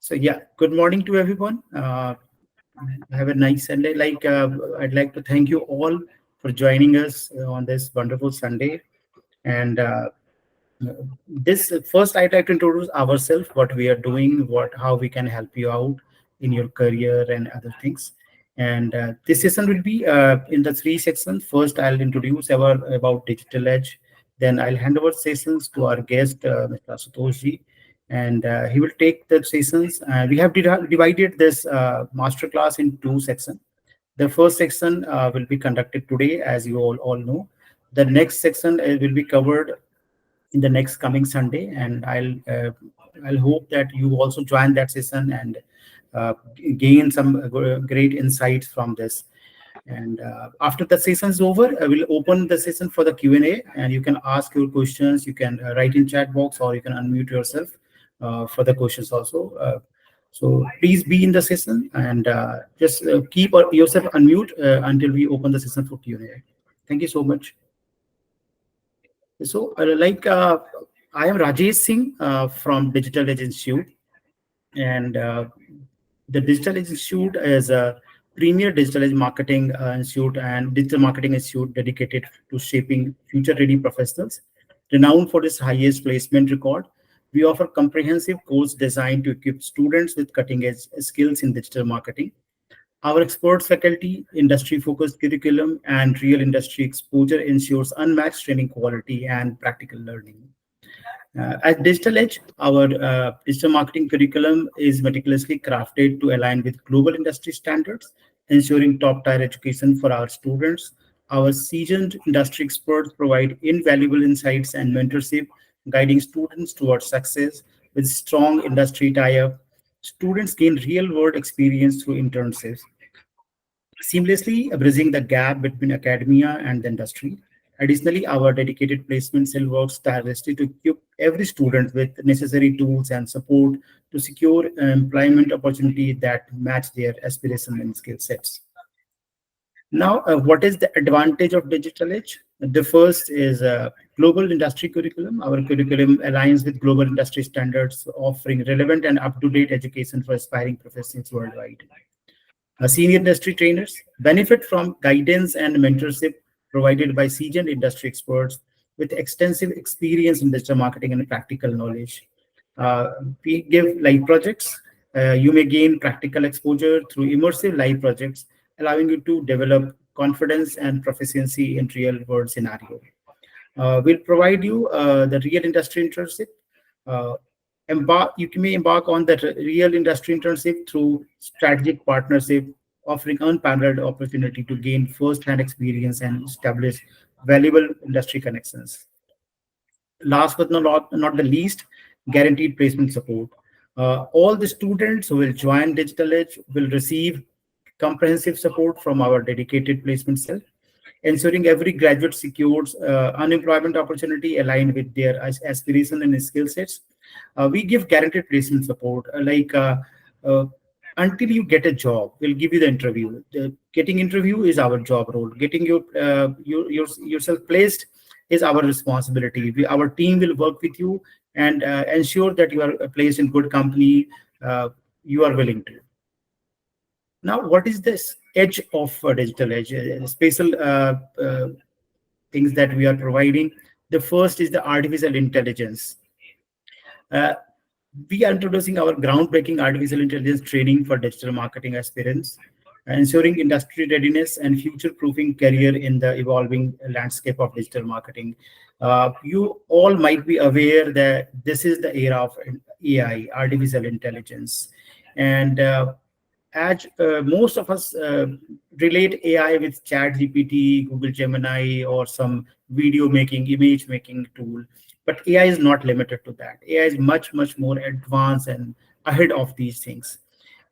So yeah, good morning to everyone. Have a nice Sunday. I'd like to thank you all for joining us on this wonderful Sunday. And this first, I'd like to introduce ourselves, what we are doing, how we can help you out in your career and other things. And this session will be in the three sections. First, I'll introduce about Digital Edge. Then I'll hand over sessions to our guest, Mr. Satoshi, and he will take the sessions. We have divided this masterclass in two sections. The first section will be conducted today, as you all know. The next section will be covered in the next coming Sunday, and I'll hope that you also join that session and gain some great insights from this. And after the session is over, I will open the session for the Q&A, and you can ask your questions. You can write in chat box, or you can unmute yourself for the questions also. So please be in the session and just keep yourself unmute until we open the session for Q&A. Thank you so much. So, I am Rajesh Singh from Digital Edge Institute, and the Digital Edge Institute is a premier digital edge marketing institute and digital marketing institute dedicated to shaping future-ready professionals. Renowned for its highest placement record, we offer comprehensive course designed to equip students with cutting-edge skills in digital marketing. Our expert faculty, industry-focused curriculum, and real industry exposure ensures unmatched training quality and practical learning. At Digital Edge, our digital marketing curriculum is meticulously crafted to align with global industry standards, ensuring top-tier education for our students. Our seasoned industry experts provide invaluable insights and mentorship, guiding students towards success with strong industry tie-up. Students gain real-world experience through internships, seamlessly bridging the gap between academia and the industry. Additionally, our dedicated placement cell works tirelessly to equip every student with necessary tools and support to secure employment opportunity that match their aspirations and skill sets. Now, what is the advantage of Digital Edge? The first is global industry curriculum. Our curriculum aligns with global industry standards, offering relevant and up-to-date education for aspiring professionals worldwide. Senior industry trainers benefit from guidance and mentorship provided by seasoned industry experts with extensive experience in digital marketing and practical knowledge. We give live projects. You may gain practical exposure through immersive live projects, allowing you to develop confidence and proficiency in real-world scenario. We'll provide you the real industry internship. Uh, you may embark on that real industry internship through strategic partnership, offering unparalleled opportunity to gain first-hand experience and establish valuable industry connections. Last but not the least, guaranteed placement support. All the students who will join Digital Edge will receive comprehensive support from our dedicated placement cell, ensuring every graduate secures unemployment opportunity aligned with their aspiration and skill sets. We give guaranteed placement support, uh, until you get a job. We'll give you the interview. Getting interview is our job role. Getting yourself placed is our responsibility. Our team will work with you and ensure that you are placed in good company. You are willing to. Now, what is this edge of Digital Edge? Special things that we are providing. The first is the artificial intelligence. Uh, we are introducing our groundbreaking artificial intelligence training for digital marketing aspirants, ensuring industry readiness and future-proofing career in the evolving landscape of digital marketing. You all might be aware that this is the era of AI, artificial intelligence, and as most of us relate AI with Chat GPT, Google Gemini, or some video making, image making tool. But AI is not limited to that. AI is much, much more advanced and ahead of these things.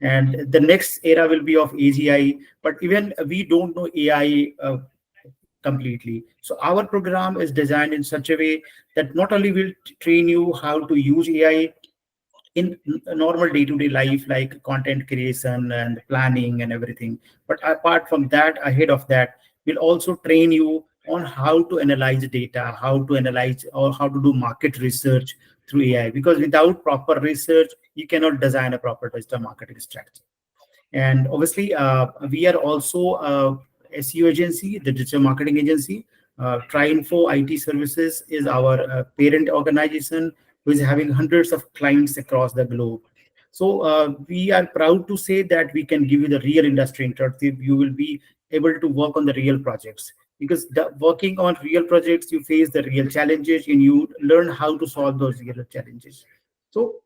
And the next era will be of AGI, but even we don't know AI completely. So our program is designed in such a way that not only will train you how to use AI in a normal day-to-day life, like content creation and planning and everything, but apart from that, ahead of that, we'll also train you on how to analyze data, how to analyze or how to do market research, through AI, because without proper research, you cannot design a proper digital marketing strategy. And obviously, we are also SEO agency, the digital marketing agency. TriInfo IT Services is our parent organization, who is having hundreds of clients across the globe. So we are proud to say that we can give you the real industry internship. You will be able to work on the real projects, because working on real projects, you face the real challenges and you learn how to solve those real challenges. So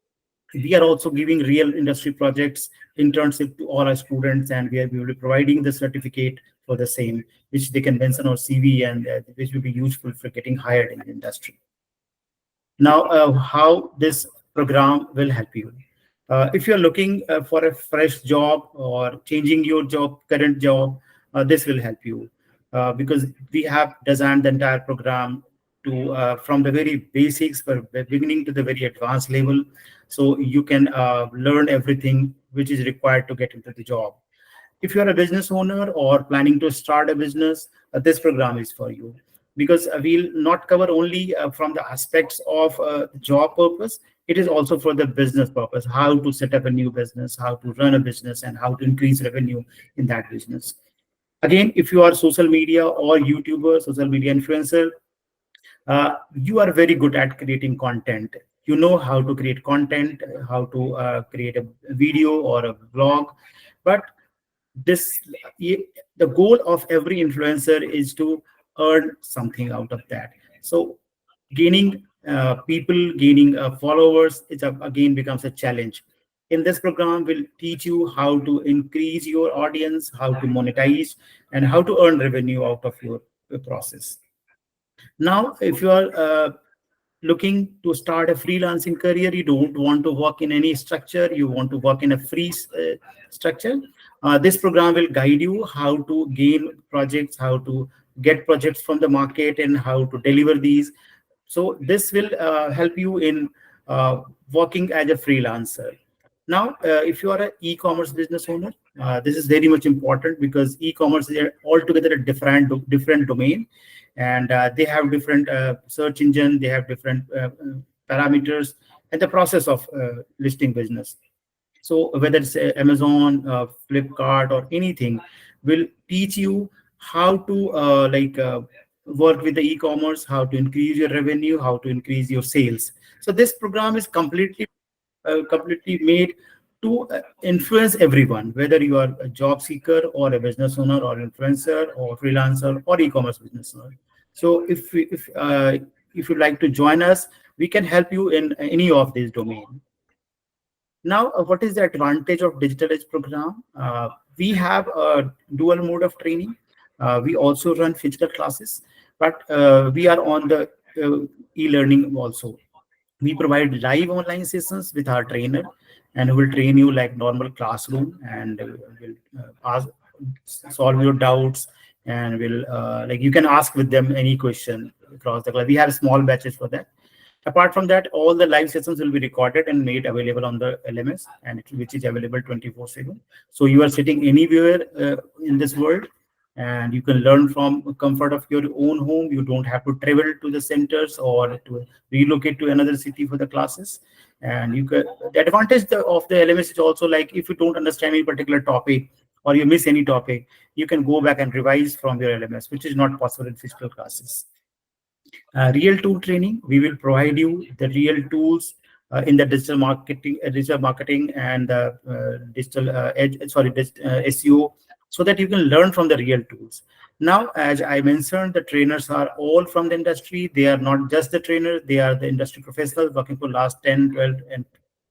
we are also giving real industry projects internship to all our students, and we will be providing the certificate for the same, which they can mention on CV, and which will be useful for getting hired in the industry. Now, how this program will help you. If you're looking for a fresh job or changing your current job, this will help you, because we have designed the entire program to from the very basics, for the beginning to the very advanced level, so you can learn everything which is required to get into the job. If you're a business owner or planning to start a business, this program is for you, because we'll not cover only from the aspects of job purpose. It is also for the business purpose, how to set up a new business, how to run a business, and how to increase revenue in that business. Again, if you are social media or YouTuber, social media influencer, you are very good at creating content. You know how to create content, how to create a video or a blog. But this the goal of every influencer is to earn something out of that. So gaining people, gaining followers, again becomes a challenge. In this program, we'll teach you how to increase your audience, how to monetize, and how to earn revenue out of your process. Now, if you are looking to start a freelancing career, you don't want to work in any structure, you want to work in a free structure, this program will guide you how to gain projects, how to get projects from the market, and how to deliver these. So this will help you in working as a freelancer. Now, if you are an e-commerce business owner, this is very much important, because e-commerce is altogether a different domain, and they have different search engine, they have different parameters, and the process of listing business. So whether it's Amazon, Flipkart, or anything, will teach you how to work with the e-commerce, how to increase your revenue, how to increase your sales. So this program is completely made to influence everyone, whether you are a job seeker or a business owner or influencer or freelancer or e-commerce business owner. So if you'd like to join us, we can help you in any of these domains. Now, what is the advantage of Digital Edge program? We have a dual mode of training. We also run physical classes, but we are on the e-learning also. We provide live online sessions with our trainer, and who will train you like normal classroom, and will solve your doubts, and will you can ask with them any question across the class. We have small batches for that. Apart from that, all the live sessions will be recorded and made available on the LMS, and which is available 24/7. So you are sitting anywhere in this world, and you can learn from comfort of your own home. You don't have to travel to the centers or to relocate to another city for the classes. And the advantage of the LMS is also, like, if you don't understand any particular topic or you miss any topic, you can go back and revise from your LMS, which is not possible in physical classes. Real tool training, we will provide you the real tools in the digital marketing and SEO, so that you can learn from the real tools. Now, as I mentioned, the trainers are all from the industry. They are not just the trainers, they are the industry professionals working for last 10, 12, and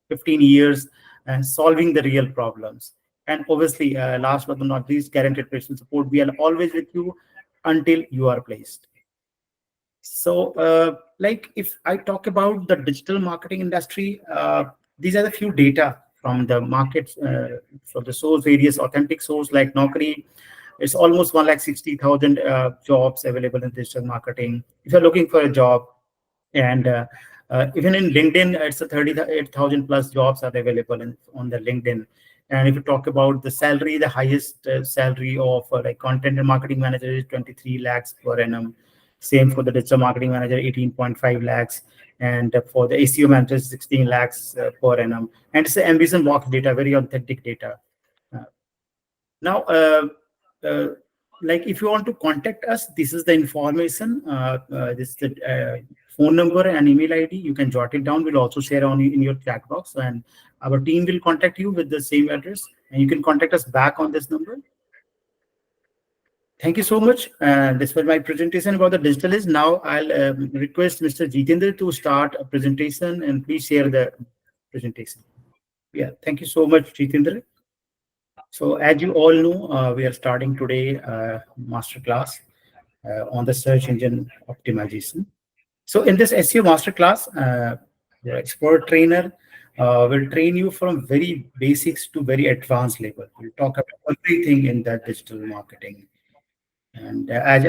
15 years and solving the real problems. And obviously, last but not least, guaranteed patient support. We are always with you until you are placed. So, if I talk about the digital marketing industry, these are the few data from the markets, from the source, various authentic source like Naukri. It's almost 160,000 jobs available in digital marketing. If you're looking for a job, and even in LinkedIn, it's a 38,000 plus jobs are available on the LinkedIn. And if you talk about the salary, the highest salary of content and marketing manager is 23 lakhs per annum. Same for the digital marketing manager, 18.5 lakhs. And for the SEO manager, 16 lakhs per annum. And it's the ambition box data, very authentic data. Uh, now, uh, like if you want to contact us, this is the information. This is the phone number and email ID. You can jot it down. We'll also share on in your chat box, and our team will contact you with the same address. And you can contact us back on this number. Thank you so much. This was my presentation about the digital is. Now I'll request Mr. Jitendra to start a presentation, and please share the presentation. Yeah, thank you so much, Jitendra. So as you all know, we are starting today masterclass on the search engine optimization. So in this SEO masterclass, the expert trainer will train you from very basics to very advanced level. We'll talk about everything in that digital marketing. And as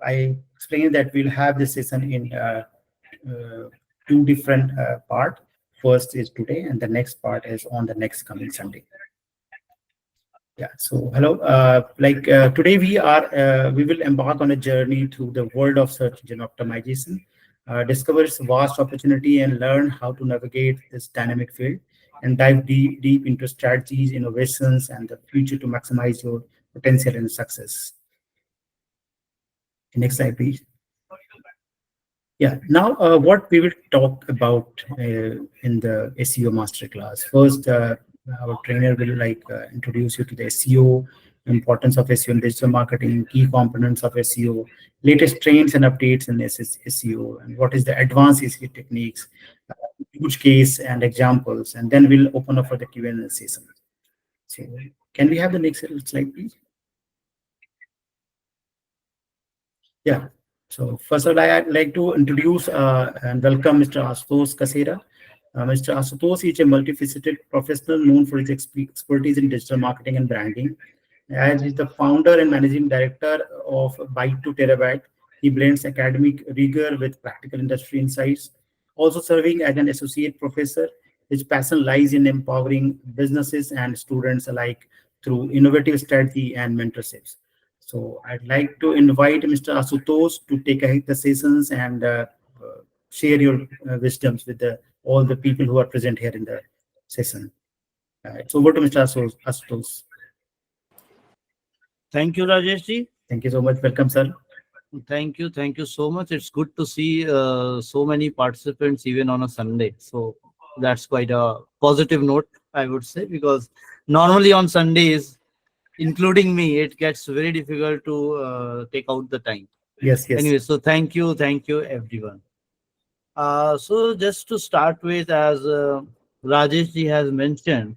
I explained that we'll have this session in two different part. First is today, and the next part is on the next coming Sunday. Yeah. So hello. Today we will embark on a journey through the world of search engine optimization, discover its vast opportunity, and learn how to navigate this dynamic field, and dive deep into strategies, innovations, and the future to maximize your potential and success. Next slide, please. Yeah. Now, what we will talk about in the SEO masterclass. First, our trainer will introduce you to the SEO, importance of SEO in digital marketing, key components of SEO, latest trends and updates in SEO, and what is the advanced SEO techniques, use case and examples, and then we'll open up for the Q&A session. So, can we have the next slide, please? Yeah. So first of all, I'd like to introduce and welcome Mr. Asutosh Kasera. Mr. Asutosh is a multifaceted professional known for his expertise in digital marketing and branding. As he's the founder and managing director of Byte to Terabyte, he blends academic rigor with practical industry insights. Also serving as an associate professor, his passion lies in empowering businesses and students alike through innovative strategy and mentorships. So I'd like to invite Mr. Asutosh to take ahead the sessions and share your wisdoms with all the people who are present here in the session. It's over to Mr. Asutosh. Thank you, Rajesh. Thank you so much. Welcome, sir. Thank you. Thank you so much. It's good to see so many participants even on a Sunday. So that's quite a positive note, I would say, because normally on Sundays, including me, it gets very difficult to take out the time. Yes, yes. Anyway, so thank you, everyone. So just to start with, as Rajesh ji has mentioned,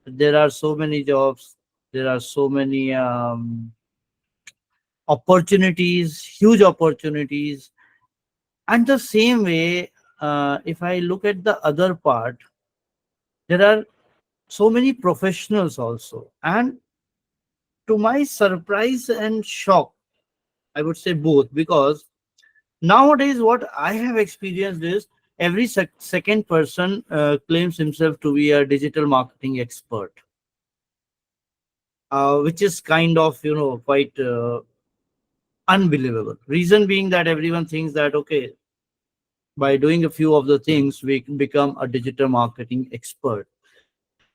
there are so many jobs, there are so many opportunities, huge opportunities. And the same way, if I look at the other part, there are so many professionals also. And to my surprise and shock, I would say both, because nowadays what I have experienced is every second person claims himself to be a digital marketing expert, which is kind of, quite unbelievable. Reason being that everyone thinks that, okay, by doing a few of the things, we can become a digital marketing expert.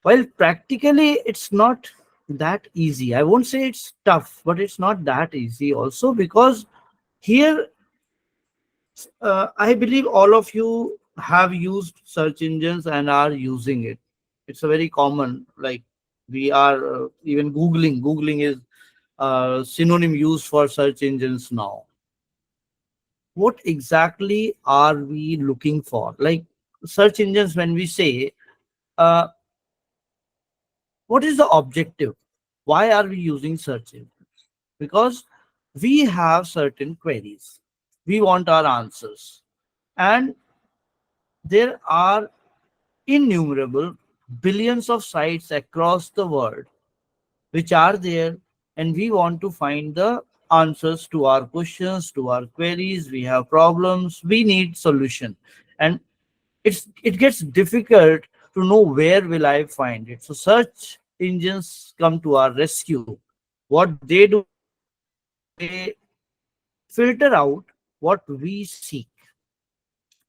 While practically, it's not that easy. I won't say it's tough, but it's not that easy also, because here, I believe all of you have used search engines and are using it. It's a very common, like we are even Googling. Googling is synonym used for search engines now. What exactly are we looking for? Like search engines, when we say, uh, what is the objective? Why are we using search engines? Because we have certain queries. We want our answers. And there are innumerable billions of sites across the world which are there, and we want to find the answers to our questions, to our queries. We have problems, we need solution, and it gets difficult to know where will I find it. So search engines come to our rescue. What they do is they filter out what we seek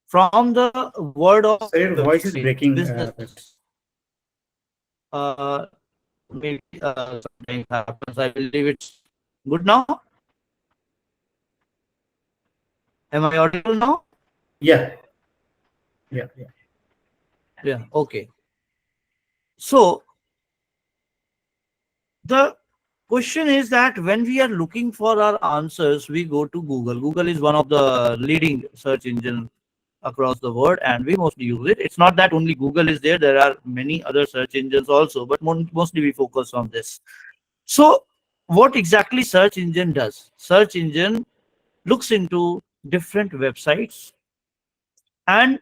from the word of So your voice is website breaking a business. bit. Maybe sometimes happens. I believe it's good now. Am I audible now? Yeah, yeah, yeah. Yeah. Okay. So the question is that when we are looking for our answers, we go to Google. Google is one of the leading search engine across the world, and we mostly use it. It's not that only Google is there. There are many other search engines also, but mostly we focus on this. So what exactly search engine does? Search engine looks into different websites, and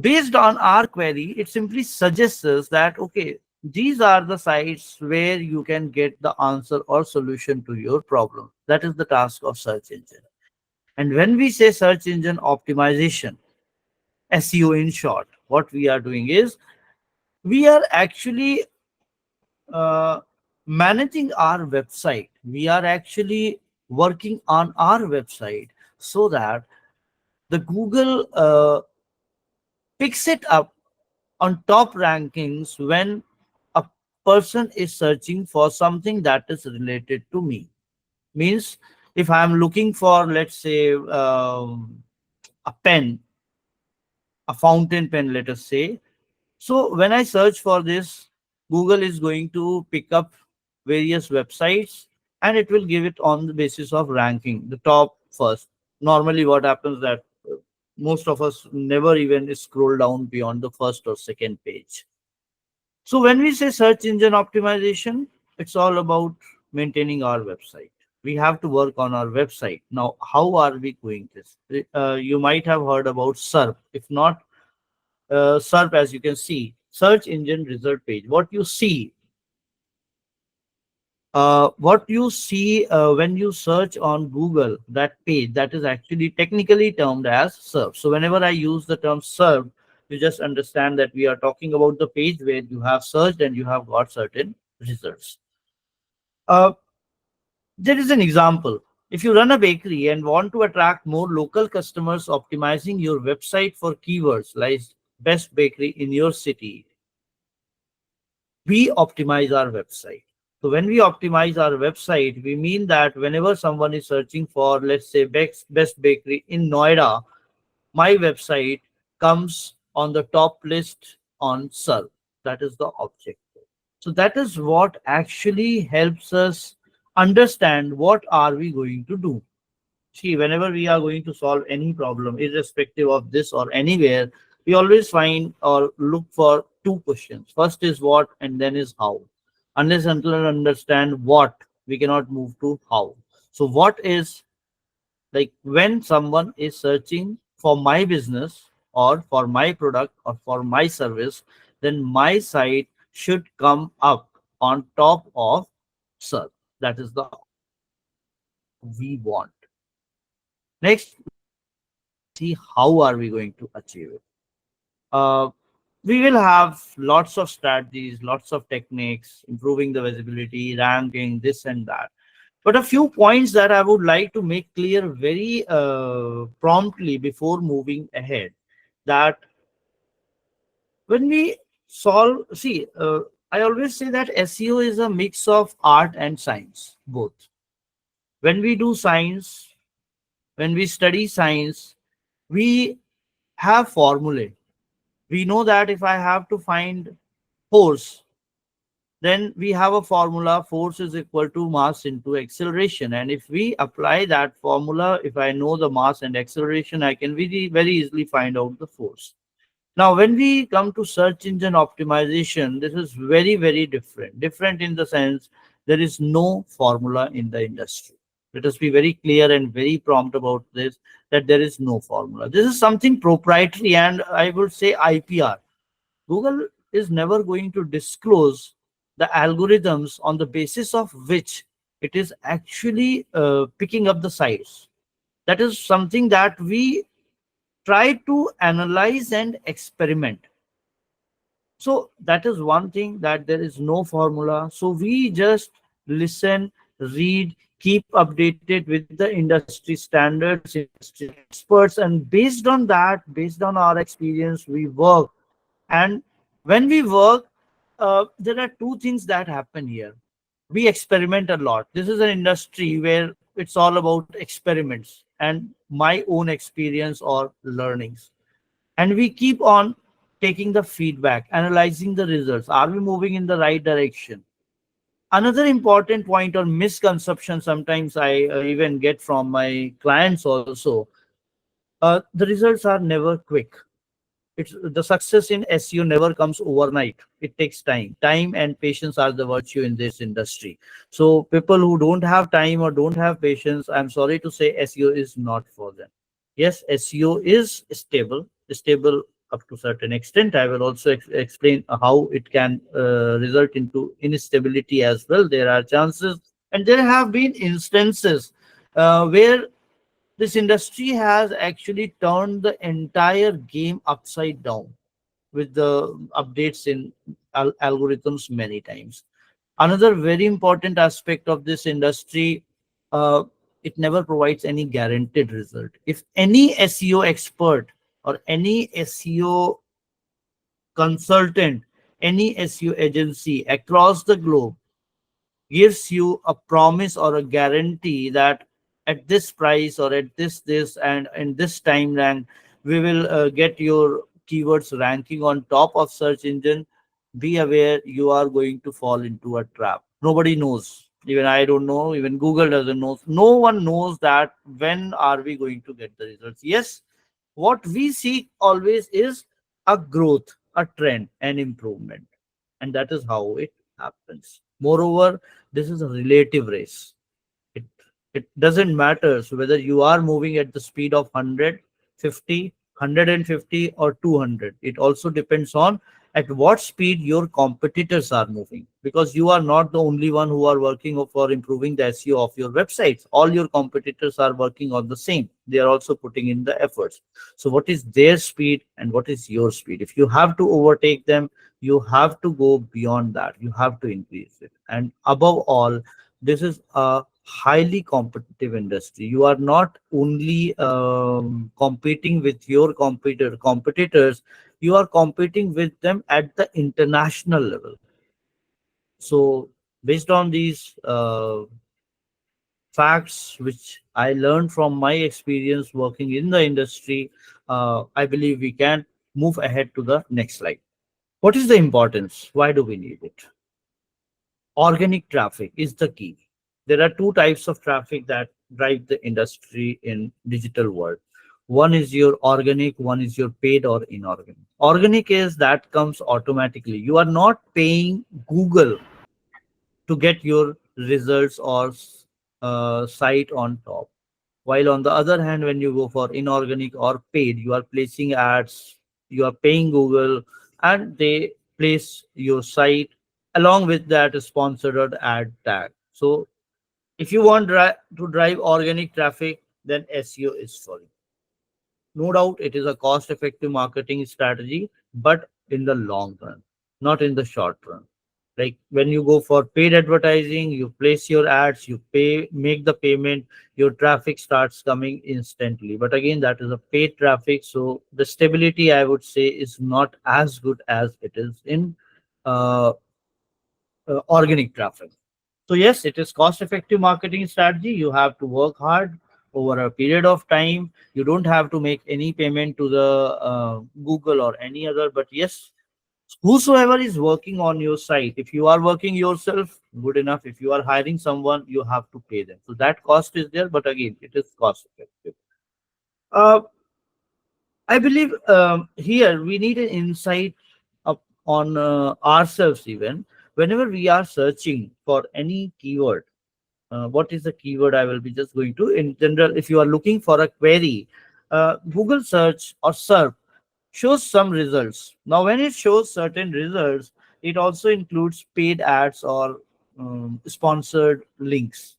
based on our query, it simply suggests us that, okay, these are the sites where you can get the answer or solution to your problem. That is the task of search engine. And when we say search engine optimization, SEO in short, what we are doing is we are actually uh, managing our website. We are actually working on our website so that the Google picks it up on top rankings when a person is searching for something that is related to me. Means if I'm looking for, let's say, a pen, a fountain pen, let us say. So when I search for this, Google is going to pick up various websites and it will give it on the basis of ranking, the top first. Normally, what happens that most of us never even scroll down beyond the first or second page. So when we say search engine optimization, it's all about maintaining our website. We have to work on our website. Now, how are we doing this? You might have heard about SERP. If not, SERP, as you can see, search engine result page. What you see when you search on Google, that page, that is actually technically termed as SERP. So whenever I use the term SERP, you just understand that we are talking about the page where you have searched and you have got certain results. Uh, there is an example. If you run a bakery and want to attract more local customers, optimizing your website for keywords like best bakery in your city, we optimize our website. So when we optimize our website, we mean that whenever someone is searching for, let's say, best bakery in Noida, my website comes on the top list on SERP. That is the objective. So that is what actually helps us understand what are we going to do. See, whenever we are going to solve any problem, irrespective of this or anywhere, we always find or look for two questions. First is what, and then is how. Unless until we understand what, we cannot move to how. So, what is, like, when someone is searching for my business or for my product or for my service, then my site should come up on top of search. That is the we want. Next, see how are we going to achieve it. uh, we will have lots of strategies, lots of techniques, improving the visibility, ranking, this and that. But a few points that I would like to make clear very promptly before moving ahead, that when we solve, see, I always say that SEO is a mix of art and science, both. When we do science, when we study science, we have formulae. We know that if I have to find force, then we have a formula: force is equal to mass into acceleration. And if we apply that formula, if I know the mass and acceleration, I can very easily find out the force. Now, when we come to search engine optimization, this is very different. Different in the sense there is no formula in the industry. Let us be very clear and very prompt about this, that there is no formula. This is something proprietary, and I would say IPR. Google is never going to disclose the algorithms on the basis of which it is actually picking up the sites. That is something that we try to analyze and experiment. So that is one thing, that there is no formula. So we just listen, read, keep updated with the industry standards, industry experts, and based on that, based on our experience, we work. And when we work, there are two things that happen here. We experiment a lot. This is an industry where it's all about experiments and my own experience or learnings. And we keep on taking the feedback, analyzing the results. Are we moving in the right direction? Another important point or misconception sometimes I even get from my clients also, the results are never quick. It's the success in SEO never comes overnight. It takes time. Time and patience are the virtue in this industry. So people who don't have time or don't have patience, I'm sorry to say, SEO is not for them. Yes, SEO is stable up to certain extent. I will also explain how it can result into instability as well. There are chances, and there have been instances where this industry has actually turned the entire game upside down with the updates in algorithms many times. Another very important aspect of this industry, uh, it never provides any guaranteed result. If any SEO expert or any SEO consultant, any SEO agency across the globe gives you a promise or a guarantee that at this price or at this and in this timeline we will get your keywords ranking on top of search engine, be aware you are going to fall into a trap. Nobody knows, even I don't know, even Google doesn't know, no one knows that when are we going to get the results. Yes, what we seek always is a growth, a trend, an improvement, and that is how it happens. Moreover, this is a relative race. it it doesn't matter so whether you are moving at the speed of 100, 50, 150 or 200. It also depends on at what speed your competitors are moving, because you are not the only one who are working for improving the SEO of your websites. All your competitors are working on the same, they are also putting in the efforts. So what is their speed and what is your speed? If you have to overtake them, you have to go beyond that, you have to increase it. And above all, this is a highly competitive industry. You are not only competing with your competitors, you are competing with them at the international level. So based on these facts which I learned from my experience working in the industry, I believe we can move ahead to the next slide. What is the importance? Why do we need it? Organic traffic is the key. There are two types of traffic that drive the industry in digital world. One is your organic, one is your paid or inorganic. Organic is that comes automatically. You are not paying Google to get your results or site on top. While on the other hand, when you go for inorganic or paid, you are placing ads, you are paying Google, and they place your site along with that sponsored or ad tag. So if you want to drive organic traffic, then SEO is for you. No doubt it is a cost effective marketing strategy, but in the long run, not in the short run. Like when you go for paid advertising, you place your ads, you pay, make the payment, your traffic starts coming instantly. But again, that is a paid traffic. So the stability, I would say, is not as good as it is in uh, organic traffic. So yes, it is cost effective marketing strategy. You have to work hard over a period of time. You don't have to make any payment to the Google or any other. But yes, whosoever is working on your site, if you are working yourself, good enough. If you are hiring someone, you have to pay them. So that cost is there, but again, it is cost effective. Uh, I believe here we need an insight up on ourselves even whenever we are searching for any keyword. What is the keyword I will be just going to? In general, if you are looking for a query, Google search or SERP shows some results. Now, when it shows certain results, it also includes paid ads or sponsored links.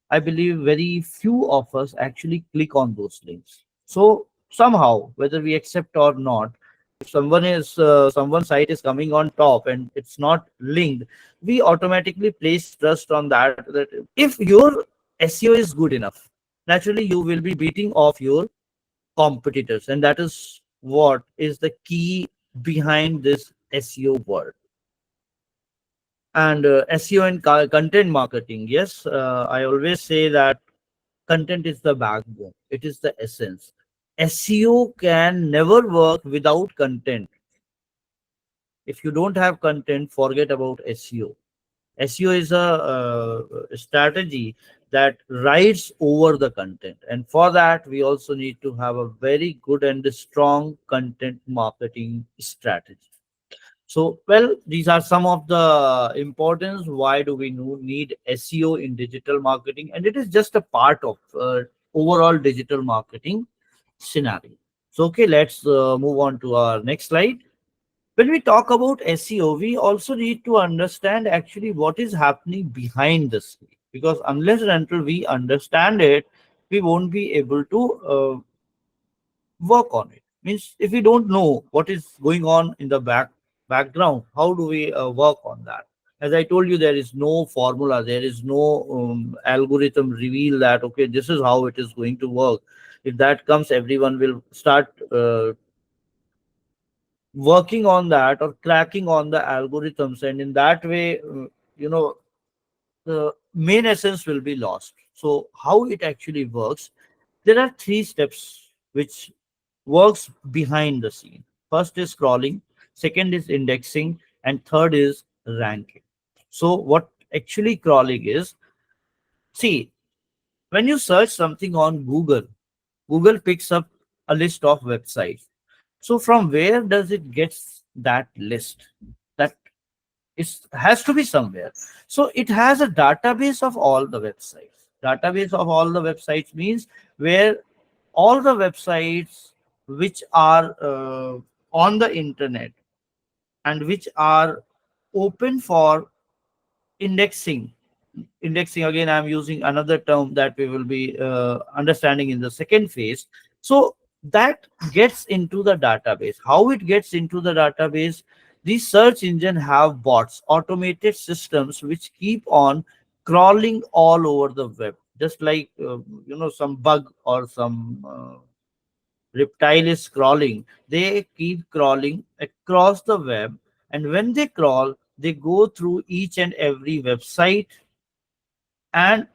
I believe very few of us actually click on those links. So somehow, whether we accept or not, if someone's site is coming on top and it's not linked, we automatically place trust on that. That if your SEO is good enough, naturally you will be beating off your competitors, and that is what is the key behind this SEO world. And SEO and content marketing, yes, I always say that content is the backbone, it is the essence. SEO can never work without content. If you don't have content, forget about SEO. SEO is a strategy that rides over the content, and for that we also need to have a very good and strong content marketing strategy. So, well, these are some of the importance. Why do we need SEO in digital marketing? And it is just a part of overall digital marketing scenario. So, okay, let's move on to our next slide. When we talk about SEO, we also need to understand actually what is happening behind the scene. Because unless and until we understand it, we won't be able to work on it. Means if we don't know what is going on in the background, how do we work on that? As I told you, there is no formula, there is no algorithm reveal that okay, this is how it is going to work. If that comes, everyone will start working on that or cracking on the algorithms, and in that way, you know, the main essence will be lost. So how it actually works, there are three steps which works behind the scene. First is crawling, second is indexing, and third is ranking. So what actually crawling is, see, when you search something on Google, Google picks up a list of websites. So from where does it get that list? That is has to be somewhere. So it has a database of all the websites. Database of all the websites means where all the websites which are on the internet and which are open for indexing. Indexing, again, I'm using another term that we will be understanding in the second phase. So that gets into the database. How it gets into the database? These search engine have bots, automated systems which keep on crawling all over the web, just like some bug or some reptile is crawling. They keep crawling across the web, and when they crawl, they go through each and every website and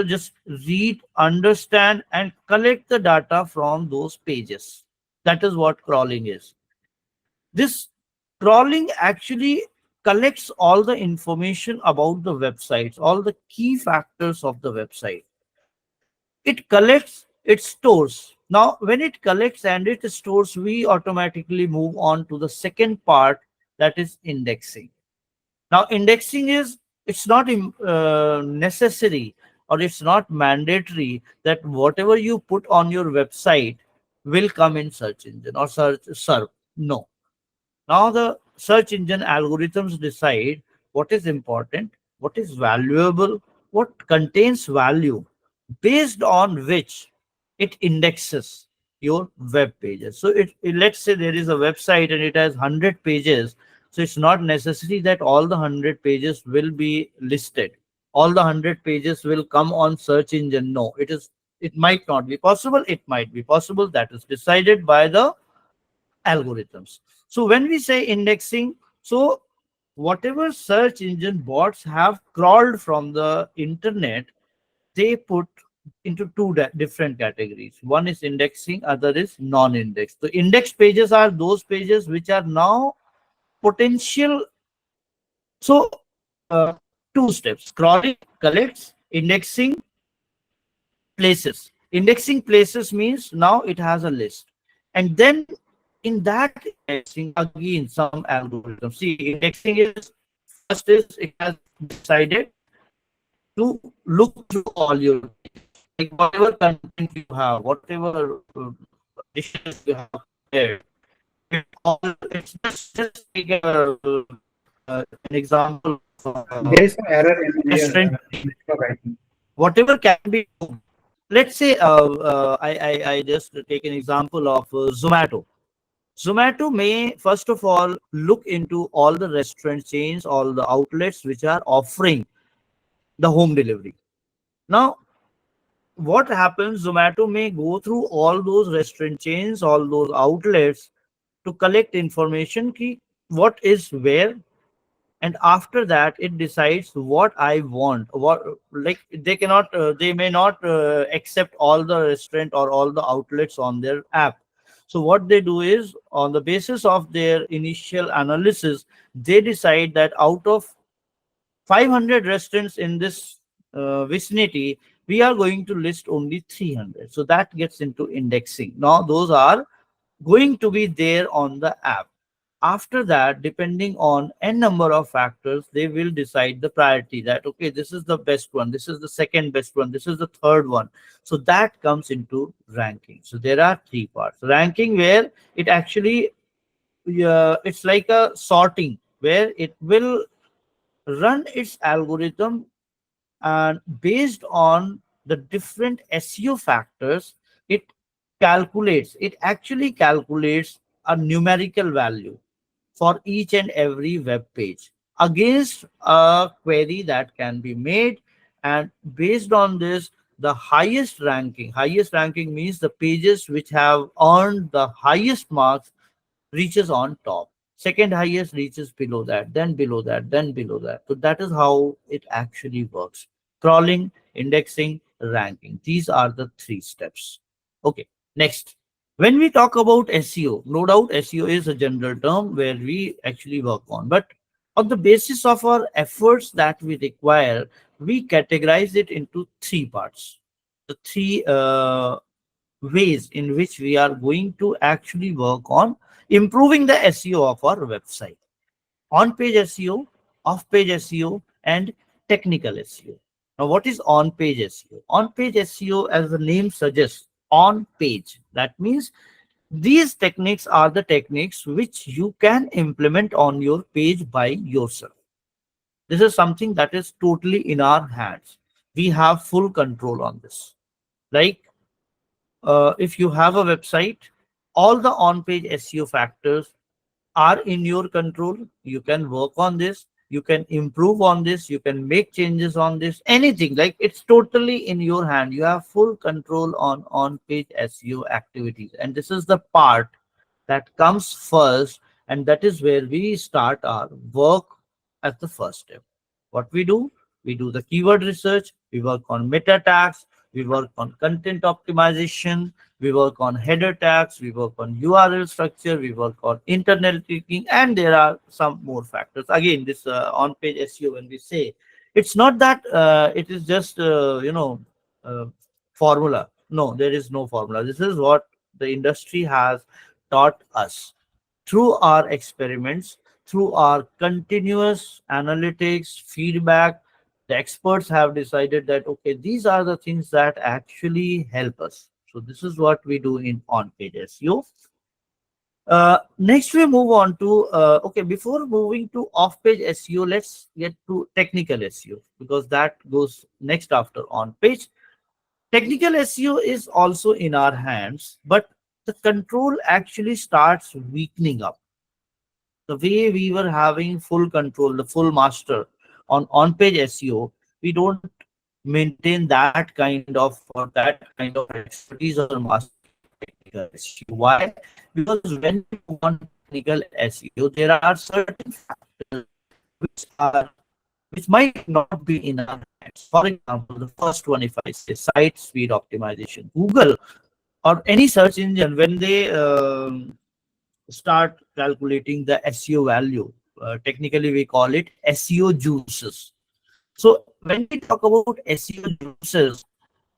just read, understand, and collect the data from those pages. That is what crawling is. This crawling actually collects all the information about the websites, all the key factors of the website. It collects, it stores. Now when it collects and it stores, we automatically move on to the second part, that is indexing. Now, indexing is, it's not necessary or it's not mandatory that whatever you put on your website will come in search engine or serve. No. Now the search engine algorithms decide what is important, what is valuable, what contains value, based on which it indexes your web pages. So let's say there is a website and it has 100 pages. So it's not necessary that all the 100 pages will be listed. All the 100 pages will come on search engine. No, it might not be possible. It might be possible. That is decided by the algorithms. So when we say indexing, so whatever search engine bots have crawled from the internet, they put into two different categories. One is indexing, other is non-indexed. So indexed pages are those pages which are now potential. So two steps: crawling collects, indexing places. Indexing places means now it has a list, and then in that indexing, again, some algorithm. See, indexing is, first is it has decided to look through all your pages, like whatever content you have, whatever dishes you have prepared. It's just take an example of There is some error in your restaurant. network, I think. Whatever can be, let's say, I just take an example of Zomato. Zomato may first of all look into all the restaurant chains, all the outlets which are offering the home delivery. Now what happens, Zomato may go through all those restaurant chains, all those outlets, to collect information ki what is where, and after that it decides what I want. What, like, they cannot they may not accept all the restaurant or all the outlets on their app. So what they do is, on the basis of their initial analysis, they decide that out of 500 restaurants in this vicinity, we are going to list only 300. So that gets into indexing. Now those are going to be there on the app. After that, depending on n number of factors, they will decide the priority, that okay, this is the best one, this is the second best one, this is the third one. So that comes into ranking. So there are three parts: ranking, where it actually, it's like a sorting, where it will run its algorithm, and based on the different SEO factors, it it actually calculates a numerical value for each and every web page against a query that can be made. And based on this, the highest ranking means the pages which have earned the highest marks reaches on top. Second highest reaches below that, then below that, then below that. So that is how it actually works: crawling, indexing, ranking. These are the three steps. Okay, next. When we talk about SEO, no doubt SEO is a general term where we actually work on, but on the basis of our efforts that we require, we categorize it into three parts. The three ways in which we are going to actually work on improving the SEO of our website: on page SEO, off page SEO, and technical SEO. Now, what is on page SEO? On page SEO, as the name suggests, on page. That means these techniques are the techniques which you can implement on your page by yourself. This is something that is totally in our hands. We have full control on this. Like, if you have a website, all the on-page SEO factors are in your control. You can work on this, you can improve on this, you can make changes on this, anything. Like, it's totally in your hand. You have full control on page SEO activities, and this is the part that comes first, and that is where we start our work as the first step. What we do the keyword research, we work on meta tags, we work on content optimization, we work on header tags, we work on URL structure, we work on internal tweaking, and there are some more factors. Again, this on page SEO, when we say, it's not that it is just uh, formula. No, there is no formula. This is what the industry has taught us through our experiments, through our continuous analytics, feedback. The experts have decided that, okay, these are the things that actually help us. So this is what we do in on-page SEO. Next, we move on to, okay, before moving to off-page SEO, let's get to technical SEO, because that goes next after on-page. Technical SEO is also in our hands, but the control actually starts weakening up. The way we were having full control, the full master on-page SEO, we don't maintain that kind of, or that kind of expertise or mastery in technical SEO. Why? Because when we move on to technical SEO, there are certain factors which are which might not be in our hands. For example, the first one, if I say site speed optimization, Google or any search engine, when they start calculating the SEO value, technically we call it SEO juices. So when we talk about SEO juices,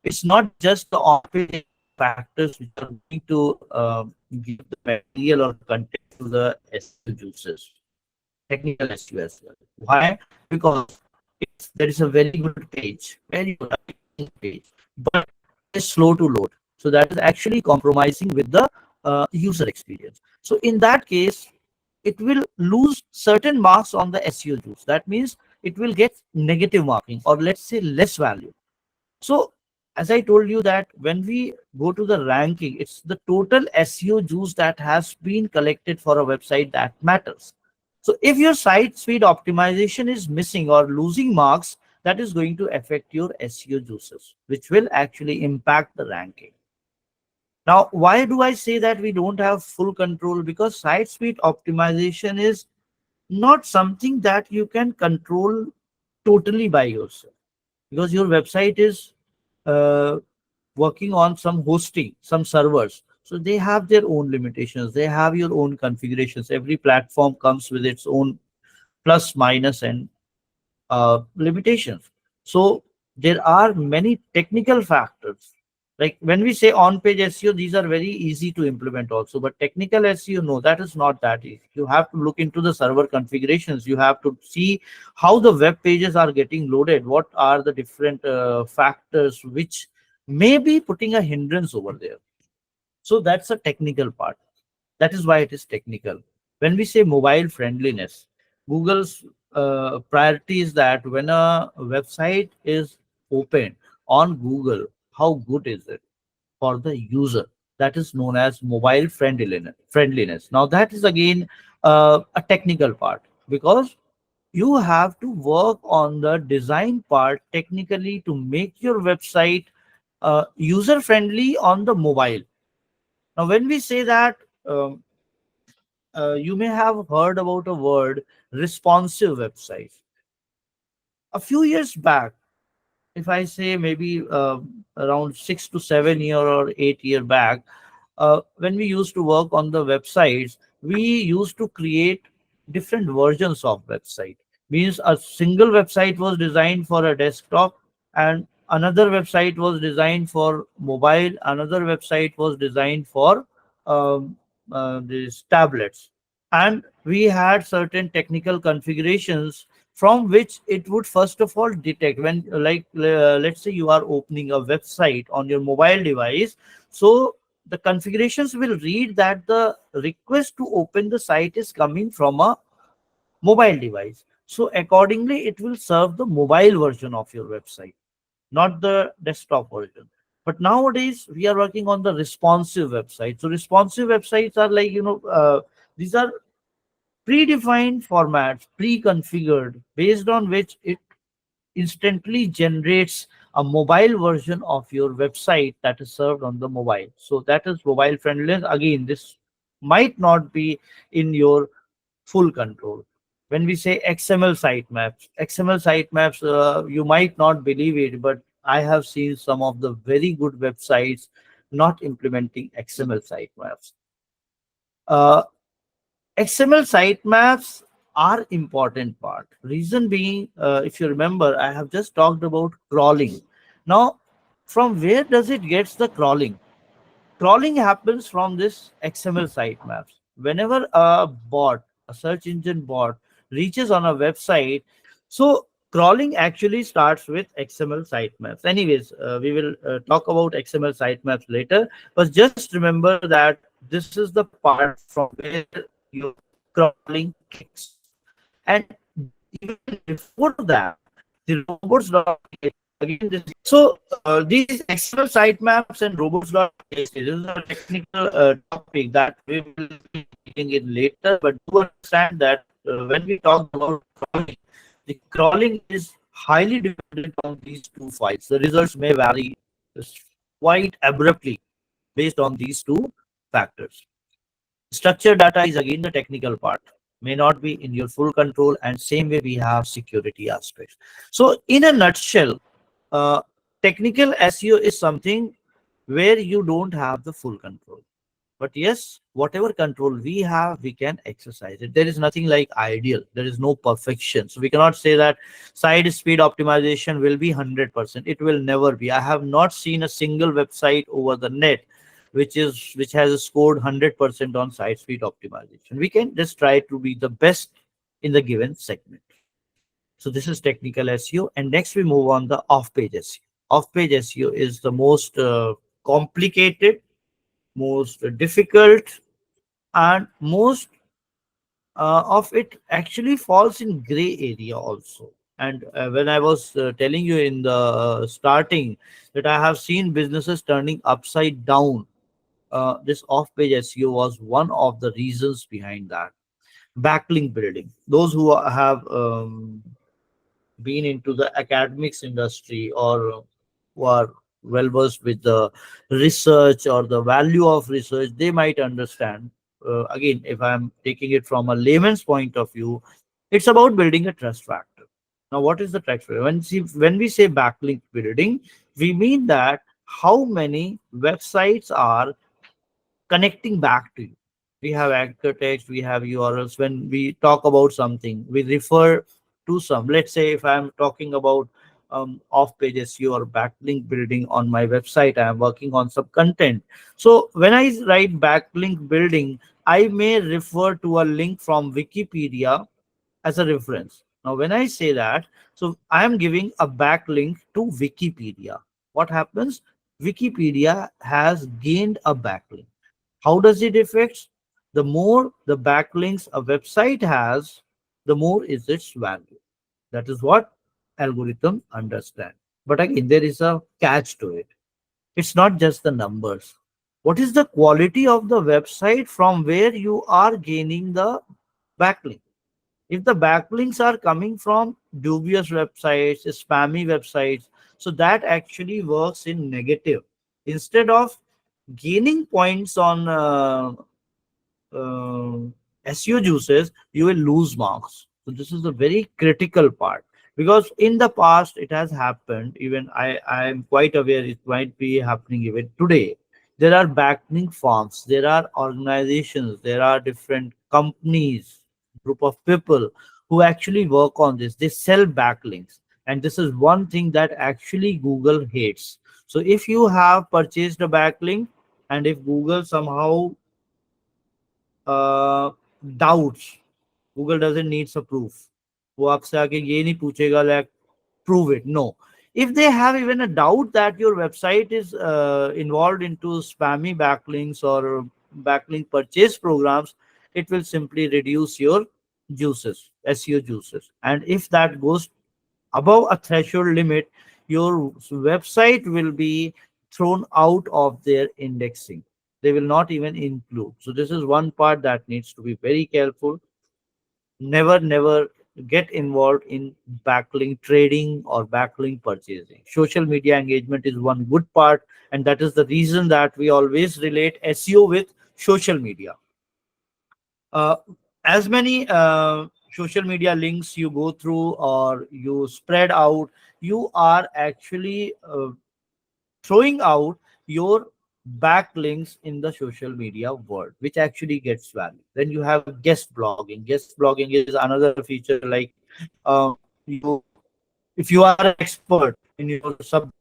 it's not just the on-page factors which are going to give the material or content to the SEO juices, technical SEO as well. Why? Because if there is a very good page, very good page, but it's slow to load, so that is actually compromising with the user experience. So in that case, it will lose certain marks on the SEO juice. That means it will get negative marking, or let's say less value. So, as I told you, that when we go to the ranking, it's the total SEO juice that has been collected for a website that matters. So, if your site speed optimization is missing or losing marks, that is going to affect your SEO juices, which will actually impact the ranking. Now, why do I say that we don't have full control? Because site speed optimization is not something that you can control totally by yourself, because your website is uh, working on some hosting, some servers. So they have their own limitations. They have your own configurations. Every platform comes with its own plus, minus, and limitations. So there are many technical factors. Like when we say on-page SEO, these are very easy to implement also. But technical SEO, no, that is not that easy. You have to look into the server configurations. You have to see how the web pages are getting loaded. What are the different factors which may be putting a hindrance over there. So that's a technical part. That is why it is technical. When we say mobile friendliness, Google's priority is that when a website is open on Google, how good is it for the user? That is known as mobile friendliness. Now that is again a technical part, because you have to work on the design part technically to make your website user friendly on the mobile. Now when we say that, um, you may have heard about a word, responsive website. A few years back, if I say maybe around 6 to 7 year or 8 year back, when we used to work on the websites, we used to create different versions of website. Means a single website was designed for a desktop, and another website was designed for mobile, another website was designed for um, these tablets, and we had certain technical configurations from which it would first of all detect when, like, let's say you are opening a website on your mobile device. So the configurations will read that the request to open the site is coming from a mobile device, so accordingly it will serve the mobile version of your website, not the desktop version. But nowadays we are working on the responsive website. So responsive websites are like, these are predefined formats, pre-configured, based on which it instantly generates a mobile version of your website that is served on the mobile. So that is mobile friendliness. Again, this might not be in your full control. When we say XML sitemaps, you might not believe it, but I have seen some of the very good websites not implementing XML sitemaps. Uh, XML sitemaps are important part. Reason being, if you remember, I have just talked about crawling. Now, from where does it gets the crawling? Crawling happens from this XML sitemaps. Whenever a bot, a search engine bot, reaches on a website, so crawling actually starts with XML sitemaps. Anyways, we will talk about XML sitemaps later. But just remember that this is the part from where your crawling kicks off. And even before that, the robots.txt, again this, so these XML sitemaps and robots.txt, this is a technical topic that we will be taking it later, but do understand that when we talk about crawling, the crawling is highly dependent on these two files. The results may vary quite abruptly based on these two factors. Structured data is again the technical part, may not be in your full control, and same way we have security aspects. So in a nutshell, uh, technical SEO is something where you don't have the full control. But yes, whatever control we have, we can exercise it. There is nothing like ideal. There is no perfection. So we cannot say that site speed optimization will be 100%. It will never be. I have not seen a single website over the net which has scored 100% on site speed optimization. We can just try to be the best in the given segment. So this is technical SEO, and next we move on the off-page SEO. Off-page SEO is the most complicated, most difficult, and most of it actually falls in gray area also. And when I was telling you in the starting that I have seen businesses turning upside down, this off-page SEO was one of the reasons behind that. Backlink building. Those who have been into the academics industry or who are well versed with the research or the value of research, they might understand. Again, if I'm taking it from a layman's point of view, it's about building a trust factor. Now, what is the trust factor? When we say backlink building, we mean that how many websites are connecting back to you. We have anchor text, we have URLs. When we talk about something, we refer to some. Let's say if I'm talking about off-page SEO or backlink building on my website, I am working on some content. So when I write backlink building, I may refer to a link from Wikipedia as a reference. Now, when I say that, so I am giving a backlink to Wikipedia. What happens? Wikipedia has gained a backlink. How does it affect? The more the backlinks a website has, the more is its value. That is what algorithm understand. But again, there is a catch to it. It's not just the numbers. What is the quality of the website from where you are gaining the backlink? If the backlinks are coming from dubious websites, spammy websites, so that actually works in negative. Instead of gaining points on SEO juices, you will lose marks. So this is a very critical part, because in the past it has happened. Even I am quite aware it might be happening even today. There are backlink farms, there are organizations, there are different companies, group of people who actually work on this. They sell backlinks, and this is one thing that actually Google hates. So if you have purchased a backlink, and if Google somehow doubts, Google doesn't needs a proof, वो आपसे आके ये नहीं पूछेगा like prove it. No. If they have even a doubt that your website is involved into spammy backlinks or backlink purchase programs, it will simply reduce your juices, SEO juices. And if that goes above a threshold limit, your website will be thrown out of their indexing. They will not even include. So this is one part that needs to be very careful. Never get involved in backlink trading or backlink purchasing. Social media engagement is one good part, and that is the reason that we always relate SEO with social media. uh, as many social media links you go through or you spread out, you are actually throwing out your backlinks in the social media world, which actually gets value. Then you have guest blogging. Guest blogging is another feature, like you, if you are an expert in your subject,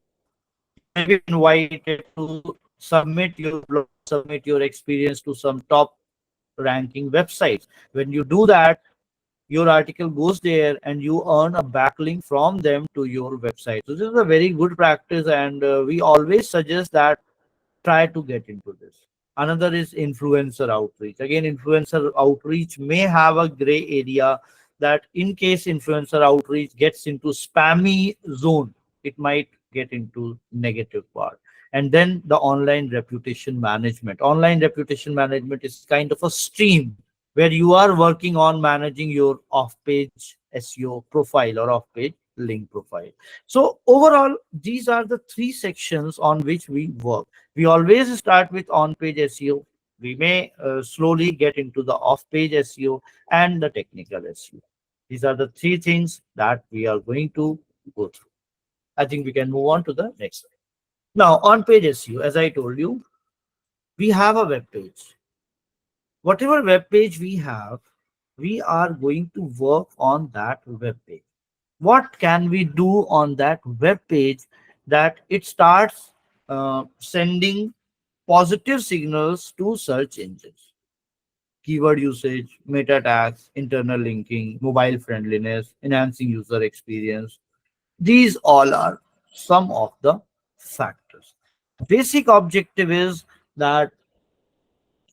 you may be invited to submit your blog, submit your experience to some top ranking websites. When you do that, your article goes there and you earn a backlink from them to your website. So this is a very good practice, and we always suggest that try to get into this. Another is influencer outreach. Again, influencer outreach may have a gray area, that in case influencer outreach gets into spammy zone, it might get into negative part. And then the online reputation management. Online reputation management is kind of a stream where you are working on managing your off-page SEO profile or off-page link profile. So overall, these are the three sections on which we work. We always start with on-page SEO. We may slowly get into the off-page SEO and the technical SEO. These are the three things that we are going to go through. I think we can move on to the next slide. Now, on-page SEO, as I told you, we have a web page. Whatever web page we have, we are going to work on that web page. What can we do on that web page that it starts sending positive signals to search engines? Keyword usage, meta tags, internal linking, mobile friendliness, enhancing user experience. These all are some of the factors. Basic objective is that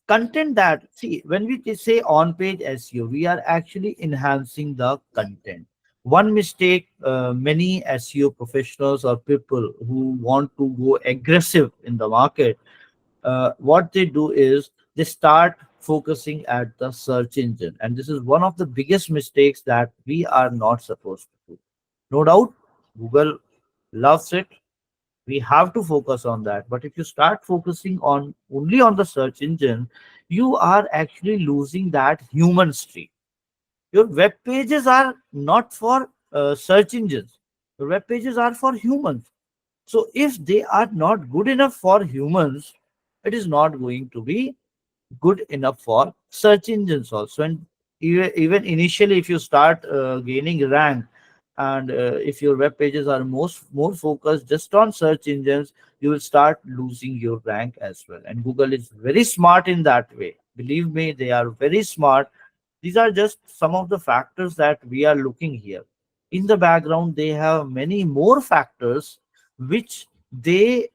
content, that see, when we say on page SEO, we are actually enhancing the content. One mistake many SEO professionals or people who want to go aggressive in the market, what they do is they start focusing at the search engine, and this is one of the biggest mistakes that we are not supposed to do. No doubt, Google loves it. We have to focus on that. But if you start focusing on only on the search engine, you are actually losing that human streak. Your web pages are not for search engines. Your web pages are for humans. So if they are not good enough for humans, it is not going to be good enough for search engines also. And even initially, if you start gaining rank, and if your web pages are more focused just on search engines, you will start losing your rank as well. And Google is very smart in that way. Believe me, they are very smart. These are just some of the factors that we are looking here. In the background, they have many more factors which they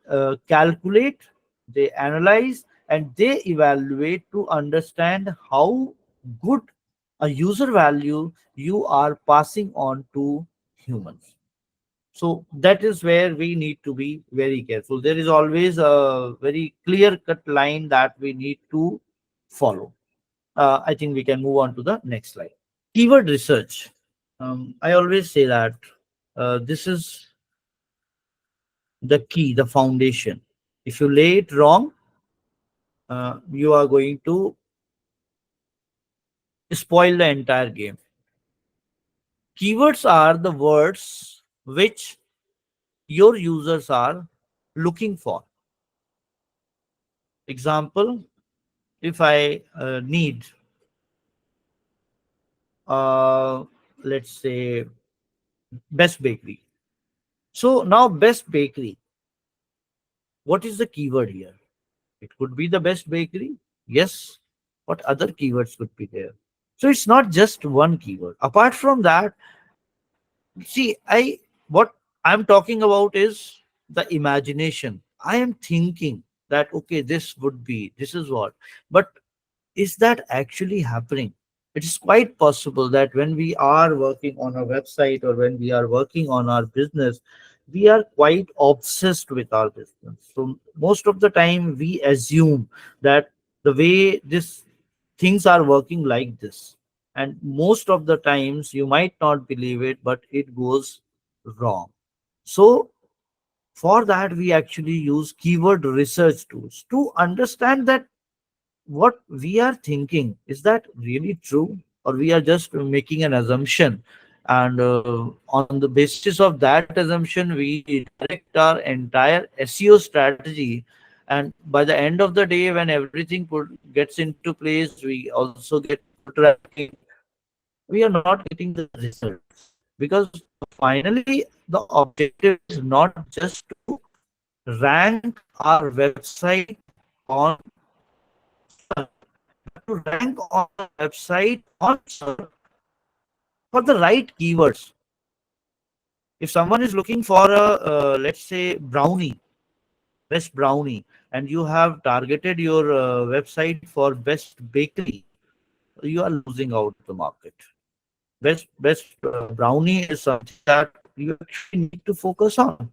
calculate, they analyze, and they evaluate to understand how good a user value you are passing on to humans. So that is where we need to be very careful. There is always a very clear cut line that we need to follow. I think we can move on to the next slide. Keyword research. I always say that this is the key, the foundation. If you lay it wrong, you are going to spoil the entire game. Keywords are the words which your users are looking for. Example, if I need, uh, let's say, best bakery. So now, best bakery, what is the keyword here? It could be the best bakery. Yes. What other keywords could be there? So it's not just one keyword. Apart from that, see, what I'm talking about is the imagination. I am thinking that okay, this is what. But is that actually happening? It is quite possible that when we are working on a website or when we are working on our business, we are quite obsessed with our business. So most of the time we assume that the way this things are working like this. And most of the times you might not believe it, but it goes wrong. So for that, we actually use keyword research tools to understand that what we are thinking, is that really true, or we are just making an assumption, and on the basis of that assumption we direct our entire SEO strategy. And by the end of the day, when everything gets into place, we also get good ranking, we are not getting the results, because finally the objective is not just to rank our website on search, but to rank on the website on search for the right keywords. If someone is looking for a, let's say, brownie, best brownie, and you have targeted your website for best bakery, you are losing out the market. Best brownie is something that you actually need to focus on.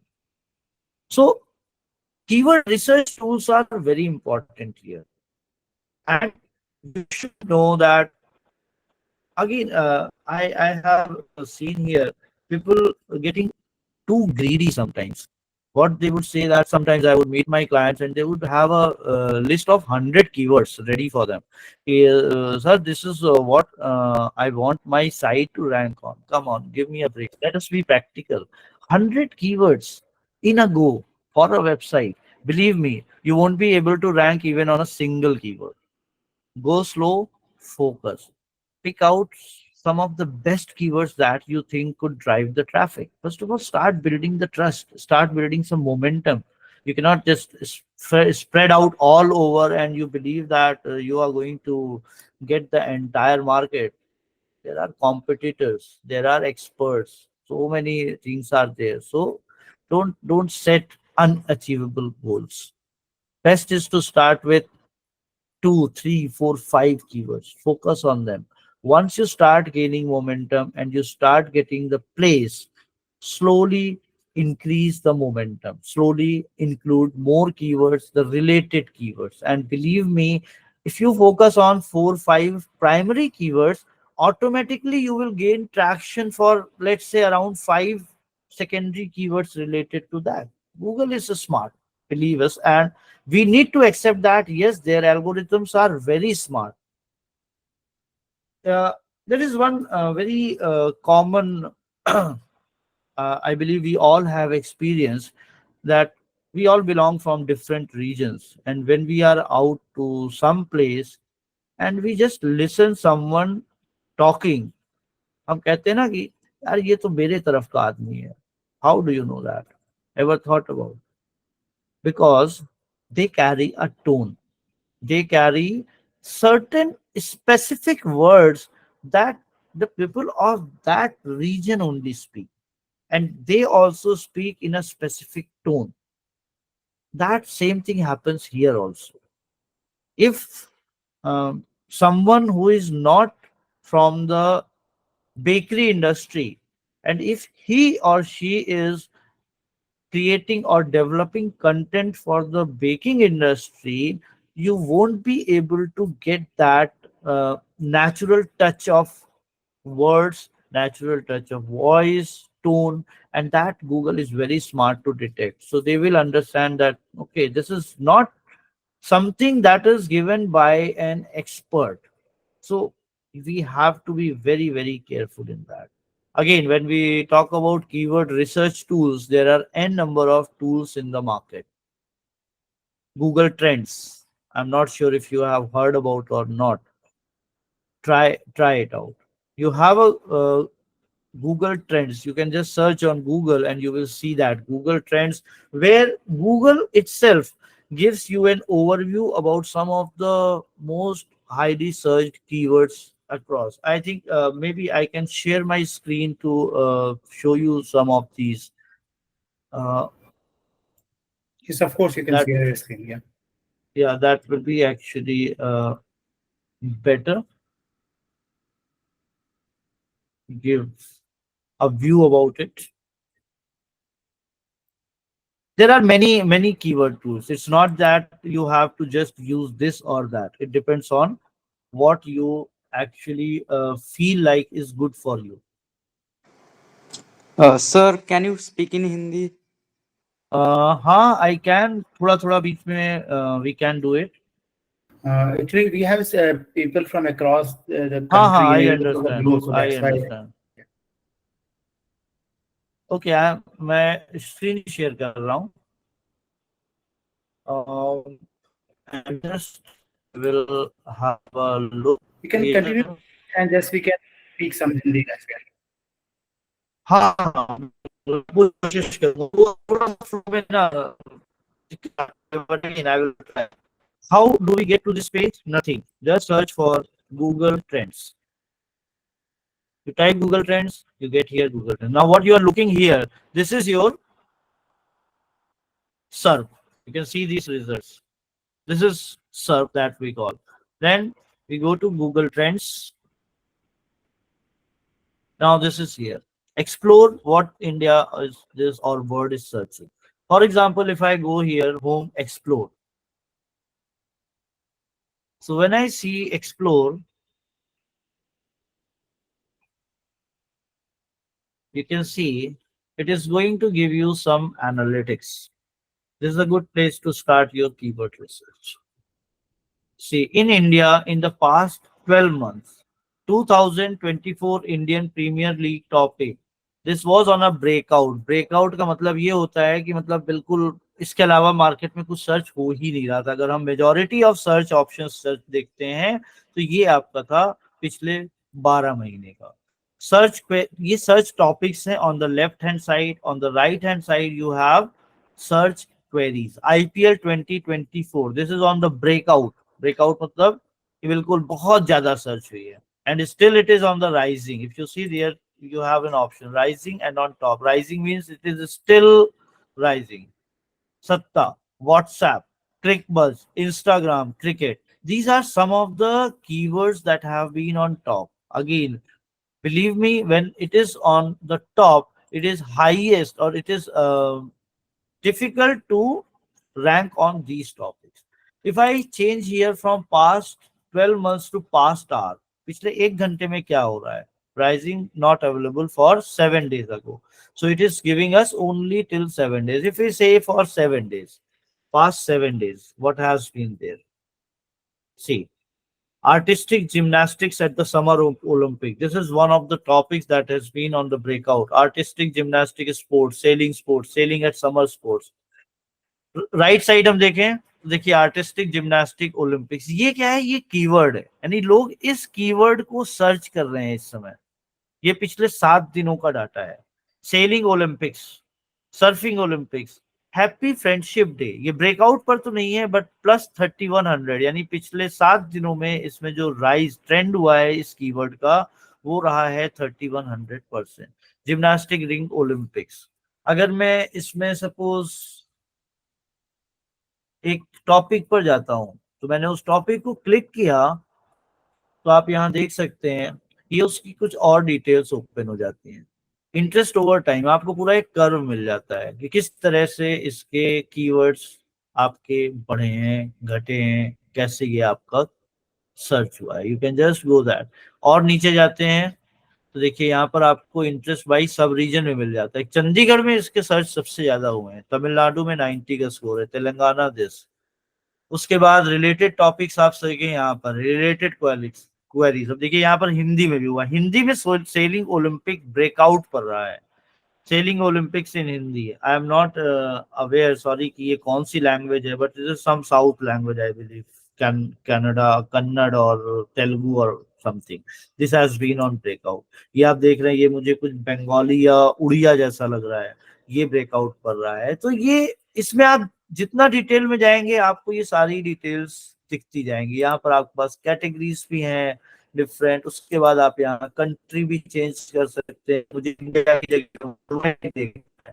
So keyword research tools are very important here, and you should know that. Again, I have seen here people getting too greedy sometimes. What they would say that sometimes I would meet my clients and they would have a, list of 100 keywords ready for them. Sir, this is what I want my site to rank on. Come on, give me a break. Let us be practical. 100 keywords in a go for a website. Believe me, you won't be able to rank even on a single keyword. Go slow, focus. Pick out some of the best keywords that you think could drive the traffic. First of all, start building the trust, start building some momentum. You cannot just spread out all over and you believe that you are going to get the entire market. There are competitors, there are experts, so many things are there. So don't set unachievable goals. Best is to start with two, three, four, five keywords. Focus on them. Once you start gaining momentum and you start getting the place, slowly increase the momentum. Slowly include more keywords, the related keywords. And believe me, if you focus on four, five primary keywords, automatically you will gain traction for, let's say, around five secondary keywords related to that. Google is smart, believe us, and we need to accept that yes, their algorithms are very smart. uh, there is one very common I believe we all have experience, that we all belong from different regions, and when we are out to some place and we just listen someone talking, हम कहते हैं ना कि यार ये तो मेरे तरफ का आदमी है. How do you know that? Ever thought about? Because they carry a tone, they carry certain specific words that the people of that region only speak, and they also speak in a specific tone. That same thing happens here also. If someone who is not from the bakery industry, and if he or she is creating or developing content for the baking industry, you won't be able to get that natural touch of words, natural touch of voice, tone, and that Google is very smart to detect. So they will understand that, okay, this is not something that is given by an expert. So we have to be very, very careful in that. Again, when we talk about keyword research tools, there are n number of tools in the market. Google Trends. I'm not sure if you have heard about or not. Try it out. You have a Google Trends. You can just search on Google and you will see that Google Trends, where Google itself gives you an overview about some of the most highly searched keywords across. I think maybe I can share my screen to show you some of these. Uh, Yes, of course, you can that share your screen. Yeah. Yeah, that will be actually better. Give a view about it. There are many keyword tools. It's not that you have to just use this or that. It depends on what you actually feel like is good for you. Sir, can you speak in Hindi? हाँ, I can थोड़ा थोड़ा बीच में we can do it. Actually, we have people from across the हाँ हाँ, country in I a understand. group, so I that's why. understand. Okay, मैं screen share कर रहा हूँ. And just will have a look You can here. continue and just we can speak some Hindi as well. हाँ हाँ, बिल्कुल, पूरी कोशिश करूंगा. वो थोड़ा सा flow में ना, but again I will try. How do we get to this page? Nothing. Just search for Google Trends. You type Google Trends, you get here Google Trends. Now what you are looking here, this is your SERP. You can see these results. This is SERP that we call. Then we go to Google Trends. Now this is here. Explore what India is this or word is searching. For example, if I go here, home explore. So when I see explore, you can see it is going to give you some analytics. This is a good place to start your keyword research. See, in India, in the past 12 months, 2024 Indian Premier League top 8. This was on a breakout. Breakout का मतलब ये होता है कि मतलब बिल्कुल इसके अलावा मार्केट में कुछ सर्च हो ही नहीं रहा था. अगर हम majority of search option search देखते हैं तो ये आपका था पिछले 12 महीने का. सर्च ये सर्च टॉपिक्स हैं. On the left hand side, on the right hand side you have search queries. IPL 2024, this is on the breakout. Breakout मतलब ये बिल्कुल बहुत ज्यादा सर्च हुई है. And still it is on the rising. If you see there you have an option rising, and on top rising means it is still rising. Satta, WhatsApp, ClickBuzz, Instagram, Cricket, these are some of the keywords that have been on top. Again, believe me, when it is on the top, it is highest, or it is difficult to rank on these topics. If I change here from past 12 months to past hour, पिछले 1 घंटे में क्या हो रहा है. Pricing not available for 7 days ago. So it is giving us only till 7 days. If we say for 7 days, past 7 days, what has been there? See, artistic gymnastics at the Summer Olympic. This is one of the topics that has been on the breakout. Artistic gymnastic sports, sailing at summer sports. Right side हम देखें, देखिए artistic gymnastic Olympics, ये क्या है, ये keyword है, यानी लोग इस कीवर्ड को सर्च कर रहे हैं इस समय. ये पिछले 7 दिनों का डाटा है. Sailing Olympics, surfing Olympics, happy friendship day, ये ब्रेकआउट पर तो नहीं है बट प्लस 3100, यानी पिछले 7 दिनों में इसमें जो राइज ट्रेंड हुआ है इस कीवर्ड का वो रहा है 3100%. जिम्नास्टिक रिंग ओलंपिक्स, अगर मैं इसमें सपोज एक टॉपिक पर जाता हूं तो मैंने उस टॉपिक को क्लिक किया तो आप यहां देख सकते हैं ये उसकी कुछ और डिटेल्स ओपन हो जाती हैं. इंटरेस्ट ओवर टाइम, आपको पूरा एक कर्व मिल जाता है कि किस तरह से इसके कीवर्ड्स आपके बढ़े हैं, घटे हैं, कैसे ये आपका सर्च हुआ है. You can just go that. और नीचे जाते हैं तो देखिए यहाँ पर आपको इंटरेस्ट बाई सब रीजन में मिल जाता है. चंडीगढ़ में इसके सर्च सबसे ज्यादा हुए हैं, तमिलनाडु में 90 का स्कोर है, तेलंगाना दिस. उसके बाद रिलेटेड टॉपिक्स आप देखें यहाँ पर रिलेटेड क्वेरीज. अब देखिए यहाँ पर हिंदी में भी हुआ, हिंदी में सेलिंग ओलंपिक ब्रेकआउट पड़ रहा है. Sailing Olympics in Hindi, I am not aware, sorry कि ये कौन सी लैंग्वेज है, but it is some south language I believe, Canada, Kannada और तेलुगु और something. This has been on breakout. ये आप देख रहे हैं, ये मुझे कुछ बंगाली या उड़िया जैसा लग रहा है, ये ब्रेकआउट कर रहा है. तो ये इसमें आप जितना डिटेल में जाएंगे आपको ये सारी डिटेल्स दिखती जाएंगी. यहाँ पर आपके पास कैटेगरीज भी हैं डिफरेंट. उसके बाद आप यहाँ कंट्री भी चेंज कर सकते हैं. मुझे इंडिया की जगह वर्ल्ड देखना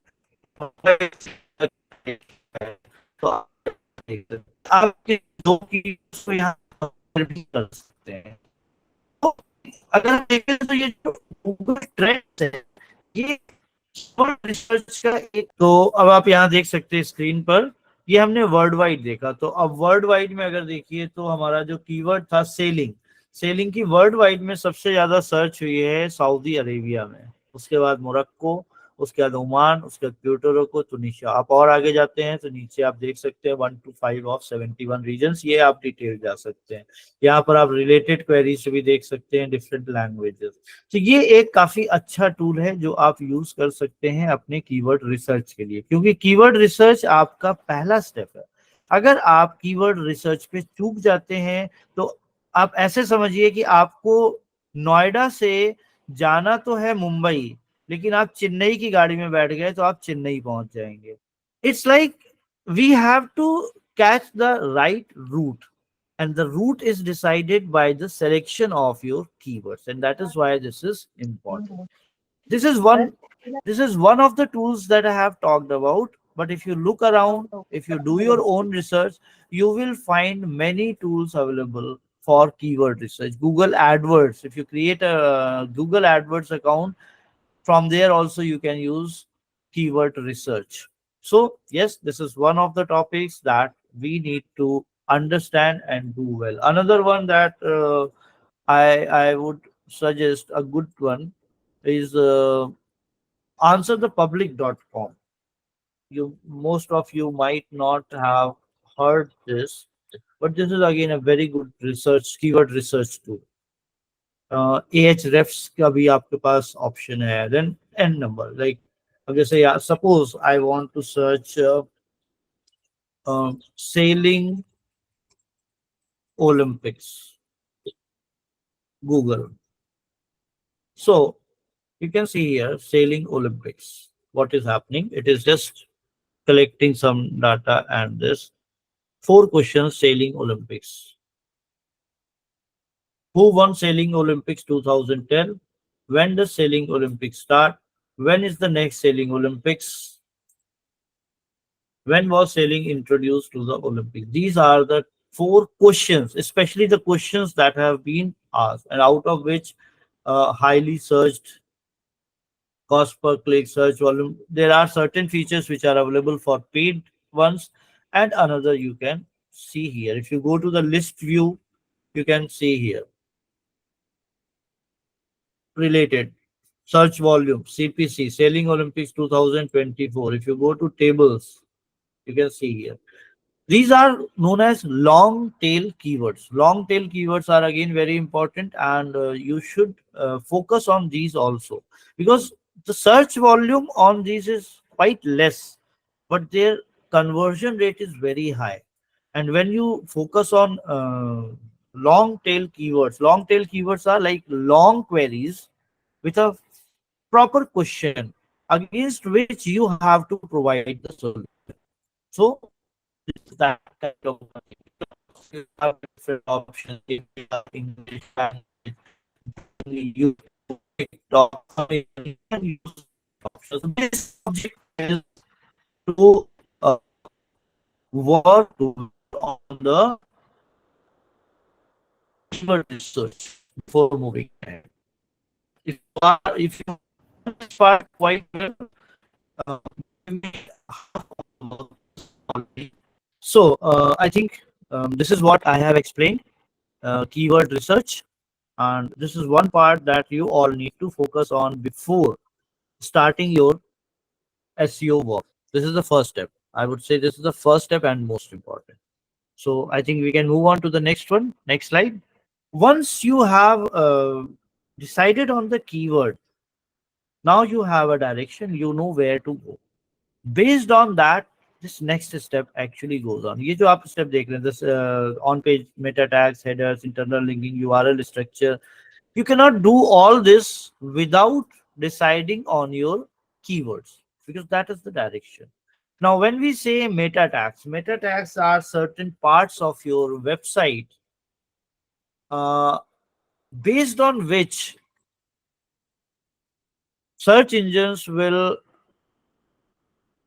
है, तो आपके दो की उसको यहाँ भी कर सकते हैं. तो अगर देखें तो ये जो गूगल ट्रेंड्स है ये रिसर्च का एक, तो अब आप यहाँ देख सकते हैं स्क्रीन पर, ये हमने वर्ल्ड वाइड देखा. तो अब वर्ल्ड वाइड में अगर देखिए तो हमारा जो कीवर्ड था सेलिंग, सेलिंग की वर्ल्ड वाइड में सबसे ज्यादा सर्च हुई है सऊदी अरेबिया में, उसके बाद मोरक्को, उसके बाद ओमान, उसके बाद प्यूर्टो रिको, तुनिशिया. आप और आगे जाते हैं तो नीचे आप देख सकते हैं 1 to 5 ऑफ 71 रीजन, ये आप डिटेल जा सकते हैं. यहाँ पर आप रिलेटेड क्वेरी से भी देख सकते हैं डिफरेंट लैंग्वेजेस. तो ये एक काफी अच्छा टूल है जो आप यूज कर सकते हैं अपने कीवर्ड रिसर्च के लिए, क्योंकि कीवर्ड रिसर्च आपका पहला स्टेप है. अगर आप कीवर्ड रिसर्च पे चूक जाते हैं तो आप ऐसे समझिए कि आपको नोएडा से जाना तो है मुंबई, लेकिन आप चेन्नई की गाड़ी में बैठ गए तो आप चेन्नई पहुंच जाएंगे. It's like we have to catch the right route, and the route is decided by the selection of your keywords, and that is why this is important. this is one this is one of the tools that I have talked about, but if you look around, if you do your own research, you will find many tools available for keyword research. Google AdWords, if you create a Google AdWords account, from there also you can use keyword research. So yes, this is one of the topics that we need to understand and do well. Another one that I would suggest, a good one, is answerthepublic.com. You, most of you might not have heard this, but this is again a very good research, keyword research tool. AHREFs का भी आपके पास option है. Then N number, like अब जैसे suppose I want to search sailing Olympics, Google. So you can see here sailing Olympics. What is happening? It is just collecting some data and this 4 questions sailing Olympics. Who won sailing Olympics 2010? When does sailing Olympics start? When is the next sailing Olympics? When was sailing introduced to the Olympics? These are the 4 questions, especially the questions that have been asked, and out of which highly searched, cost per click, search volume. There are certain features which are available for paid ones, and another you can see here. If you go to the list view, you can see here. related. Search volume, CPC, Sailing Olympics 2024. If you go to tables, you can see here. These are known as long tail keywords. Long tail keywords are again very important, and you should focus on these also, because the search volume on these is quite less, but their conversion rate is very high. And when you focus on long tail keywords are like long queries with a proper question against which you have to provide the solution. So this is that kind of one thing. You have different options, India, English language, Germany, YouTube, TikTok, American. You can use options. The basic object is to work on the keyword research before moving ahead. If you understand this part quite well, you may have work already. So I think this is what I have explained, keyword research, and this is one part that you all need to focus on before starting your SEO work. This is the first step. I would say this is the first step and most important. So I think we can move on to the next one. Next slide. Once you have decided on the keyword, now you have a direction, you know where to go. Based on that, this next step actually goes on. ये जो आप step देख रहे हैं, this on page meta tags, headers, internal linking, URL structure, you cannot do all this without deciding on your keywords, because that is the direction. Now when we say meta tags are certain parts of your website uh, based on which search engines will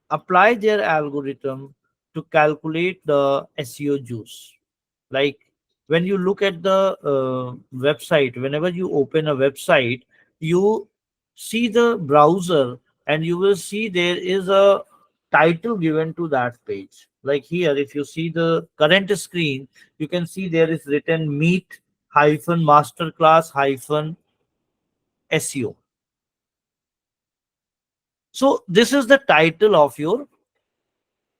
apply their algorithm to calculate the SEO juice. Like when you look at the website, whenever you open a website, you see the browser and you will see there is a title given to that page. Like here, if you see the current screen, you can see there is written meet hyphen masterclass hyphen SEO. So this is the title of your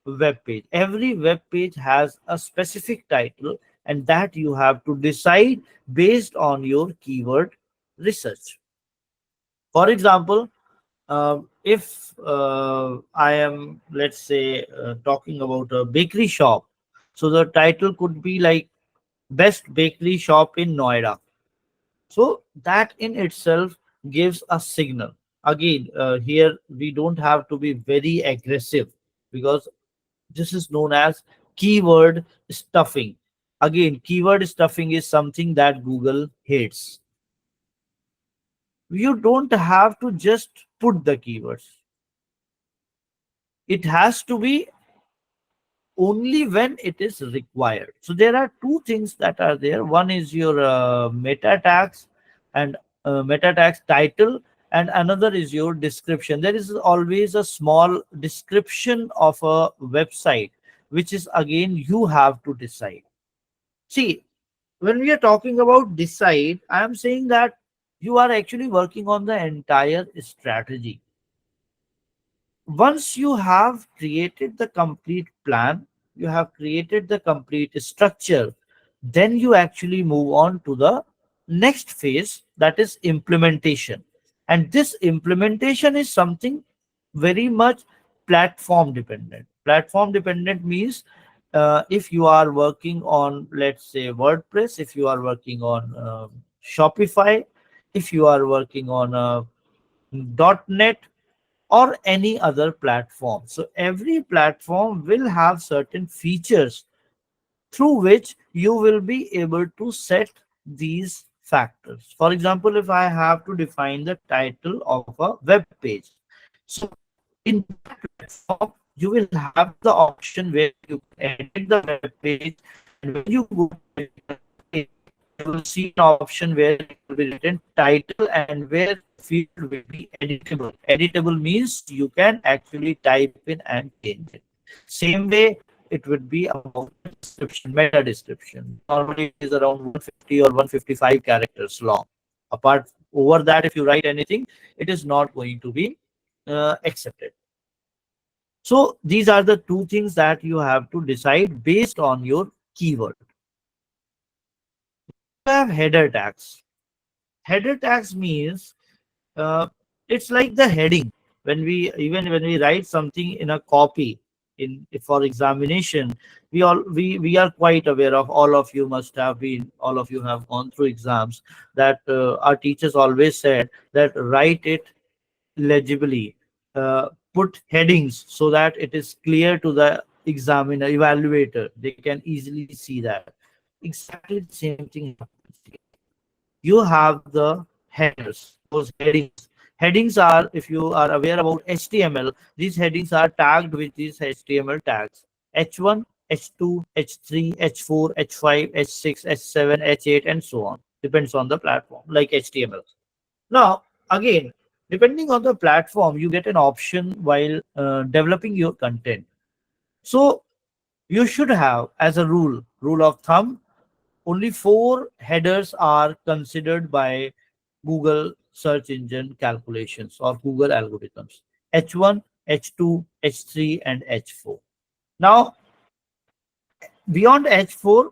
web page. Every web page has a specific title, and that you have to decide based on your keyword research. For example, if I am, let's say, talking about a bakery shop, so the title could be like best bakery shop in Noida. So that in itself gives a signal. Again, here we don't have to be very aggressive, because this is known as keyword stuffing. Again, keyword stuffing is something that Google hates. You don't have to just put the keywords. It has to be only when it is required. So there are two things that are there. One is your meta tags and meta tags title, and another is your description. There is always a small description of a website, which is again you have to decide. See, when we are talking about decide, I am saying that you are actually working on the entire strategy. Once you have created the complete plan, you have created the complete structure, then you actually move on to the next phase, that is implementation. And this implementation is something very much platform dependent. Platform dependent means if you are working on, let's say, WordPress, if you are working on Shopify, if you are working on .NET, or any other platform. So every platform will have certain features through which you will be able to set these factors. For example, if I have to define the title of a web page, so in that platform, you will have the option where you can edit the web page, and when you go to edit the page, you will see an option where it will be written title, and where the field will be editable. Editable means you can actually type in and change it. Same way, it would be about the description, meta description. Normally, it is around 150 or 155 characters long. Apart Over that, if you write anything, it is not going to be accepted. So these are the two things that you have to decide based on your keyword. You have header tags. Header tags means uh, it's like the heading. When we even when we write something in a copy in for examination, we are quite aware of, all of you must have been, all of you have gone through exams, that our teachers always said that write it legibly, put headings so that it is clear to the examiner, evaluator, they can easily see that. Exactly the same thing happens here. You have the headers, those headings. Headings are, if you are aware about HTML, these headings are tagged with these HTML tags: H1, H2, H3, H4, H5, H6, H7, H8, and so on. Depends on the platform, like HTML. Now, again, depending on the platform, you get an option while developing your content. So you should have, as a rule of thumb, only 4 headers are considered by Google search engine calculations or Google algorithms: H1, H2, H3, and H4. Now, beyond H4,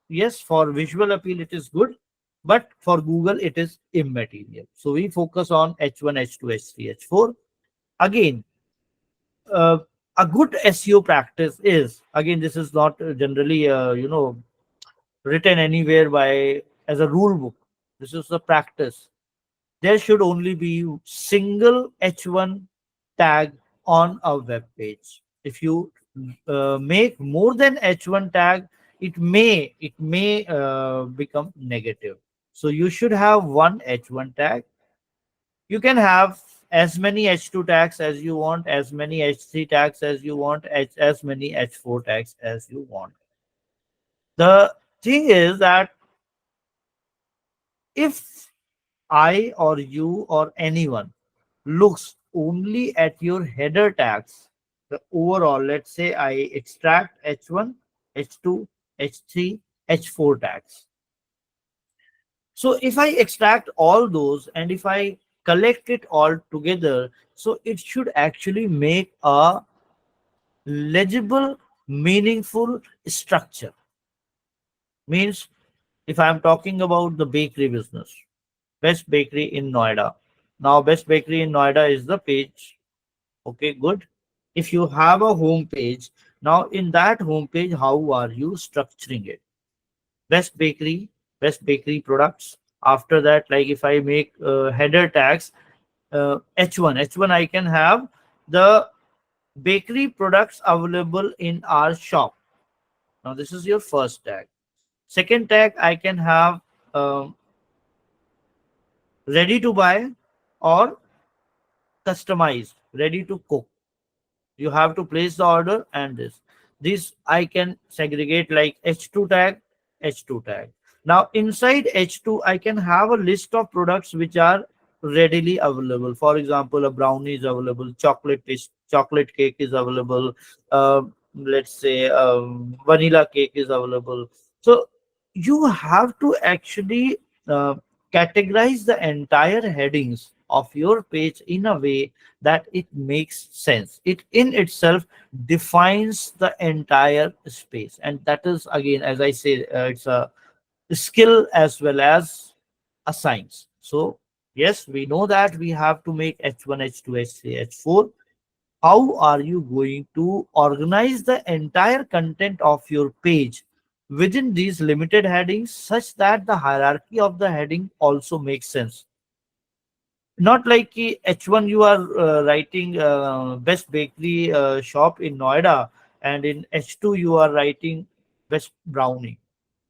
yes, for visual appeal, it is good, but for Google, it is immaterial. So we focus on H1, H2, H3, H4. Again, uh, a good SEO practice is, again, this is not generally, written anywhere by as a rule book. This is a practice. There should only be single H1 tag on a web page. If you make more than H1 tag, it may become negative. So you should have one H1 tag. You can have as many H2 tags as you want, as many H3 tags as you want, as many H4 tags as you want. The thing is that if I or you or anyone looks only at your header tags, the overall, let's say I extract H1, H2, H3, H4 tags. So if I extract all those and if I collect it all together, so it should actually make a legible, meaningful structure. Means, if I'm talking about the bakery business, best bakery in Noida. Now, best bakery in Noida is the page. Okay, good. If you have a home page, now in that home page, how are you structuring it? Best bakery, best bakery products. After that, like if I make header tags, H1, I can have the bakery products available in our shop. Now, this is your first tag. Second tag, I can have um, ready to buy or customized, ready to cook. You have to place the order, and this I can segregate like H2 tag, H2 tag. Now inside H2 I can have a list of products which are readily available. For example, a brownie is available, chocolate cake is available, uh, let's say vanilla cake is available. So you have to actually categorize the entire headings of your page in a way that it makes sense. It in itself defines the entire space, and that is, again, as I say, it's a skill as well as a science. So yes, we know that we have to make H1, H2, H3, H4. How are you going to organize the entire content of your page within these limited headings such that the hierarchy of the heading also makes sense? Not like H1 you are writing best bakery shop in Noida, and in H2 you are writing best brownie.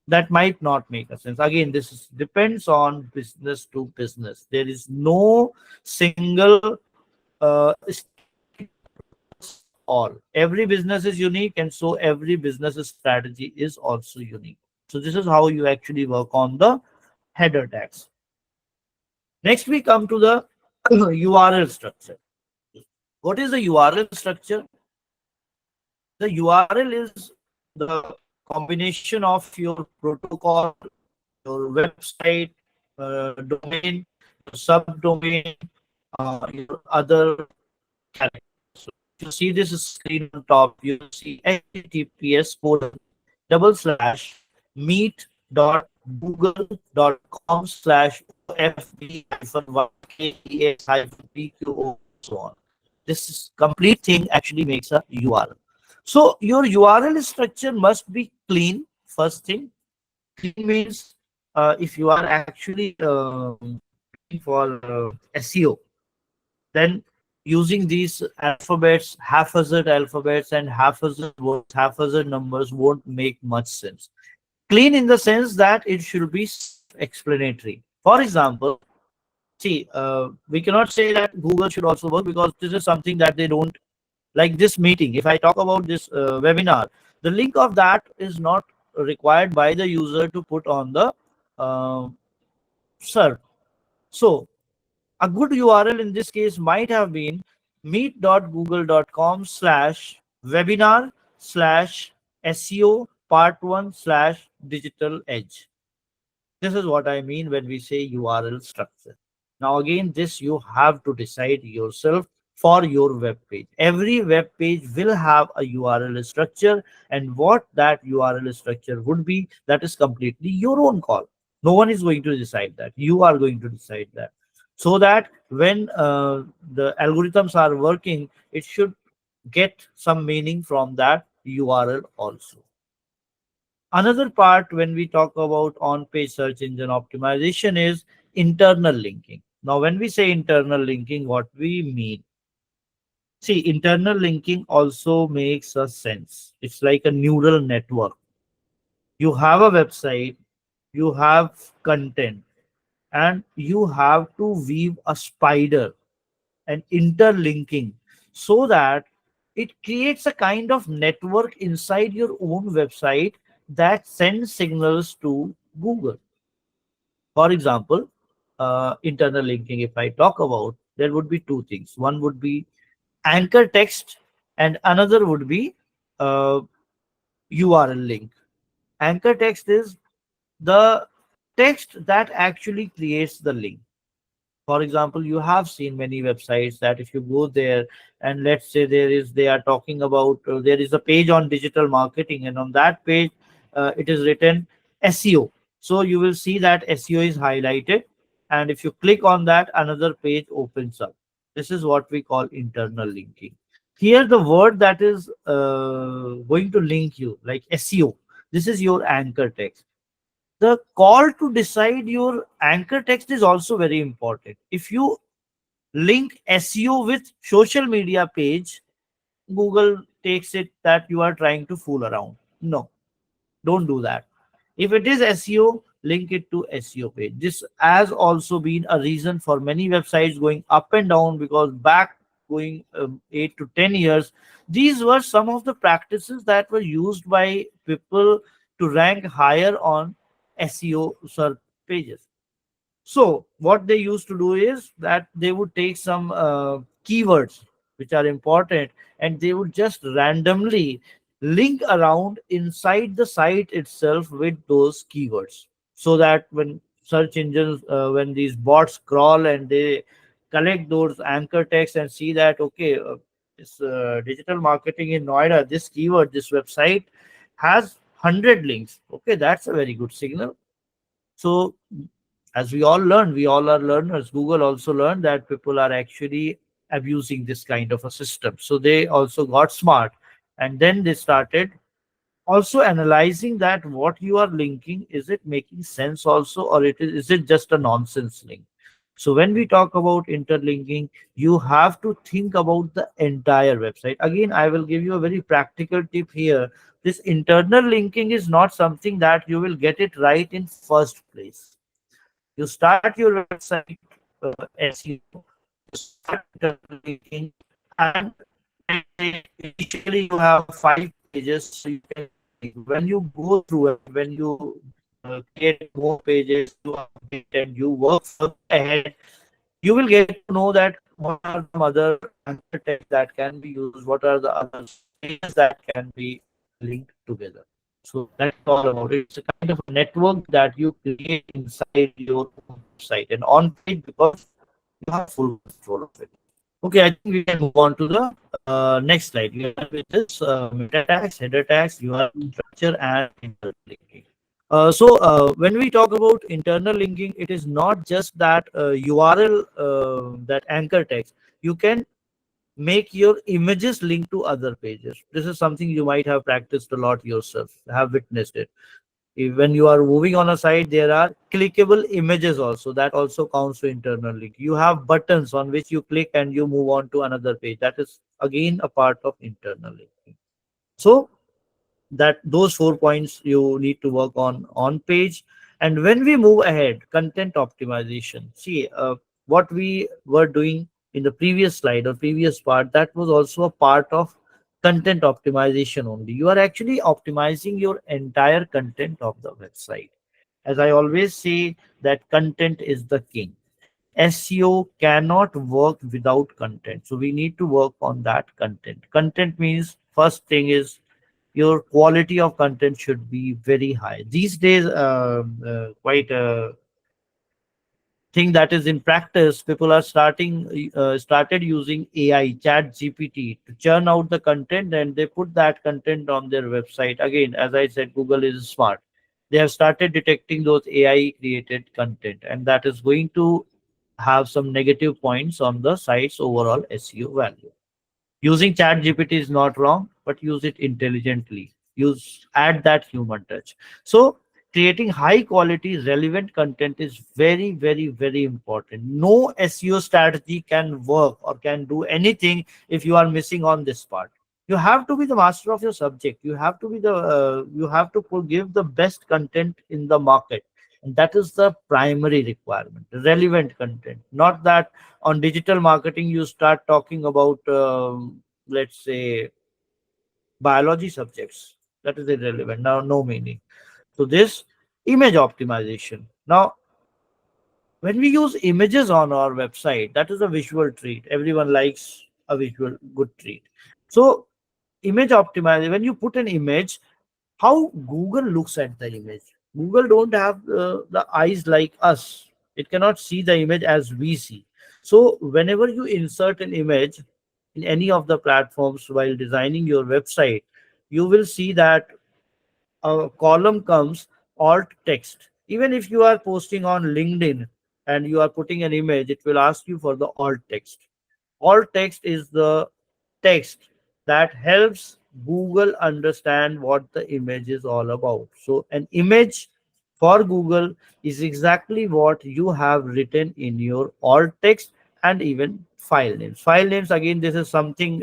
That might not make a sense. Again, depends on business to business. There is no single all. Every business is unique, and so every business strategy is also unique. So this is how you actually work on the header tags. Next, we come to the URL structure. What is the URL structure? The URL is the combination of your protocol, your website, domain, subdomain, your other characters. So if you see this screen on top, you will see https colon double slash meet dot google dot com slash ofb hyphen ykes hyphen pqo so on. This complete thing actually makes a URL. So your URL structure must be clean. First thing, clean means if you are actually looking for SEO, then using these alphabets, haphazard alphabets and haphazard words, haphazard numbers won't make much sense. Clean in the sense that it should be self-explanatory. For example, see, we cannot say that Google should also work because this is something that they don't like. This meeting, if I talk about this webinar, the link of that is not required by the user to put on the uh, serve. So a good URL in this case might have been meet.google.com slash webinar slash SEO part 1 slash digital edge. This is what I mean when we say URL structure. Now, again, this you have to decide yourself for your web page. Every web page will have a URL structure, and what that URL structure would be, that is completely your own call. No one is going to decide that. You are going to decide that. So that when the algorithms are working, it should get some meaning from that URL also. Another part when we talk about on-page search engine optimization is internal linking. Now, when we say internal linking, what we mean? See, internal linking also makes a sense. It's like a neural network. You have a website, you have content, and you have to weave a spider and interlinking so that it creates a kind of network inside your own website that sends signals to Google. For example, internal linking, if I talk about, there would be two things. One would be anchor text, and another would be uh, URL link. Anchor text is the text that actually creates the link. For example, you have seen many websites that if you go there and let's say they are talking about there is a page on digital marketing, and on that page it is written SEO. So you will see that SEO is highlighted, and if you click on that, another page opens up. This is what we call internal linking. Here the word that is going to link you, like SEO, this is your anchor text. The call to decide your anchor text is also very important. If you link SEO with social media page, Google takes it that you are trying to fool around. No, don't do that. If it is SEO, link it to SEO page. This has also been a reason for many websites going up and down, because back going 8 to 10 years, these were some of the practices that were used by people to rank higher on SEO search pages. So what they used to do is that they would take some keywords which are important, and they would just randomly link around inside the site itself with those keywords, so that when search engines, when these bots crawl and they collect those anchor text and see that, okay, this digital marketing in Noida, this keyword, this website has 100 links. Okay, that's a very good signal. So as we all learn, we all are learners. Google also learned that people are actually abusing this kind of a system, so they also got smart, and then they started also analyzing that what you are linking, is it making sense also, or is it just a nonsense link. So when we talk about interlinking, you have to think about the entire website. Again, I will give you a very practical tip here. This internal linking is not something that you will get it right in first place. You start your website SEO, you start linking, and let's say initially you have 5 pages, so you can, when you go through it, when you create more pages, you update and you work further ahead, you will get to know that what are the other anchor text that can be used, what are the other pages that can be linked together. So that is all about it. It's a kind of a network that you create inside your own website and on page, because you have full control of it. Okay, I think we can move on to the next slide. We are done with this meta tags, header tags, URL structure, and internal linking. When we talk about internal linking, it is not just that URL, that anchor text. You can make your images link to other pages. This is something you might have practiced a lot yourself, have witnessed it. When you are moving on a site, there are clickable images also, that also counts to internal link. You have buttons on which you click and you move on to another page, that is again a part of internal linking. So that those 4 points you need to work on page. And when we move ahead, content optimization, see, what we were doing in the previous slide or previous part, that was also a part of content optimization only. You are actually optimizing your entire content of the website. As I always say, that content is the king. SEO cannot work without content. So we need to work on that content. Content means, first thing is, your quality of content should be very high. These days, quite a thing that is in practice, people are started using AI, Chat GPT, to churn out the content, and they put that content on their website. Again, as I said, Google is smart. They have started detecting those AI created content, and that is going to have some negative points on the site's overall SEO value. Using chat gpt is not wrong, but use it intelligently. Use, add that human touch. So creating high quality relevant content is very, very, very important. No SEO strategy can work or can do anything if you are missing on this part. You have to be the master of your subject. You have to be the you have to give the best content in the market, and that is the primary requirement. Relevant content, not that on digital marketing you start talking about let's say biology subjects. That is irrelevant now, no meaning. So this image optimization. Now, when we use images on our website, that is a visual treat. Everyone likes a visual good treat. So image optimization, when you put an image, how Google looks at the image. Google don't have the eyes like us. It cannot see the image as we see. So whenever you insert an image in any of the platforms while designing your website, you will see that a column comes alt text. Even if you are posting on LinkedIn and you are putting an image, it will ask you for the alt text. Alt text is the text that helps Google understand what the image is all about. So an image for Google is exactly what you have written in your alt text. And even file names. File names, again, this is something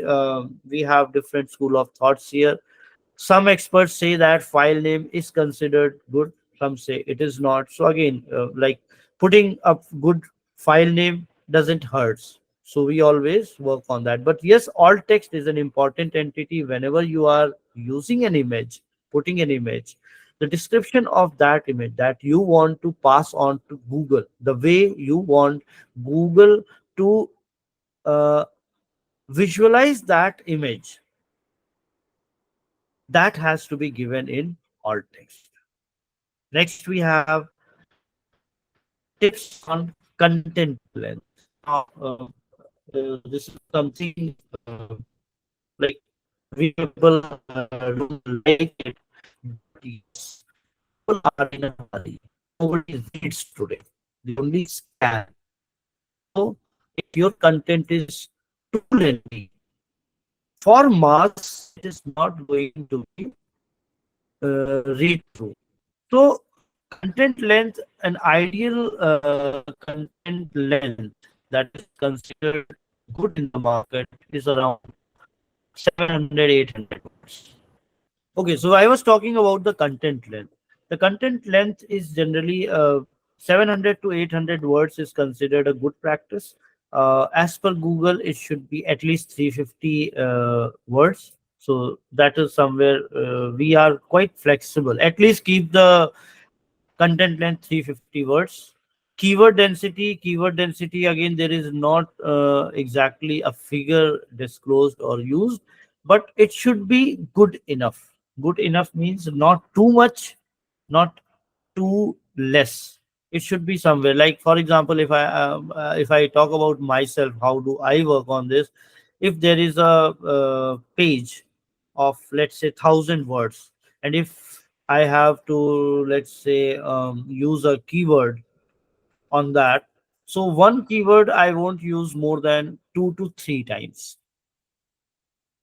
we have different school of thoughts here. Some experts say that file name is considered good, some say it is not. So again, like putting up good file name doesn't hurt. So we always work on that. But yes, alt text is an important entity. Whenever you are using an image, putting an image, the description of that image that you want to pass on to Google, the way you want Google to uh, visualize that image, that has to be given in alt text. Next, we have tips on content length. Now, this is something like we people don't like it, but yes, people are in a hurry. Nobody reads today; they only scan. So, if your content is too lengthy for mass, it is not going to be read through. So content length, an ideal content length that is considered good in the market is around 700, 800 words. Okay, so I was talking about the content length. The content length is generally 700 to 800 words is considered a good practice. As per Google, it should be at least 350 words. So that is somewhere we are quite flexible. At least keep the content length 350 words. Keyword density, again, there is not exactly a figure disclosed or used, but it should be good enough. Good enough means not too much, not too less. It should be somewhere. Like for example, if I talk about myself, how do I work on this? If there is a page of, let's say, 1,000 words, and if I have to, let's say, use a keyword on that, so one keyword I won't use more than 2 to 3 times.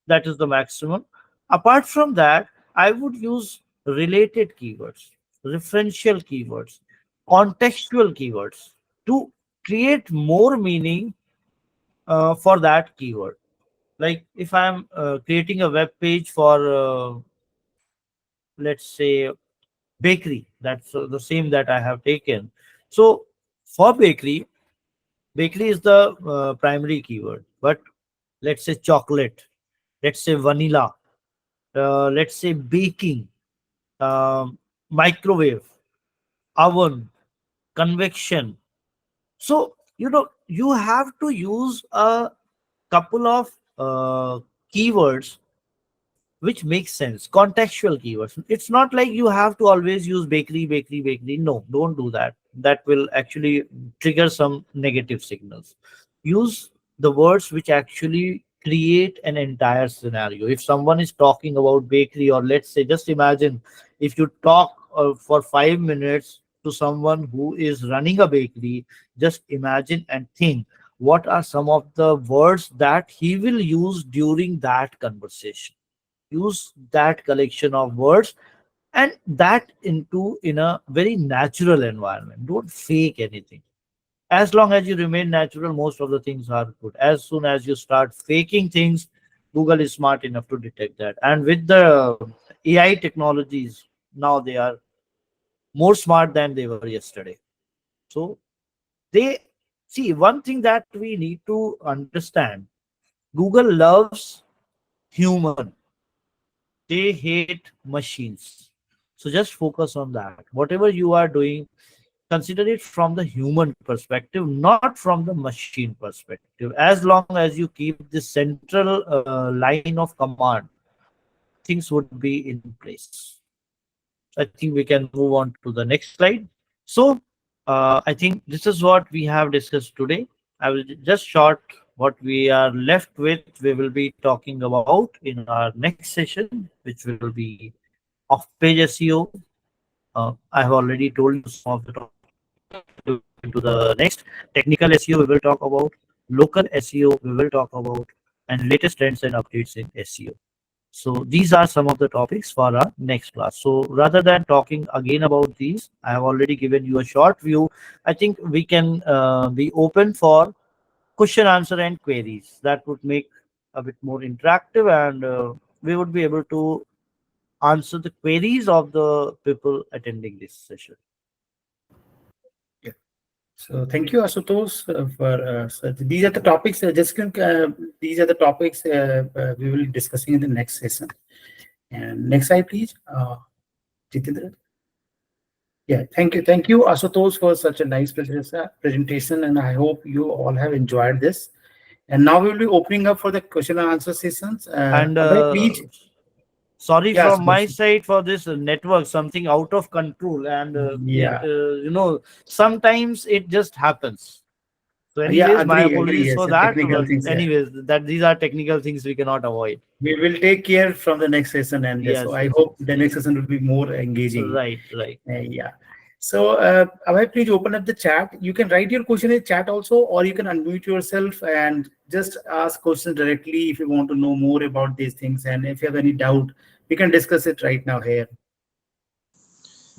That is the maximum. Apart from that, I would use related keywords, referential keywords, contextual keywords to create more meaning for that keyword. Like if I'm creating a web page for, let's say, bakery, that's the same that I have taken. So for bakery, bakery is the primary keyword, but let's say chocolate, let's say vanilla, let's say baking, um, microwave, oven, convection. So, you have to use a couple of keywords which makes sense, contextual keywords. It's not like you have to always use bakery, bakery, bakery. No, don't do that. That will actually trigger some negative signals. Use the words which actually create an entire scenario. If someone is talking about bakery, or let's say, just imagine, if you talk for 5 minutes to someone who is running a bakery, just imagine and think what are some of the words that he will use during that conversation. Use that collection of words, and that into in a very natural environment. Don't fake anything. As long as you remain natural, most of the things are good. As soon as you start faking things, Google is smart enough to detect that. And with the AI technologies, now they are more smart than they were yesterday. So they see, one thing that we need to understand: Google loves human, they hate machines. So just focus on that. Whatever you are doing, consider it from the human perspective, not from the machine perspective. As long as you keep this central line of command, things would be in place. I think we can move on to the next slide. So, I think this is what we have discussed today. I will just short what we are left with. We will be talking about in our next session, which will be off-page SEO. I have already told you some of the topics. If you move into the next, technical SEO, we will talk about local SEO, we will talk about, and latest trends and updates in SEO. So these are some of the topics for our next class. So rather than talking again about these, I have already given you a short view. I think we can be open for question, answer, and queries. That would make a bit more interactive, and we would be able to answer the queries of the people attending this session. Yeah. So thank you, Asutosh, for so these are the topics. These are the topics we will be discussing in the next session. And next slide, please, Jitendra. Yeah, thank you, Asutosh, for such a nice presentation, and I hope you all have enjoyed this. And now we will be opening up for the question and answer sessions. And Abhay, please. sorry Yeah, from my Asutosh. side for this network, something out of control, and it Yeah, sometimes it just happens. So yeah, anyways, my agree. apologies Yes, for the that, technical but things. Yeah. anyways, that these are technical things we cannot avoid. We will take care from the next session, and so Yes, I yes, hope yes, the next yes. session will be more engaging. Right, right. Yeah. So, Abhay, please open up the chat. You can write your question in chat also, or you can unmute yourself and just ask questions directly if you want to know more about these things. And if you have any doubt, we can discuss it right now here.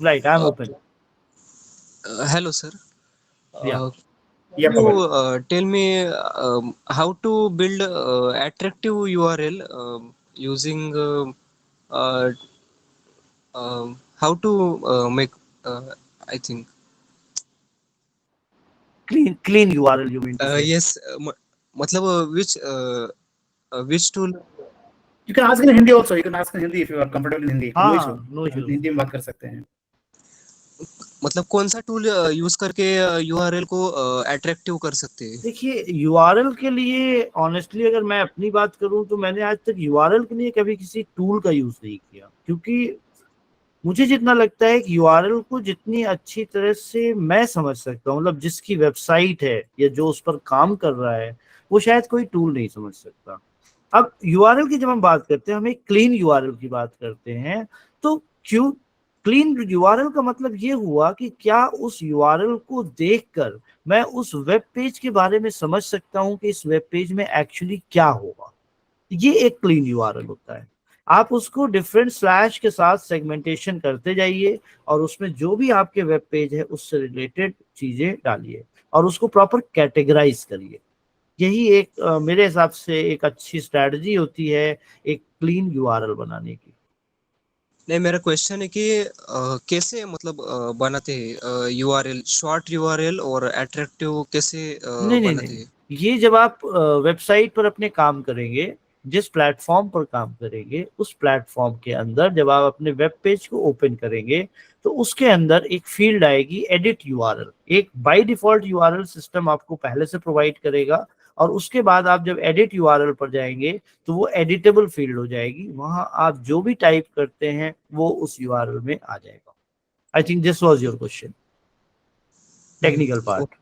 Right, I'm Uh, open. Hello, sir. Yeah. Can Yeah, you Pawan. tell me how to build attractive URL using uh, how to make I think Clean URL, you mean to say? yes मतलब which tool You can ask in Hindi also. You can ask in Hindi if you are comfortable in Hindi. No issue. हाँ, no हम issues. Hindi में बात कर सकते हैं. मतलब कौन सा टूल यूज करके यूआरएल को अट्रैक्टिव कर सकते हैं? देखिए यूआरएल के लिए ऑनेस्टली अगर मैं अपनी बात करूं तो मैंने आज तक यूआरएल के लिए कभी किसी टूल का यूज नहीं किया, क्योंकि मुझे जितना लगता है कि यूआरएल को जितनी अच्छी तरह से मैं समझ सकता हूँ, मतलब जिसकी वेबसाइट है या जो उस पर काम कर रहा है, वो शायद कोई टूल नहीं समझ सकता। अब यूआरएल की जब हम बात करते हैं, हम एक क्लीन यूआरएल की बात करते हैं, तो क्यों क्लीन यूआरएल का मतलब ये हुआ कि क्या उस यूआरएल को देखकर मैं उस वेब पेज के बारे में समझ सकता हूं कि इस वेब पेज में एक्चुअली क्या होगा। ये एक क्लीन यूआरएल होता है। आप उसको डिफरेंट स्लैश के साथ सेगमेंटेशन करते जाइए और उसमें जो भी आपके वेब पेज है उससे रिलेटेड चीजें डालिए और उसको प्रॉपर कैटेगराइज करिए। यही एक मेरे हिसाब से एक अच्छी स्ट्रेटजी होती है एक क्लीन यूआरएल बनाने की। नहीं, मेरा क्वेश्चन है कि कैसे मतलब बनाते हैं यूआरएल, शॉर्ट यूआरएल और अट्रैक्टिव कैसे नहीं नहीं बनाते नहीं, हैं? ये जब आप वेबसाइट पर अपने काम करेंगे, जिस प्लेटफॉर्म पर काम करेंगे उस प्लेटफॉर्म के अंदर जब आप अपने वेब पेज को ओपन करेंगे तो उसके अंदर एक फील्ड आएगी एडिट यूआरएल। एक बाय डिफॉल्ट यूआरएल सिस्टम आपको पहले से प्रोवाइड करेगा और उसके बाद आप जब एडिट यूआरएल पर जाएंगे तो वो एडिटेबल फील्ड हो जाएगी, वहां आप जो भी टाइप करते हैं वो उस यूआरएल में आ जाएगा। I think this was your question, technical part.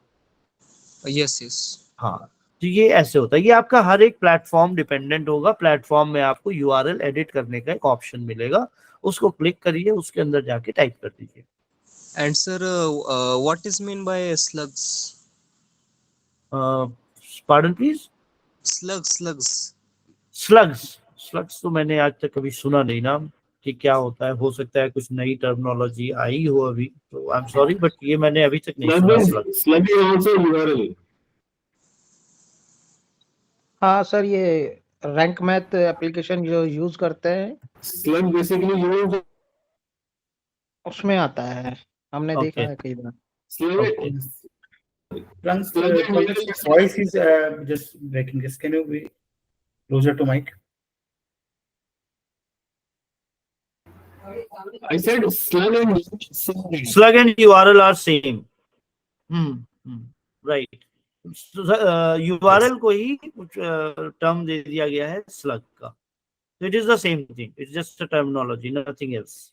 Yes yes. हाँ, तो ये ऐसे होता है, ये आपका हर एक प्लेटफॉर्म डिपेंडेंट होगा। प्लेटफॉर्म में आपको यूआरएल एडिट करने का एक ऑप्शन मिलेगा, उसको क्लिक करिए, उसके अंदर जाके टाइप कर दीजिए। And sir, what is mean by slugs? Pardon please. Slugs. Slugs, slugs तो मैंने आज तक कभी सुना नहीं नाम कि क्या होता है, हो सकता है कुछ नई टर्मिनोलॉजी आई हो अभी, तो आई एम सॉरी बट ये मैंने अभी तक नहीं सुना slug. Slug is also URL. हाँ सर, ये रैंक मैथ एप्लीकेशन जो यूज करते हैं Slug basically used. उसमें आता है, हमने देखा ओके है कई बार। Slug. Okay, Slug and URL. voice is just breaking. This can you be closer to mic? I said slug and URL. Slug and URL are same. Right, URL को ही term दे दिया गया है स्लग का। It is the same thing, it's just a terminology, nothing else.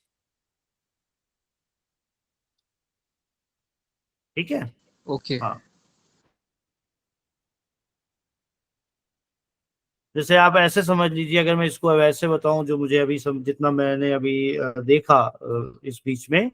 ठीक है, okay. हाँ। जैसे आप ऐसे समझ लीजिए, अगर मैं इसको अब ऐसे बताऊं जो मुझे अभी जितना मैंने अभी देखा इस बीच में,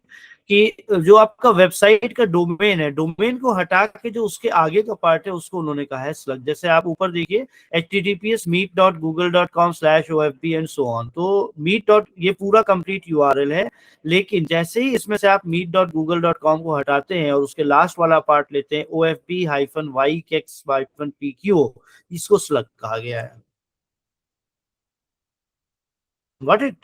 कि जो आपका वेबसाइट का डोमेन है, डोमेन को हटा के जो उसके आगे का पार्ट है उसको उन्होंने कहा है स्लग। जैसे आप ऊपर देखिए https://meet.google.com/ofp एंड सो ऑन, तो मीट डॉट ये पूरा कंप्लीट यूआरएल है। लेकिन जैसे ही इसमें से आप meet.google.com को हटाते हैं और उसके लास्ट वाला पार्ट लेते हैं ofp-ykex-pq, इसको स्लग कहा गया है। Got it?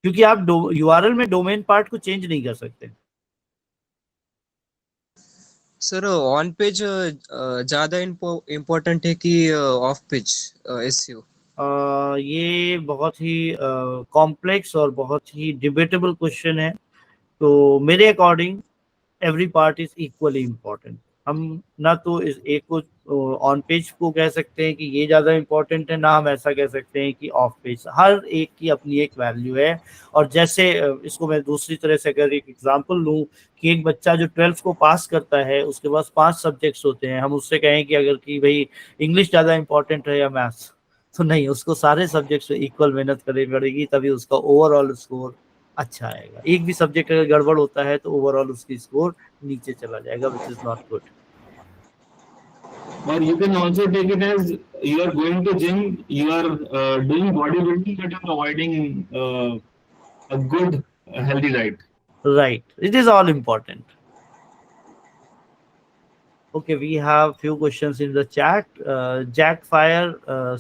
क्योंकि आप यूआरएल में डोमेन पार्ट को चेंज नहीं कर सकते। सर, ऑन पेज ज्यादा इम्पोर्टेंट है कि ऑफ पेज एसईओ? ये बहुत ही कॉम्प्लेक्स और बहुत ही डिबेटेबल क्वेश्चन है। तो मेरे according every part is equally important. हम ना तो इस एक को ऑन पेज को कह सकते हैं कि ये ज्यादा इम्पोर्टेंट है, ना हम ऐसा कह सकते हैं कि ऑफ पेज। हर एक की अपनी एक वैल्यू है। और जैसे इसको मैं दूसरी तरह से अगर एक एग्जांपल लूं कि एक बच्चा जो 12th को पास करता है उसके पास 5 सब्जेक्ट्स होते हैं, हम उससे कहें कि अगर कि भाई इंग्लिश ज्यादा इंपॉर्टेंट है या मैथ्स, तो नहीं, उसको सारे सब्जेक्ट्स में इक्वल मेहनत करनी पड़ेगी, तभी उसका ओवरऑल स्कोर अच्छा आएगा। एक भी सब्जेक्ट अगर गड़बड़ होता है तो ओवरऑल उसकी स्कोर नीचे चला जाएगा, which is not good. Or you can also take it as you are going to gym, you are doing bodybuilding, but you are avoiding a good, healthy diet. Right, it is all important. Okay, we have few questions in the chat. Jack Fire,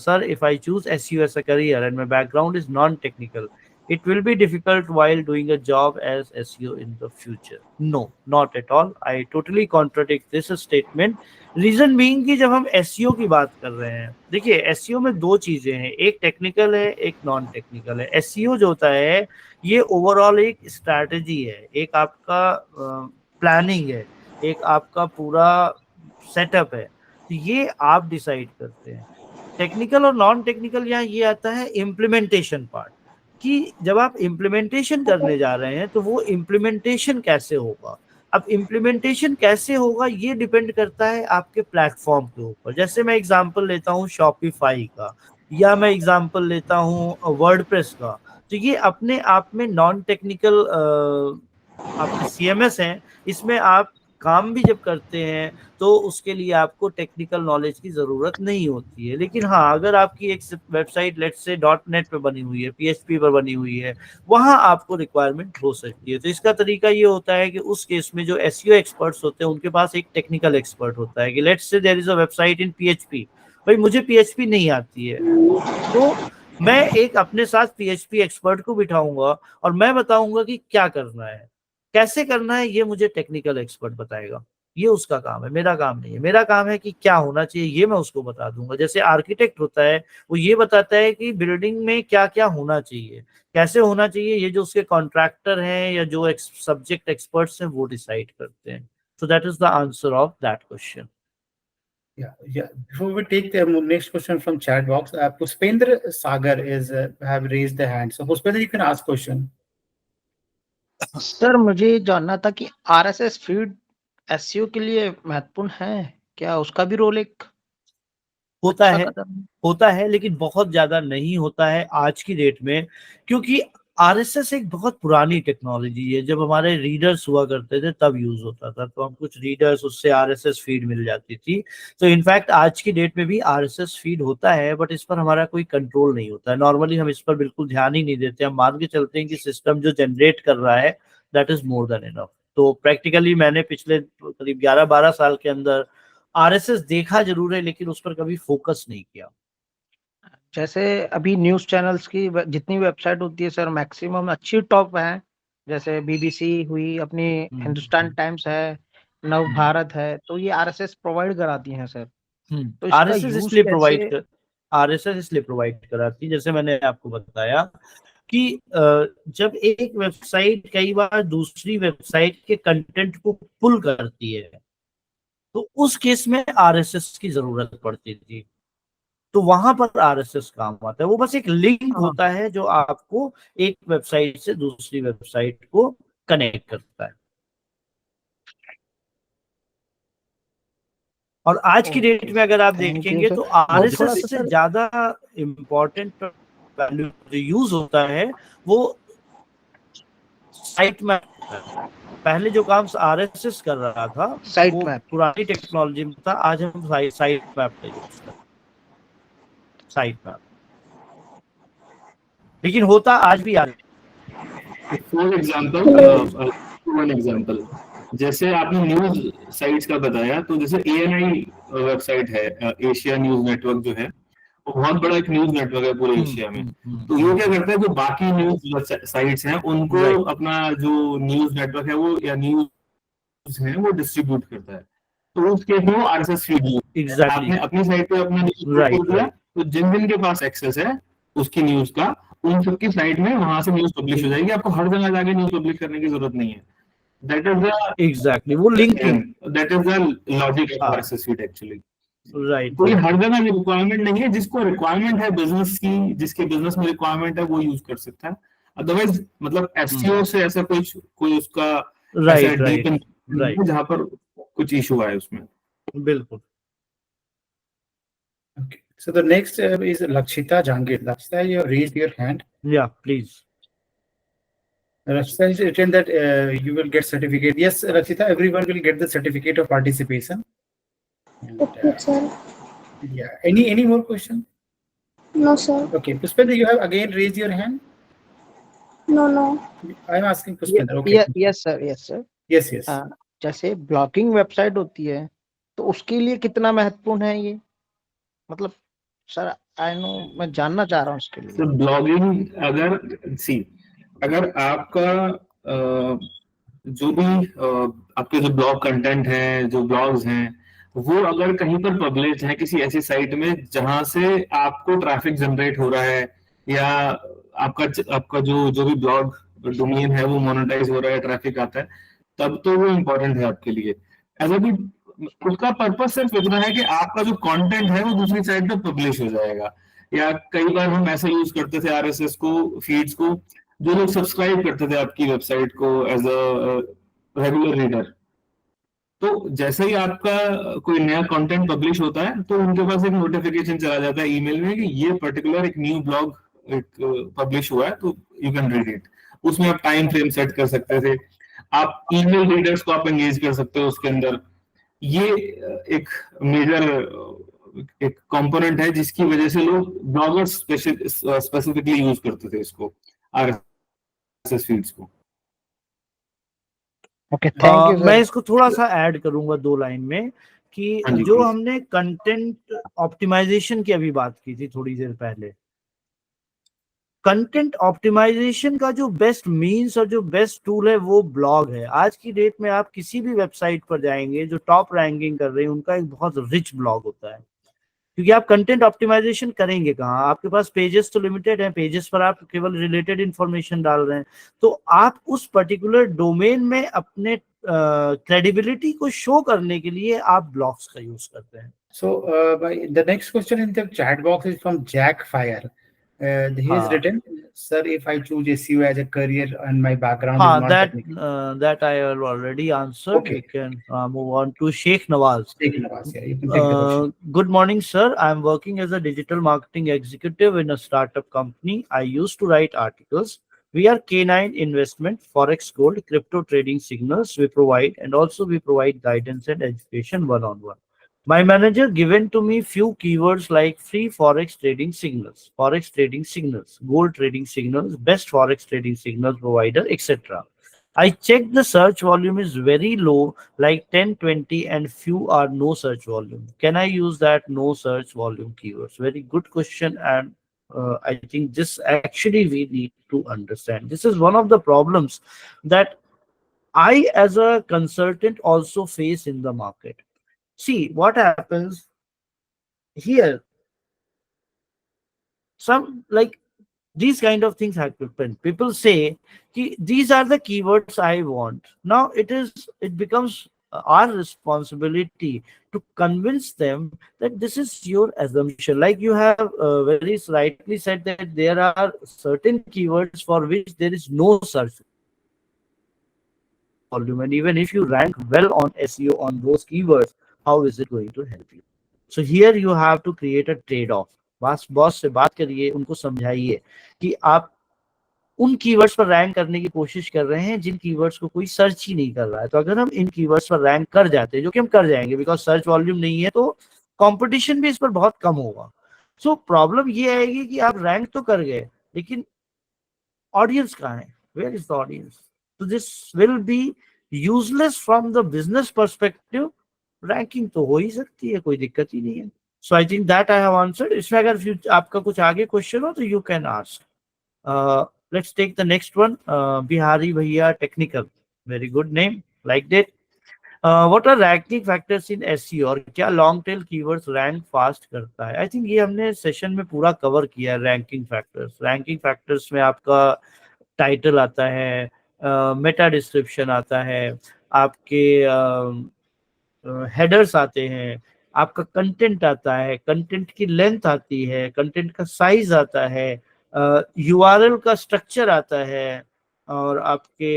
sir, if I choose SEO as a career and my background is non-technical, it will be difficult while doing a job as SEO in the future. No, not at all. I totally contradict this statement. Reason being कि जब हम SEO की बात कर रहे हैं, देखिए SEO में दो चीजें हैं, एक टेक्निकल है, एक नॉन टेक्निकल है। SEO जो होता है ये ओवरऑल एक स्ट्रैटेजी है, एक आपका प्लानिंग है, एक आपका पूरा सेटअप है, तो ये आप डिसाइड करते हैं। टेक्निकल और नॉन टेक्निकल यहाँ ये आता है इम्प्लीमेंटेशन पार्ट, कि जब आप इम्प्लीमेंटेशन करने जा रहे हैं तो वो इम्प्लीमेंटेशन कैसे होगा। अब इम्प्लीमेंटेशन कैसे होगा ये डिपेंड करता है आपके प्लेटफॉर्म के ऊपर। जैसे मैं एग्जांपल लेता हूँ शॉपिफाई का, या मैं एग्जांपल लेता हूँ वर्डप्रेस का, तो ये अपने आप में नॉन टेक्निकल आपके सीएमएस हैं। इसमें आप काम भी जब करते हैं तो उसके लिए आपको टेक्निकल नॉलेज की जरूरत नहीं होती है। लेकिन हाँ, अगर आपकी एक वेबसाइट लेट्स से .NET पे बनी हुई है, PHP पर बनी हुई है, वहां आपको रिक्वायरमेंट हो सकती है। तो इसका तरीका ये होता है कि उस केस में जो SEO एक्सपर्ट्स होते हैं उनके पास एक टेक्निकल एक्सपर्ट होता है कि let's say there is a website in PHP, भाई मुझे PHP नहीं आती है, तो मैं एक अपने साथ PHP एक्सपर्ट को बिठाऊंगा और मैं बताऊंगा कि क्या करना है, कैसे करना है, ये मुझे टेक्निकल एक्सपर्ट बताएगा। ये उसका काम है, मेरा काम नहीं है। मेरा काम है कि क्या होना चाहिए ये मैं उसको बता दूंगा। जैसे आर्किटेक्ट होता है, वो ये बताता है कि बिल्डिंग में क्या क्या होना चाहिए, कैसे होना चाहिए, ये जो उसके कॉन्ट्रैक्टर हैं या जो सब्जेक्ट एक्सपर्ट्स हैं वो डिसाइड करते हैं। So that is the answer of that question. Yeah. Before we take the next question from chat box, Puspendra Sagar is have raised the hand. So Puspendra, you can ask question. Sir मुझे जानना था कि RSS feed SEO के लिए महत्वपूर्ण है क्या? उसका भी रोल एक होता अच्छा है, कदम है? होता है, लेकिन बहुत ज्यादा नहीं होता है आज की डेट में, क्योंकि RSS एक बहुत पुरानी टेक्नोलॉजी है। जब हमारे रीडर्स हुआ करते थे तब यूज होता था, तो हम कुछ रीडर्स उससे RSS फीड मिल जाती थी। तो इनफैक्ट आज की डेट में भी RSS फीड होता है, बट इस पर हमारा कोई कंट्रोल नहीं होता है। नॉर्मली हम इस पर बिल्कुल ध्यान ही नहीं देते, हम मान के चलते हैं कि सिस्टम जो जनरेट कर रहा है that is more than enough. तो प्रैक्टिकली मैंने पिछले करीब 11-12 साल के अंदर RSS देखा जरूर है, लेकिन उस पर कभी फोकस नहीं किया। जैसे अभी न्यूज़ चैनल्स की जितनी वेबसाइट होती है सर, मैक्सिमम अच्छी टॉप है। जैसे BBC हुई, अपनी हिंदुस्तान टाइम्स है, नव भारत है, तो ये RSS प्रोवाइड कराती हैं सर। तो इसका RSS यूज इसलिए प्रोवाइड कैसे? कर RSS इसलिए प्रोवाइड कराती है, जैसे मैंने आपको बताया कि जब एक वेबसाइट कई बार दूसरी वेबसाइट के कंटेंट को पुल करती है तो उस केस में RSS की जरूरत पड़ती थी। तो वहां पर RSS काम आता है। वो बस एक लिंक हाँ। होता है जो आपको एक वेबसाइट से दूसरी वेबसाइट को कनेक्ट करता है। और आज की डेट ओके में सर, अगर आप थैंक यू देखेंगे सर। तो और थोड़ा RSS सा से सर, ज्यादा इम्पोर्टेंट वैल्यू जो यूज होता है वो साइट मैप होता है। पहले जो काम RSS कर रहा था साइट वो मैप। पुरानी टेक्नोलॉजी में था, आज हम साइट मैप का यूज करते हैं, साइट मैप। लेकिन होता आज भी फॉर एग्जाम्पल, वन एग्जाम्पल, जैसे आपने न्यूज साइट्स का बताया, तो जैसे ANI वेबसाइट है, एशिया न्यूज नेटवर्क जो है, वो बहुत बड़ा एक न्यूज नेटवर्क है पूरे एशिया में। तो ये क्या करता है, जो बाकी न्यूज साइट्स हैं उनको राइट अपना जो न्यूज नेटवर्क है वो या न्यूज है वो डिस्ट्रीब्यूट करता है। तो उस केस में वो RSS फीड यूज, एग्जैक्टली आपने अपनी साइट पे अपना न्यूज राइट दिया, राइट तो जिन जिन के पास एक्सेस है उसकी न्यूज का, उन सबकी साइट में वहां से न्यूज पब्लिश हो जाएगी। आपको हर जगह जाके न्यूज पब्लिश करने की जरूरत नहीं है। दैट इज एग्जैक्टली वो linking. That is the logic of हाँ RSS फीड एक्चुअली। राइट कोई राइट हर जगह रिक्वायरमेंट नहीं है, जिसको रिक्वायरमेंट है बिजनेस की, जिसके बिजनेस में रिक्वायरमेंट है वो यूज कर सकता है। अदरवाइज मतलब SEO से ऐसा कोई उसका ऐसा राइट डीप राइट नहीं राइट है जहां पर कुछ इशू आए उसमें। बिल्कुल। Okay. So the next is Lakshita Jangir. Lakshita, you raised your hand. या please. Lakshita has written that you will get certificate. Yes, Lakshita, everyone will get the certificate of participation. And, Okay, sir. yeah. Any more question? No, sir. Okay, Puspendra, you have again raised your hand. No, no. I'm asking Puspendra. Okay. Yes sir, yes sir. Yes, yes. जैसे blogging website होती है तो उसके लिए कितना महत्वपूर्ण है ये? मतलब सर, आई नो, मैं जानना चाह रहा हूँ उसके लिए। तो ब्लॉगिंग, अगर आपका जो भी आपके जो ब्लॉग कंटेंट है, जो ब्लॉग्स हैं, वो अगर कहीं पर पब्लिश है किसी ऐसी साइट में जहां से आपको ट्रैफिक जनरेट हो रहा है, या आपका आपका जो जो भी ब्लॉग डोमेन है वो मोनेटाइज हो रहा है, ट्रैफिक आता है, तब तो वो इम्पोर्टेंट है आपके लिए। ऐसा भी उसका पर्पस सिर्फ इतना है कि आपका जो कंटेंट है वो दूसरी साइड पे पब्लिश हो जाएगा। या कई बार हम ऐसा यूज करते थे आरएसएस को, फीड्स को, जो लोग सब्सक्राइब करते थे आपकी वेबसाइट को एज अ रेगुलर रीडर, तो जैसे ही आपका कोई नया कंटेंट पब्लिश होता है तो उनके पास एक नोटिफिकेशन चला जाता है ईमेल में कि ये पर्टिकुलर एक न्यू ब्लॉग एक पब्लिश हुआ है, तो यू कैन रीड इट। उसमें आप टाइम फ्रेम सेट कर सकते थे, आप ईमेल रीडर्स को आप एंगेज कर सकते हो उसके अंदर। ये एक मेजर एक कंपोनेंट है जिसकी वजह से लोग ब्लॉगर्स स्पेसिफिकली यूज करते थे इसको, आरएसएस फीड्स को। ओके, थैंक यू मैं सर। इसको थोड़ा सा ऐड करूंगा 2 लाइन में कि हाँ जी जो प्लीज। हमने कंटेंट ऑप्टिमाइजेशन की अभी बात की थी थोड़ी देर पहले, कंटेंट ऑप्टिमाइजेशन का जो बेस्ट मींस और जो बेस्ट टूल है वो ब्लॉग है। आज की डेट में आप किसी भी वेबसाइट पर जाएंगे जो टॉप रैंकिंग कर रहे हैं, उनका एक बहुत रिच ब्लॉग होता है। क्योंकि आप कंटेंट ऑप्टिमाइजेशन करेंगे कहाँ, आपके पास पेजेस तो लिमिटेड है, पेजेस पर आप केवल रिलेटेड इंफॉर्मेशन डाल रहे हैं, तो आप उस पर्टिकुलर डोमेन में अपने क्रेडिबिलिटी को शो करने के लिए आप ब्लॉग्स का यूज करते हैं। So, the next question in the chat box is from Jack Fire. He has हाँ written, "Sir, if I choose SEO as a career and my background is हाँ, non-technical." that I have already answered. We Okay, can move on to Sheikh Nawaz. take Nawaz, yeah, you can take the question. Good morning, sir. I'm working as a digital marketing executive in a startup company. I used to write articles. We are K9 investment, Forex Gold, crypto trading signals we provide, and also we provide guidance and education one-on-one. My manager given to me few keywords like free Forex trading signals, gold trading signals, best Forex trading signals provider, etc. I checked the search volume is very low, like 10, 20, and few are no search volume. Can I use that no search volume keywords? Very good question. And I think this actually we need to understand. This is one of the problems that I, as a consultant, also face in the market. See, what happens here, some like these kind of things happen. People say these are the keywords I want. Now it becomes our responsibility to convince them that this is your assumption. Like you have very rightly said that there are certain keywords for which there is no search volume, and even if you rank well on SEO on those keywords, how is it going to help you? So here you have to create a trade-off. Boss से बात करिए, उनको समझाइए कि आप उन keywords पर rank करने की कोशिश कर रहे हैं जिन कीवर्ड्स को कोई सर्च ही नहीं कर रहा है। तो अगर हम इन कीवर्ड्स पर रैंक कर जाते हैं, जो कि हम कर जाएंगे बिकॉज सर्च वॉल्यूम नहीं है, तो कंपटीशन भी इस पर बहुत कम होगा। सो प्रॉब्लम ये आएगी कि आप रैंक तो कर गए, लेकिन ऑडियंस कहाँ है? Where is the audience? तो this will be useless from the business perspective. Ranking तो हो ही सकती है, कोई दिक्कत ही नहीं है। So I think that I have answered. इसमें अगर आपका कुछ आगे क्वेश्चन हो तो you can ask. Let's take the next one. Bihari Bhaiya Technical. Very good name. Liked it. What are ranking factors in SEO और क्या long tail keywords rank fast करता है? आई थिंक ये हमने सेशन में पूरा कवर किया है। रैंकिंग फैक्टर्स में आपका टाइटल आता है, मेटा डिस्क्रिप्शन आता है, आपके हेडर्स आते हैं, आपका कंटेंट आता है, कंटेंट की लेंथ आती है, कंटेंट का साइज आता है, यूआरएल का स्ट्रक्चर आता है, और आपके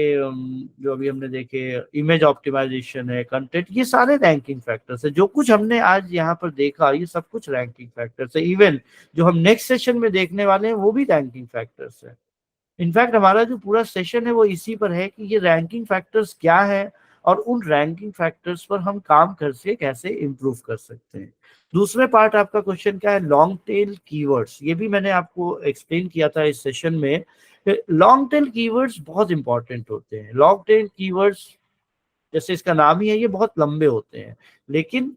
जो अभी हमने देखे इमेज ऑप्टिमाइजेशन है, कंटेंट, ये सारे रैंकिंग फैक्टर्स है। जो कुछ हमने आज यहाँ पर देखा ये सब कुछ रैंकिंग फैक्टर्स है। इवन जो हम नेक्स्ट सेशन में देखने वाले हैं वो भी रैंकिंग फैक्टर्स है। इनफैक्ट हमारा जो पूरा सेशन है वो इसी पर है कि ये रैंकिंग फैक्टर्स क्या है और उन रैंकिंग फैक्टर्स पर हम काम करके कैसे इंप्रूव कर सकते हैं। दूसरे पार्ट आपका क्वेश्चन क्या है? Long tail keywords. ये भी मैंने आपको एक्सप्लेन किया था इस सेशन में। लॉन्ग टेल कीवर्ड्स बहुत इंपॉर्टेंट होते हैं। लॉन्ग टेल कीवर्ड्स, जैसे इसका नाम ही है, ये बहुत लंबे होते हैं, लेकिन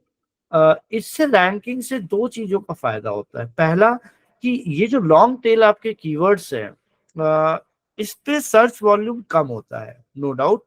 इससे रैंकिंग से दो चीजों का फायदा होता है। पहला कि ये जो लॉन्ग टेल आपके कीवर्ड्स हैं, इस पे सर्च वॉल्यूम कम होता है, नो डाउट,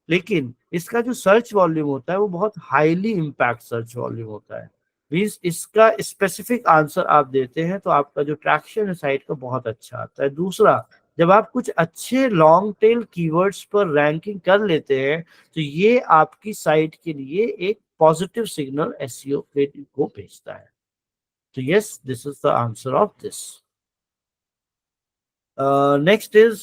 लेकिन इसका जो सर्च वॉल्यूम होता है वो बहुत हाईली इम्पैक्ट सर्च वॉल्यूम होता है। मीन्स इसका स्पेसिफिक आंसर आप देते हैं तो आपका जो ट्रैक्शन है साइट का बहुत अच्छा आता है। दूसरा, जब आप कुछ अच्छे लॉन्ग टेल कीवर्ड्स पर रैंकिंग कर लेते हैं तो ये आपकी साइट के लिए एक पॉजिटिव सिग्नल एसईओ को भेजता है। तो yes, this is the answer of this. Next is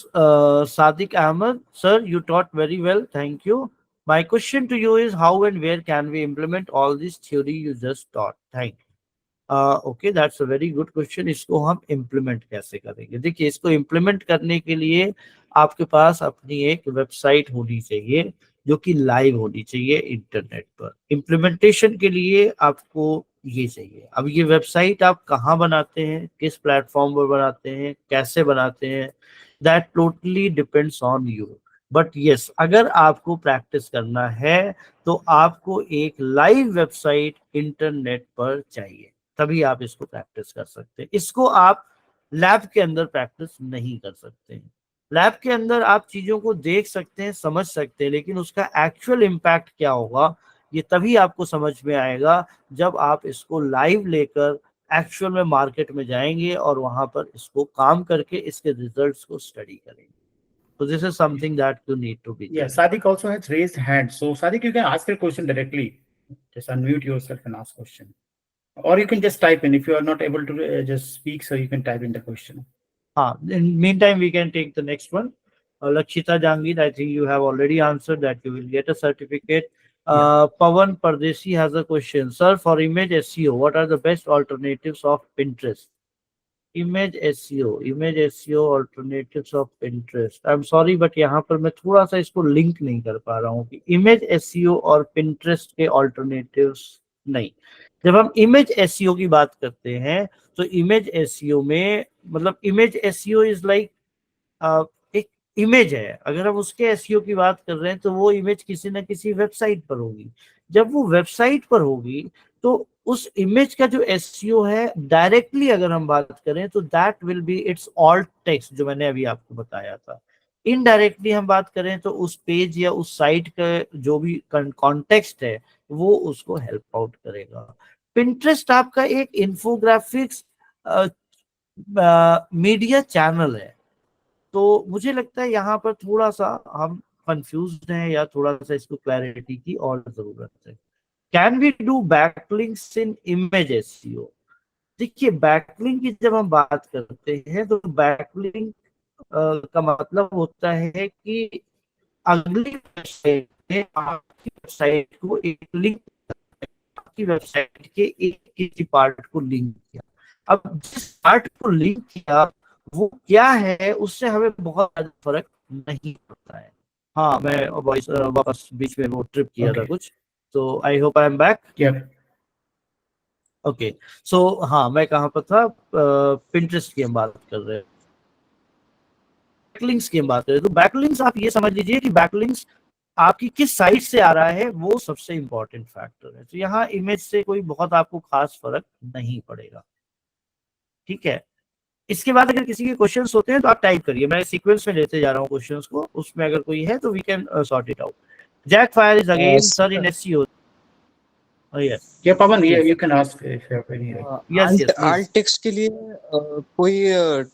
Sadiq Ahmed. Sir, you taught very well. Thank you. My question to you is how and where can we implement all this theory you just taught? Thank you. Okay, that's a very good question. इसको हम implement कैसे करेंगे? देखिए, इसको implement करने के लिए आपके पास अपनी एक वेबसाइट होनी चाहिए जो कि लाइव होनी चाहिए इंटरनेट पर। इम्प्लीमेंटेशन के लिए आपको ये चाहिए। अब ये वेबसाइट आप कहाँ बनाते हैं, किस प्लेटफॉर्म पर बनाते हैं, कैसे बनाते हैं, that totally depends on you. But yes, अगर आपको प्रैक्टिस करना है तो आपको एक लाइव वेबसाइट इंटरनेट पर चाहिए, तभी आप इसको प्रैक्टिस कर सकते हैं। इसको आप लैब के अंदर प्रैक्टिस नहीं कर सकते हैं। लैब के अंदर आप चीजों को देख सकते हैं, समझ सकते हैं, लेकिन उसका एक्चुअल इम्पैक्ट क्या होगा ये तभी आपको समझ में आएगा जब आप इसको लाइव लेकर एक्चुअल में मार्केट में जाएंगे और वहां पर इसको काम करके इसके रिजल्ट्स को स्टडी करेंगे। So this is something that you need to be Yeah, doing. Sadiq also has raised hand. So Sadiq, you can ask your question directly. Just unmute yourself and ask question. Or you can just type in. If you are not able to just speak, so you can type in the question. In meantime, we can take the next one. Lakshita Jangid, I think you have already answered that you will get a certificate. Pawan Pardesi has a question. Sir, for image SEO, what are the best alternatives of Pinterest? Image SEO alternatives of Pinterest. I'm sorry, but यहाँ पर मैं थोड़ा सा इसको link नहीं कर पा रहा हूँ कि इमेज SEO और Pinterest के alternatives नहीं। जब हम इमेज एसईओ की बात करते हैं तो इमेज एसईओ में मतलब इमेज एसईओ इज लाइक एक इमेज है। अगर हम उसके एसईओ की बात कर रहे हैं तो वो इमेज किसी ना किसी वेबसाइट पर होगी। जब वो वेबसाइट पर होगी तो उस इमेज का जो एसईओ है डायरेक्टली अगर हम बात करें तो that will be it's alt text, जो मैंने अभी आपको बताया था। इनडायरेक्टली हम बात करें तो उस पेज या उस साइट का जो भी कॉन्टेक्स्ट है वो उसको हेल्प आउट करेगा। पिंटरेस्ट आपका एक इन्फोग्राफिक्स मीडिया चैनल है, तो मुझे लगता है यहाँ पर थोड़ा सा हम कंफ्यूज हैं या थोड़ा सा इसको क्लैरिटी की और जरूरत है। Can we do backlinks in image SEO? देखिए, बैकलिंक की जब हम बात करते हैं तो बैकलिंक का मतलब होता है कि अगली वेबसाइट में आपकी वेबसाइट को एक लिंक, आपकी वेबसाइट के एक किसी पार्ट को लिंक किया। अब जिस पार्ट को लिंक किया वो क्या है उससे हमें बहुत ज्यादा फर्क नहीं पड़ता है। हाँ, मैं वॉइस वापस बीच में वो ट्रिप किया था कुछ, तो I hope I am back. Okay, so हाँ, मैं कहाँ पर था? पिंटरेस्ट की हम बात कर रहे हैं, बैकलिंक्स की हम बात कर रहे हैं। तो बैकलिंक्स आप ये समझ लीजिए कि बैकलिंक्स आपकी किस साइट से आ रहा है वो सबसे इंपॉर्टेंट फैक्टर है। तो यहाँ इमेज से कोई बहुत आपको खास फर्क नहीं पड़ेगा, ठीक है। इसके बाद अगर किसी के क्वेश्चंस होते हैं तो आप टाइप करिए, मैं सीक्वेंस में लेते जा रहा हूँ क्वेश्चंस को, उसमें अगर कोई है तो we can sort it out. Jack fire is again sir in SEO. Yes, Yeah, Pawan, you can ask if you have any. Yes yes, alt text के लिए कोई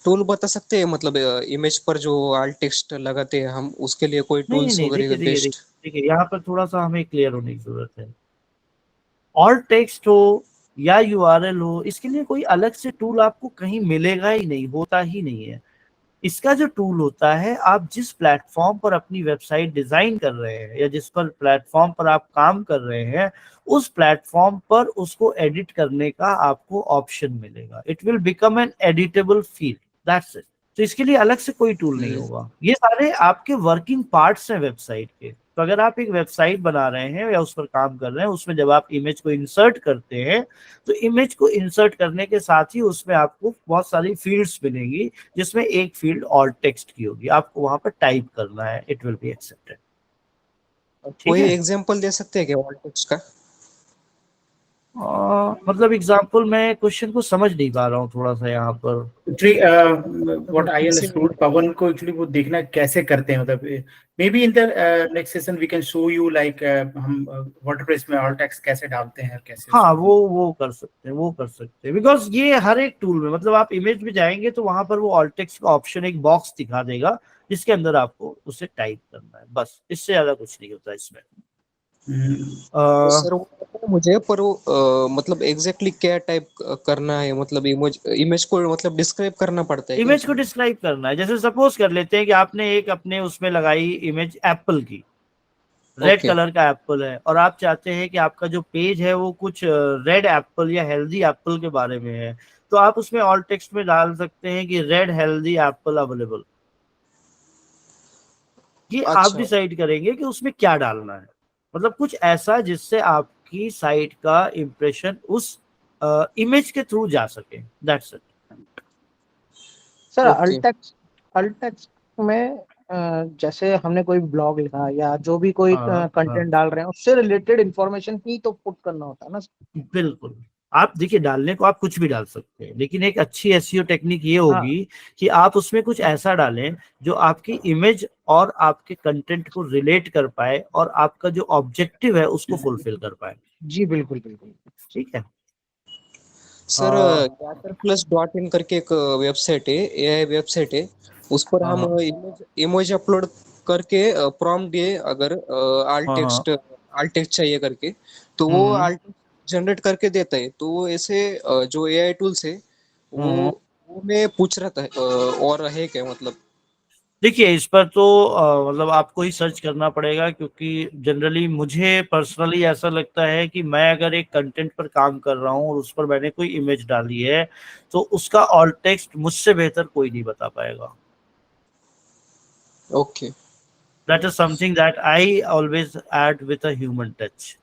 टूल बता सकते हैं? मतलब इमेज पर जो आल्ट टेक्स्ट लगाते हैं हम, उसके लिए कोई नहीं टूल्स नहीं, वगैरह देखिए बेस्ट? देखिए, यहाँ पर थोड़ा सा हमें क्लियर होने की जरूरत है। ऑल्ट टेक्स्ट हो या यूआरएल हो, इसके लिए कोई अलग से टूल आपको कहीं मिलेगा ही नहीं, होता ही नहीं है। इसका जो टूल होता है, आप जिस प्लेटफॉर्म पर अपनी वेबसाइट डिजाइन कर रहे हैं या जिस पर प्लेटफॉर्म पर आप काम कर रहे हैं उस प्लेटफॉर्म पर उसको एडिट करने का आपको ऑप्शन मिलेगा। It will become an editable field, that's it. तो इसके लिए अलग से कोई टूल नहीं होगा, ये सारे आपके वर्किंग पार्ट्स हैं वेबसाइट के। तो अगर आप एक वेबसाइट बना रहे हैं या उस पर काम कर रहे हैं, उसमें जब आप इमेज को इंसर्ट करते हैं तो इमेज को इंसर्ट करने के साथ ही उसमें आपको बहुत सारी फील्ड्स मिलेंगी, जिसमें एक फील्ड ऑल्ट टेक्स्ट की होगी, आपको वहां पर टाइप करना है, इट विल बी एक्सेप्टेड। कोई एग्जांपल दे सकते हैं क्या ऑल्ट टेक्स्ट का? मतलब एग्जाम्पल मैं क्वेश्चन को समझ नहीं पा रहा हूँ थोड़ा सा यहाँ पर। Actually, what I understood, पवन को actually वो देखना कैसे करते हैं, मतलब maybe in the next session we can show you like हम WordPress में alt text कैसे डालते हैं, कैसे हाँ, उसको वो कर सकते हैं, वो कर सकते हैं, बिकॉज ये हर एक टूल में, मतलब आप इमेज में जाएंगे तो वहां पर वो ऑल्ट टेक्स्ट का ऑप्शन एक बॉक्स दिखा देगा जिसके अंदर आपको उसे टाइप करना है, बस इससे ज्यादा कुछ नहीं होता इसमें। सर वो पता है मुझे, पर वो मतलब एग्जैक्टली क्या टाइप करना है, मतलब इमेज इमेज को मतलब डिस्क्राइब करना पड़ता है क्या इमेज को उसमें? डिस्क्राइब करना है, जैसे सपोज कर लेते हैं कि आपने एक अपने उसमें लगाई इमेज एप्पल की, रेड ओके। कलर का एप्पल है, और आप चाहते हैं कि आपका जो पेज है वो कुछ रेड एप्पल या हेल्दी एप्पल के बारे में है, तो आप उसमें ऑल टेक्स्ट में डाल सकते हैं कि रेड हेल्दी एप्पल अवेलेबल। ये आप अच्छा। डिसाइड करेंगे कि उसमें क्या डालना है, मतलब कुछ ऐसा जिससे आपकी साइट का इंप्रेशन उस इमेज के थ्रू जा सके, दैट्स इट। Sir okay. अल्टेक्स में जैसे हमने कोई ब्लॉग लिखा या जो भी कोई हाँ हाँ, कंटेंट डाल रहे हैं उससे रिलेटेड इंफॉर्मेशन ही तो पुट करना होता है ना। बिल्कुल। आप देखिए, डालने को आप कुछ भी डाल सकते हैं, लेकिन एक अच्छी एसईओ टेक्निक ये हाँ होगी कि आप उसमें कुछ ऐसा डालें जो आपकी इमेज और आपके कंटेंट को रिलेट कर पाए और आपका जो ऑब्जेक्टिव है उसको फुलफिल कर पाए। जी बिल्कुल बिल्कुल। ठीक है। सर गैटर प्लस डॉट इन करके एक वेबसाइट है, एआई वेबसाइट है। उस पर हाँ हम हाँ इमेज इमेज अपलोड करके प्रॉम्प्ट दिए, अगर हाँ हाँ। आल्ट टेक्स्ट चाहिए करके, तो वो हम्म आल्ट जनरेट करके देता है। तो वो ऐसे जो एआई टूल्स है वो हम्म। वो मैं पूछ रहा था, और है क्या मतलब? देखिए, इस पर तो मतलब आपको ही सर्च करना पड़ेगा, क्योंकि जनरली मुझे पर्सनली ऐसा लगता है कि मैं अगर एक कंटेंट पर काम कर रहा हूँ और उस पर मैंने कोई इमेज डाली है तो उसका ऑल्ट टेक्स्ट मुझसे बेहतर कोई नहीं बता पाएगा। Okay. That is something that I always add with a human touch,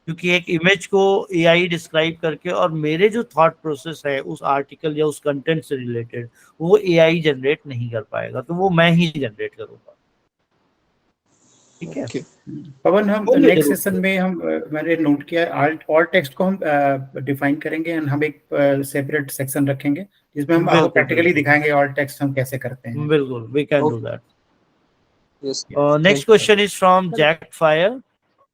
क्योंकि एक इमेज को एआई डिस्क्राइब करके और मेरे जो थॉट प्रोसेस है उस आर्टिकल या उस कंटेंट से रिलेटेड, वो एआई जनरेट नहीं कर पाएगा, तो वो मैं ही जनरेट करूंगा। ठीक है। ओके। पवन, हम बोलिए नेक्स्ट जरूर सेशन सर। में हम मैंने नोट किया आल्ट ऑल टेक्स्ट को हम डिफाइन करेंगे एंड हम एक सेपरेट सेक्शन रखेंगे जिसमें हम आपको बिल्कुल प्रैक्टिकली बिल्कुल दिखाएंगे ऑल टेक्स्ट हम कैसे करते हैं। बिल्कुल, we can do okay. That. Yes. Next thank you question is from Jack Fire.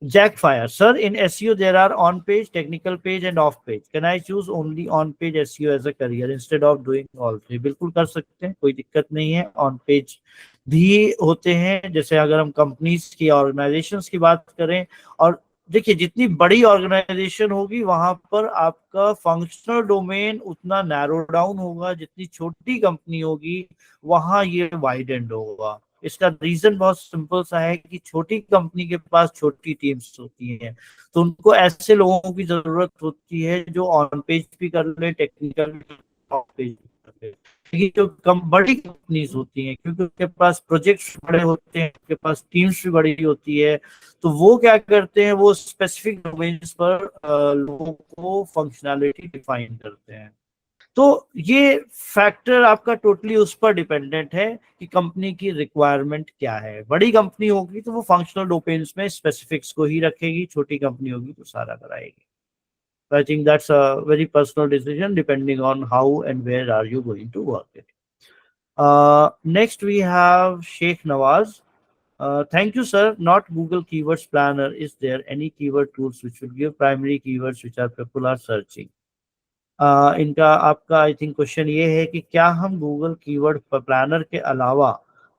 Jack Fire, sir, in SEO there are on page, technical page and off page. Can I choose only on page SEO as a career instead of doing all three? बिल्कुल कर सकते हैं, कोई दिक्कत नहीं है। On page भी होते हैं, जैसे अगर हम कंपनीज की, ऑर्गेनाइजेशंस की बात करें, और देखिए जितनी बड़ी ऑर्गेनाइजेशन होगी वहां पर आपका फंक्शनल डोमेन उतना नैरो डाउन होगा, जितनी छोटी कंपनी होगी वहां ये वाइडेंड होगा। इसका रीजन बहुत सिंपल सा है कि छोटी कंपनी के पास छोटी टीम्स होती हैं, तो उनको ऐसे लोगों की जरूरत होती है जो ऑन पेज भी कर ले, टेक्निकल भी ऑफ पेज भी कर ले। लेकिन जो बड़ी कंपनीज होती हैं, क्योंकि उनके पास प्रोजेक्ट्स बड़े होते हैं, उनके पास टीम्स भी बड़ी होती है, तो वो क्या करते हैं, वो स्पेसिफिक डोमेन्स पर लोगों को फंक्शनैलिटी डिफाइन करते हैं। तो ये फैक्टर आपका टोटली उस पर डिपेंडेंट है कि कंपनी की रिक्वायरमेंट क्या है। बड़ी कंपनी होगी तो वो फंक्शनल डोमेन्स में स्पेसिफिक्स को ही रखेगी, छोटी कंपनी होगी तो सारा कराएगी। I think that's a very personal decision depending on how and where are you going to work it. Next we have Sheikh Nawaz. Thank you, sir. Not Google Keywords Planner. Is there any keyword tools which will give primary keywords which are people are searching? इनका आपका I think question ये है कि क्या हम Google keyword planner के अलावा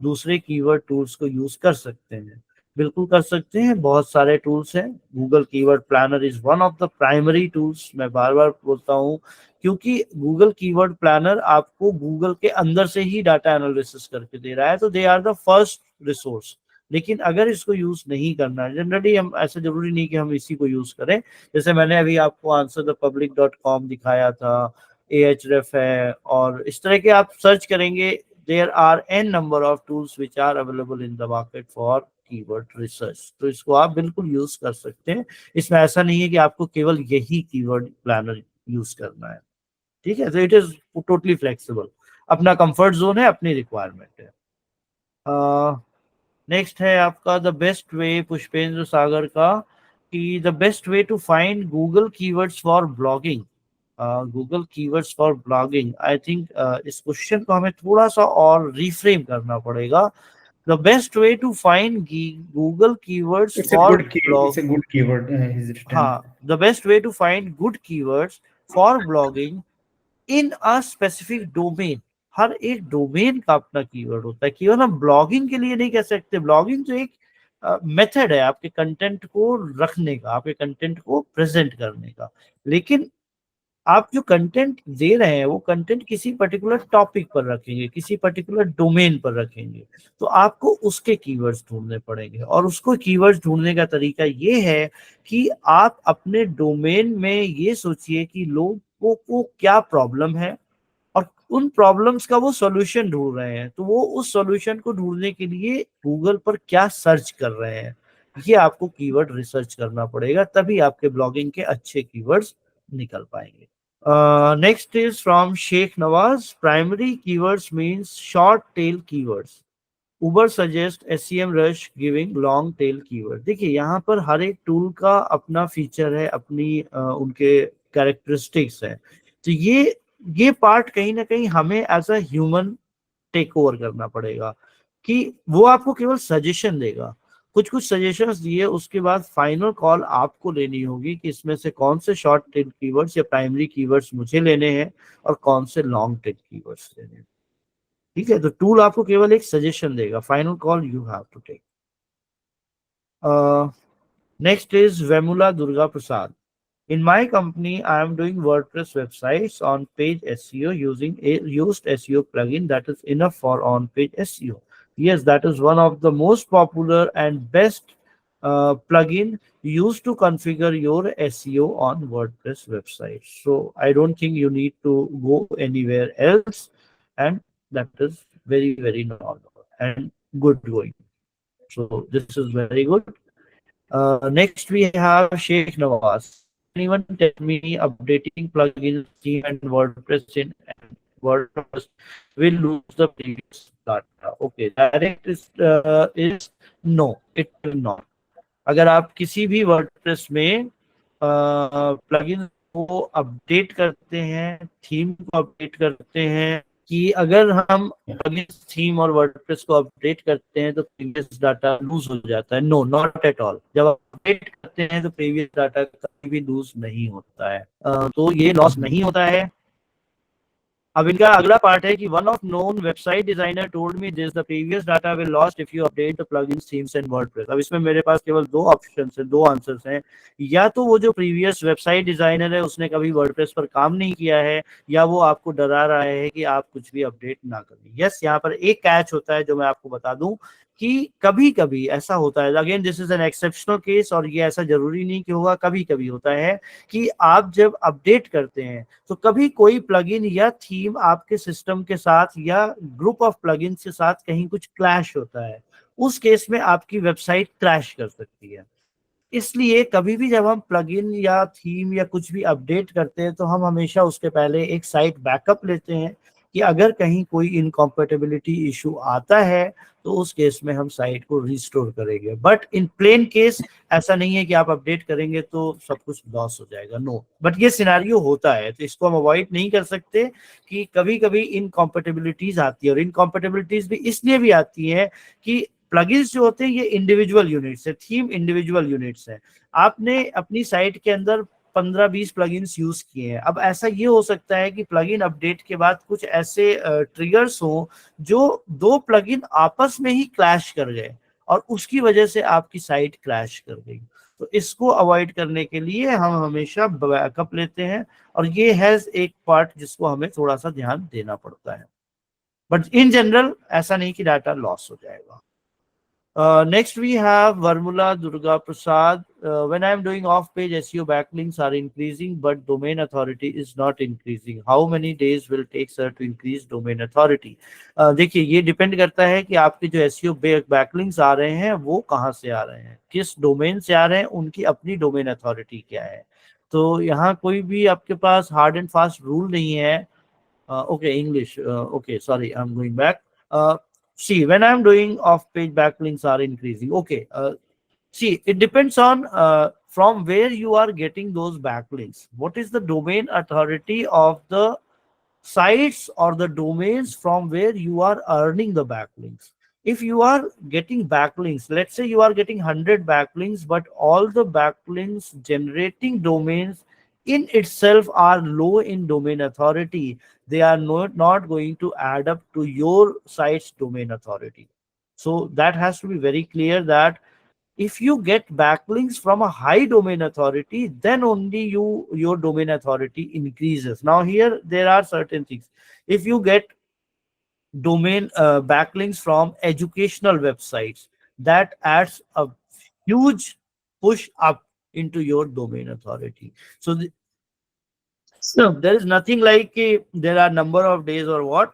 दूसरे कीवर्ड टूल्स को यूज कर सकते हैं? बिल्कुल कर सकते हैं, बहुत सारे टूल्स हैं। Google keyword planner is one of the primary tools, मैं बार बार बोलता हूँ, क्योंकि गूगल कीवर्ड प्लानर आपको गूगल के अंदर से ही डाटा एनालिसिस करके दे रहा है, तो they are the first resource. लेकिन अगर इसको यूज नहीं करना है, जनरली हम ऐसा जरूरी नहीं कि हम इसी को यूज करें। जैसे मैंने अभी आपको आंसर द पब्लिक .com दिखाया था, Ahref है, और इस तरह के आप सर्च करेंगे, there are N number of tools which are available in the market for keyword research. तो इसको आप बिल्कुल यूज कर सकते हैं। इसमें ऐसा नहीं है कि आपको केवल यही कीवर्ड प्लानर यूज करना है। ठीक है, तो इट इज टोटली फ्लेक्सिबल, अपना कंफर्ट जोन है, अपनी रिक्वायरमेंट है। नेक्स्ट है आपका द बेस्ट वे, पुष्पेंद्र सागर का, कि the best way to find Google keywords for blogging. Google keywords for blogging. I think इस क्वेश्चन को हमें थोड़ा सा और रिफ्रेम करना पड़ेगा. The best way to find Google keywords It's a for good key. It's blog. a good keyword. He's written. हाँ, the best way to find good keywords for blogging in a specific domain. हर एक domain का अपना keyword होता है. केवल हम blogging के लिए नहीं कह सकते. ब्लॉगिंग तो एक मेथड है आपके कंटेंट को रखने का, आपके कंटेंट को प्रेजेंट करने का. लेकिन आप जो कंटेंट दे रहे हैं वो कंटेंट किसी पर्टिकुलर टॉपिक पर रखेंगे, किसी पर्टिकुलर डोमेन पर रखेंगे, तो आपको उसके कीवर्ड्स ढूंढने पड़ेंगे. और उसको कीवर्ड्स ढूंढने का तरीका ये है कि आप अपने डोमेन में ये सोचिए कि लोगों को क्या प्रॉब्लम है और उन प्रॉब्लम्स का वो सॉल्यूशन ढूंढ रहे हैं. तो वो उस सॉल्यूशन को ढूंढने के लिए गूगल पर क्या सर्च कर रहे हैं, ये आपको कीवर्ड रिसर्च करना पड़ेगा. तभी आपके ब्लॉगिंग के अच्छे कीवर्ड्स निकल पाएंगे. Next is from Sheikh Nawaz. Primary keywords means short tail keywords. Uber suggests SEM Rush giving long tail keyword. देखिए यहाँ पर हर एक टूल का अपना फीचर है, अपनी उनके कैरेक्टरिस्टिक्स है. तो ये पार्ट कहीं ना कहीं हमें as a human take over करना पड़ेगा कि वो आपको केवल सजेशन देगा. कुछ कुछ सजेशंस दिए, उसके बाद फाइनल कॉल आपको लेनी होगी कि इसमें से कौन से शॉर्ट टेल कीवर्ड्स या प्राइमरी कीवर्ड्स मुझे लेने हैं और कौन से लॉन्ग टेल कीवर्ड्स लेने हैं. ठीक है, तो टूल आपको केवल एक सजेशन देगा. Final call you have to take. Next is Vemula Durga Prasad. In my company, I am doing WordPress websites on page SEO using a used SEO plugin that is enough for on page SEO. Yes, that is one of the most popular and best plugin used to configure your SEO on WordPress websites. So I don't think you need to go anywhere else, and that is very, very normal and good going. So this is very good. Next we have Sheikh Nawaz. Can anyone tell me updating plugins, theme and WordPress in and WordPress will lose the previous data? Okay, direct is no, it will not. अगर आप किसी भी WordPress में plugin को update करते हैं, theme को update करते हैं, कि अगर हम प्लगइन थीम और वर्डप्रेस को अपडेट करते हैं तो प्रीवियस डाटा लूज हो जाता है. No, not at all. जब आप अपडेट करते हैं तो प्रीवियस डाटा कभी भी लूज नहीं होता है. तो ये लॉस नहीं होता है. अब इनका अगला पार्ट है कि one of known website designer told me this the previous data will lost if you update the plugins themes and WordPress. अब इसमें मेरे पास केवल दो ऑप्शंस हैं, दो आंसर्स हैं. या तो वो जो प्रीवियस वेबसाइट डिजाइनर है उसने कभी वर्डप्रेस पर काम नहीं किया है, या वो आपको डरा रहा है कि आप कुछ भी अपडेट ना करें. यस, यहाँ पर एक कैच होता है जो मैं आपको बता दूं कि कभी कभी ऐसा होता है. Again this is an exceptional case और ये ऐसा जरूरी नहीं कि होगा. कभी कभी होता है कि आप जब अपडेट करते हैं तो कभी कोई प्लगइन या थीम आपके सिस्टम के साथ या ग्रुप ऑफ प्लगइन्स के साथ कहीं कुछ क्लैश होता है. उस केस में आपकी वेबसाइट क्रैश कर सकती है. इसलिए कभी भी जब हम प्लगइन या थीम या कुछ भी अपडेट करते हैं तो हम हमेशा उसके पहले एक साइट बैकअप लेते हैं कि अगर कहीं कोई इनकॉम्पेटिबिलिटी इशू आता है तो उस केस में हम साइट को रिस्टोर करेंगे. बट इन प्लेन केस ऐसा नहीं है कि आप अपडेट करेंगे तो सब कुछ लॉस हो जाएगा. नो, बट ये सिनेरियो होता है तो इसको हम अवॉइड नहीं कर सकते कि कभी कभी इनकॉम्पेटिबिलिटीज आती है. और इनकॉम्पेटिबिलिटीज भी इसलिए भी आती है कि प्लगइन्स जो होते हैं ये इंडिविजुअल यूनिट्स है, थीम इंडिविजुअल यूनिट्स है. आपने अपनी साइट के अंदर 15-20 प्लगइन्स यूज किए हैं. अब ऐसा ये हो सकता है कि प्लगइन अपडेट के बाद कुछ ऐसे ट्रिगर्स हो जो दो प्लगइन आपस में ही क्लैश कर गए और उसकी वजह से आपकी साइट क्रैश कर गई. तो इसको अवॉइड करने के लिए हम हमेशा बैकअप लेते हैं और ये है एक पार्ट जिसको हमें थोड़ा सा ध्यान देना पड़ता है. बट इन जनरल ऐसा नहीं कि डाटा लॉस हो जाएगा. Next we have Varmula Durga Prasad. When I am doing off-page SEO, backlinks are increasing, but domain authority is not increasing. How many days will take, sir, to increase domain authority? देखिए, ये depend करता है कि आपके जो SEO backlinks आ रहे हैं वो कहाँ से आ रहे हैं, किस डोमेन से आ रहे हैं, उनकी अपनी डोमेन अथॉरिटी क्या है. तो यहाँ कोई भी आपके पास हार्ड एंड फास्ट रूल नहीं है. Okay, English. Okay, sorry, I'm going back. See, when I'm doing off-page backlinks are increasing. Okay, see, it depends on from where you are getting those backlinks. What is the domain authority of the sites or the domains from where you are earning the backlinks? If you are getting backlinks, let's say you are getting 100 backlinks, but all the backlinks generating domains in itself are low in domain authority, they are not going to add up to your site's domain authority. So that has to be very clear, that if you get backlinks from a high domain authority, then only your domain authority increases. Now here there are certain things. If you get domain backlinks from educational websites, that adds a huge push up into your domain authority. So there is nothing like there are number of days or what.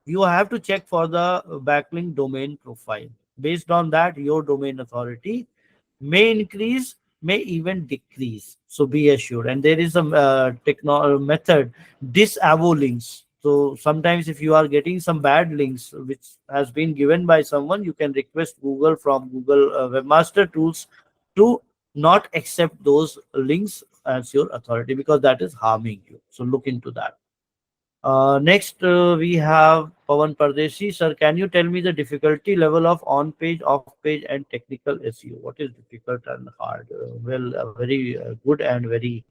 You have to check for the backlink domain profile. Based on that, your domain authority may increase, may even decrease. So be assured. And there is a method, disavow links. So sometimes if you are getting some bad links which has been given by someone, you can request Google from Google Webmaster Tools to not accept those links as your authority, because that is harming you. So look into that. Next, we have Pawan Pardeshi. Sir, can you tell me the difficulty level of on-page, off-page, and technical SEO? What is difficult and hard? Well, a very good and very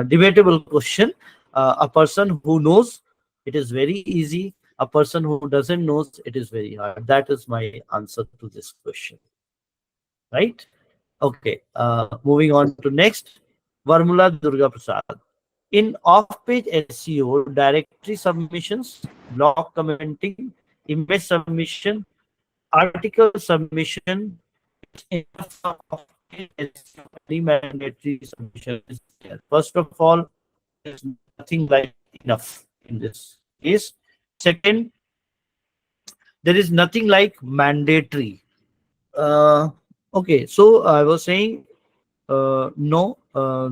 debatable question. A person who knows, it is very easy. A person who doesn't knows, it is very hard. That is my answer to this question. Right? Okay. Moving on to next, Varmula Durga Prasad. In off-page SEO, directory submissions, blog commenting, image submission, article submission, which enough for off-page SEO, any mandatory submission is there. First of all, there is nothing like enough in this case. Second, there is nothing like mandatory. Okay, so I was saying no,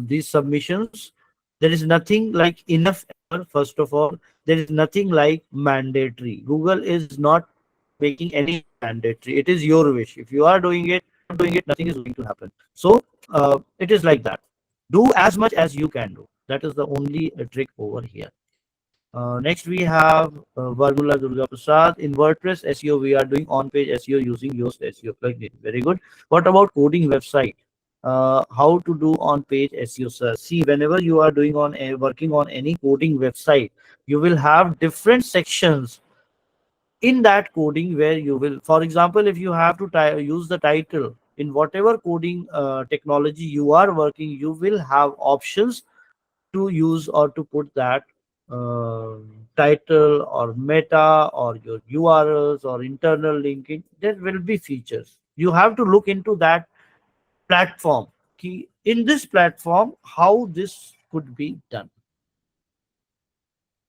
these submissions, there is nothing like enough ever. First of all, there is nothing like mandatory. Google is not making any mandatory. It is your wish. If you are doing it, nothing is going to happen. So it is like that. Do as much as you can do. That is the only trick over here. Next, we have Varmula Durga Prasad. In WordPress SEO, we are doing on-page SEO using Yoast SEO plugin. Very good. What about coding website? How to do on-page SEO, sir? See, whenever you are doing on working on any coding website, you will have different sections in that coding where you will, for example, if you have to use the title in whatever coding technology you are working, you will have options to use or to put that uh, title or meta or your URLs or internal linking. There will be features. You have to look into that platform. In this platform, how this could be done.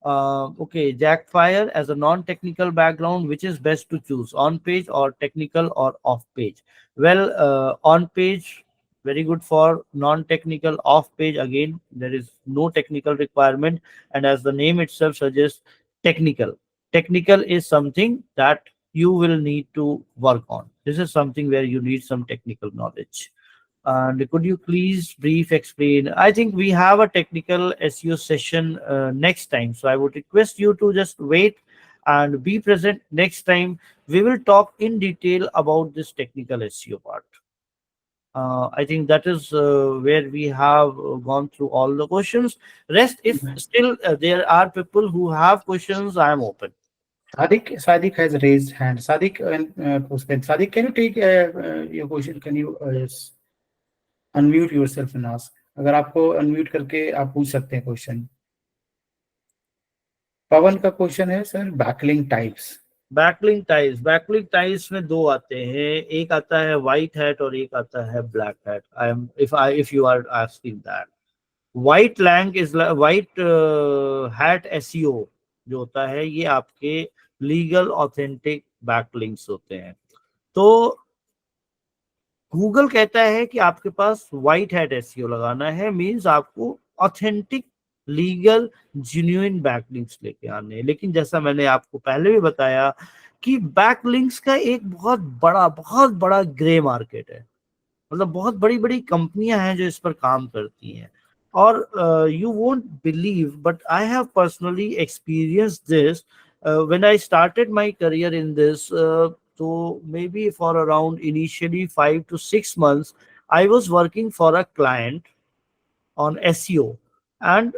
Okay, Jackfire, as a non-technical background, which is best to choose, on page or technical or off page? Well, on page, very good for non-technical. Off page, again, there is no technical requirement, and as the name itself suggests, technical. Technical is something that you will need to work on. This is something where you need some technical knowledge. And could you please brief explain? I think we have a technical SEO session next time. So I would request you to just wait and be present next time. We will talk in detail about this technical SEO part. I think that is where we have gone through all the questions. Rest, if still there are people who have questions, I am open. Sadiq has raised hand. Sadiq, Sadiq, can you take your question? Can you just unmute yourself and ask? अगर आपको unmute करके आप पूछ सकते हैं question. पवन का question है sir, backlink types. Backlink types में दो आते हैं, एक आता है व्हाइट हैट और एक आता है black hat. If you are asking that, white hat SEO जो होता है, ये आपके लीगल ऑथेंटिक बैकलिंक्स होते हैं. तो गूगल कहता है कि आपके पास व्हाइट हैट एसईओ लगाना है, मींस आपको ऑथेंटिक लीगल जेन्युइन बैकलिंक्स लेके आने हैं. लेकिन जैसा मैंने आपको पहले भी बताया कि बैकलिंक्स का एक बहुत बड़ा ग्रे मार्केट है. मतलब बहुत बड़ी बड़ी कंपनियां हैं जो इस पर काम करती हैं। और you won't believe but I have personally experience this when I started my career in this. So maybe for around initially 5 to 6 months, I was working for a client on SEO, and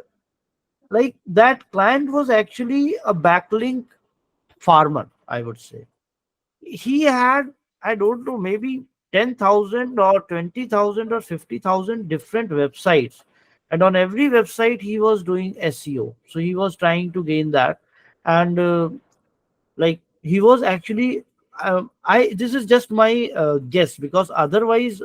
like that client was actually a backlink farmer, I would say. He had, I don't know, maybe 10,000 or 20,000 or 50,000 different websites. And on every website, he was doing SEO. So he was trying to gain that. And like he was actually, I this is just my guess, because otherwise,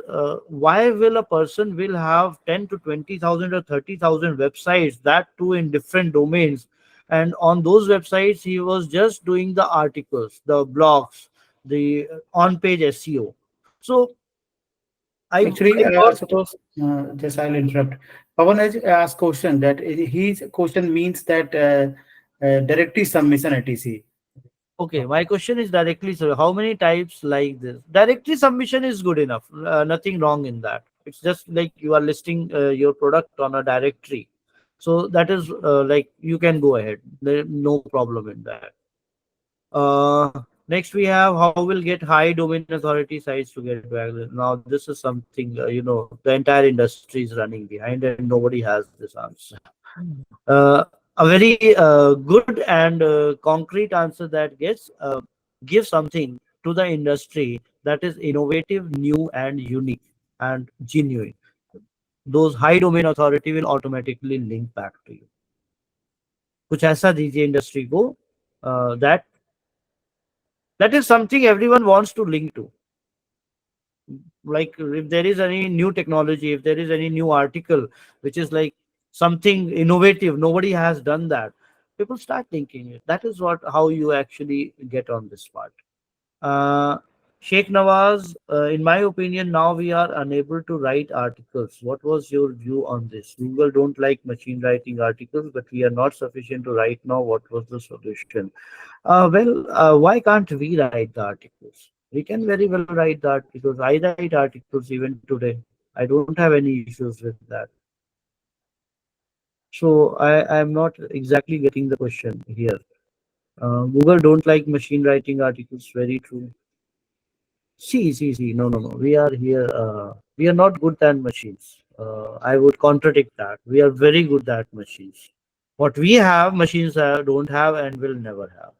why will a person will have 10 to 20,000 or 30,000 websites, that too in different domains? And on those websites he was just doing the articles, the blogs, the on page SEO. So Actually, I got. suppose, just I'll interrupt. Pawan has asked question that his question means that directory submission etc. Okay, my question is directly, so how many types like this? Directory submission is good enough. Nothing wrong in that. It's just like you are listing your product on a directory. So that is like you can go ahead. There no problem in that. Next we have, how will get high domain authority sites to get back. Now this is something, the entire industry is running behind and nobody has this answer. A very good and concrete answer that gives something to the industry that is innovative, new, and unique and genuine. Those high domain authority will automatically link back to you. कुछ ऐसा दीजिए industry को, that is something everyone wants to link to. Like if there is any new technology, if there is any new article which is like something innovative, nobody has done that, people start linking it. That is what how you actually get on this part. uh, Sheikh Nawaz, in my opinion, now we are unable to write articles. What was your view on this? Google don't like machine writing articles, but we are not sufficient to write now. What was the solution? Why can't we write the articles? We can very well write the articles. I write articles even today. I don't have any issues with that. So I'm not exactly getting the question here. Google don't like machine writing articles. Very true. See. No, no, no. We are here. We are not good than machines. I would contradict that. We are very good at machines. What we have, machines don't have and will never have.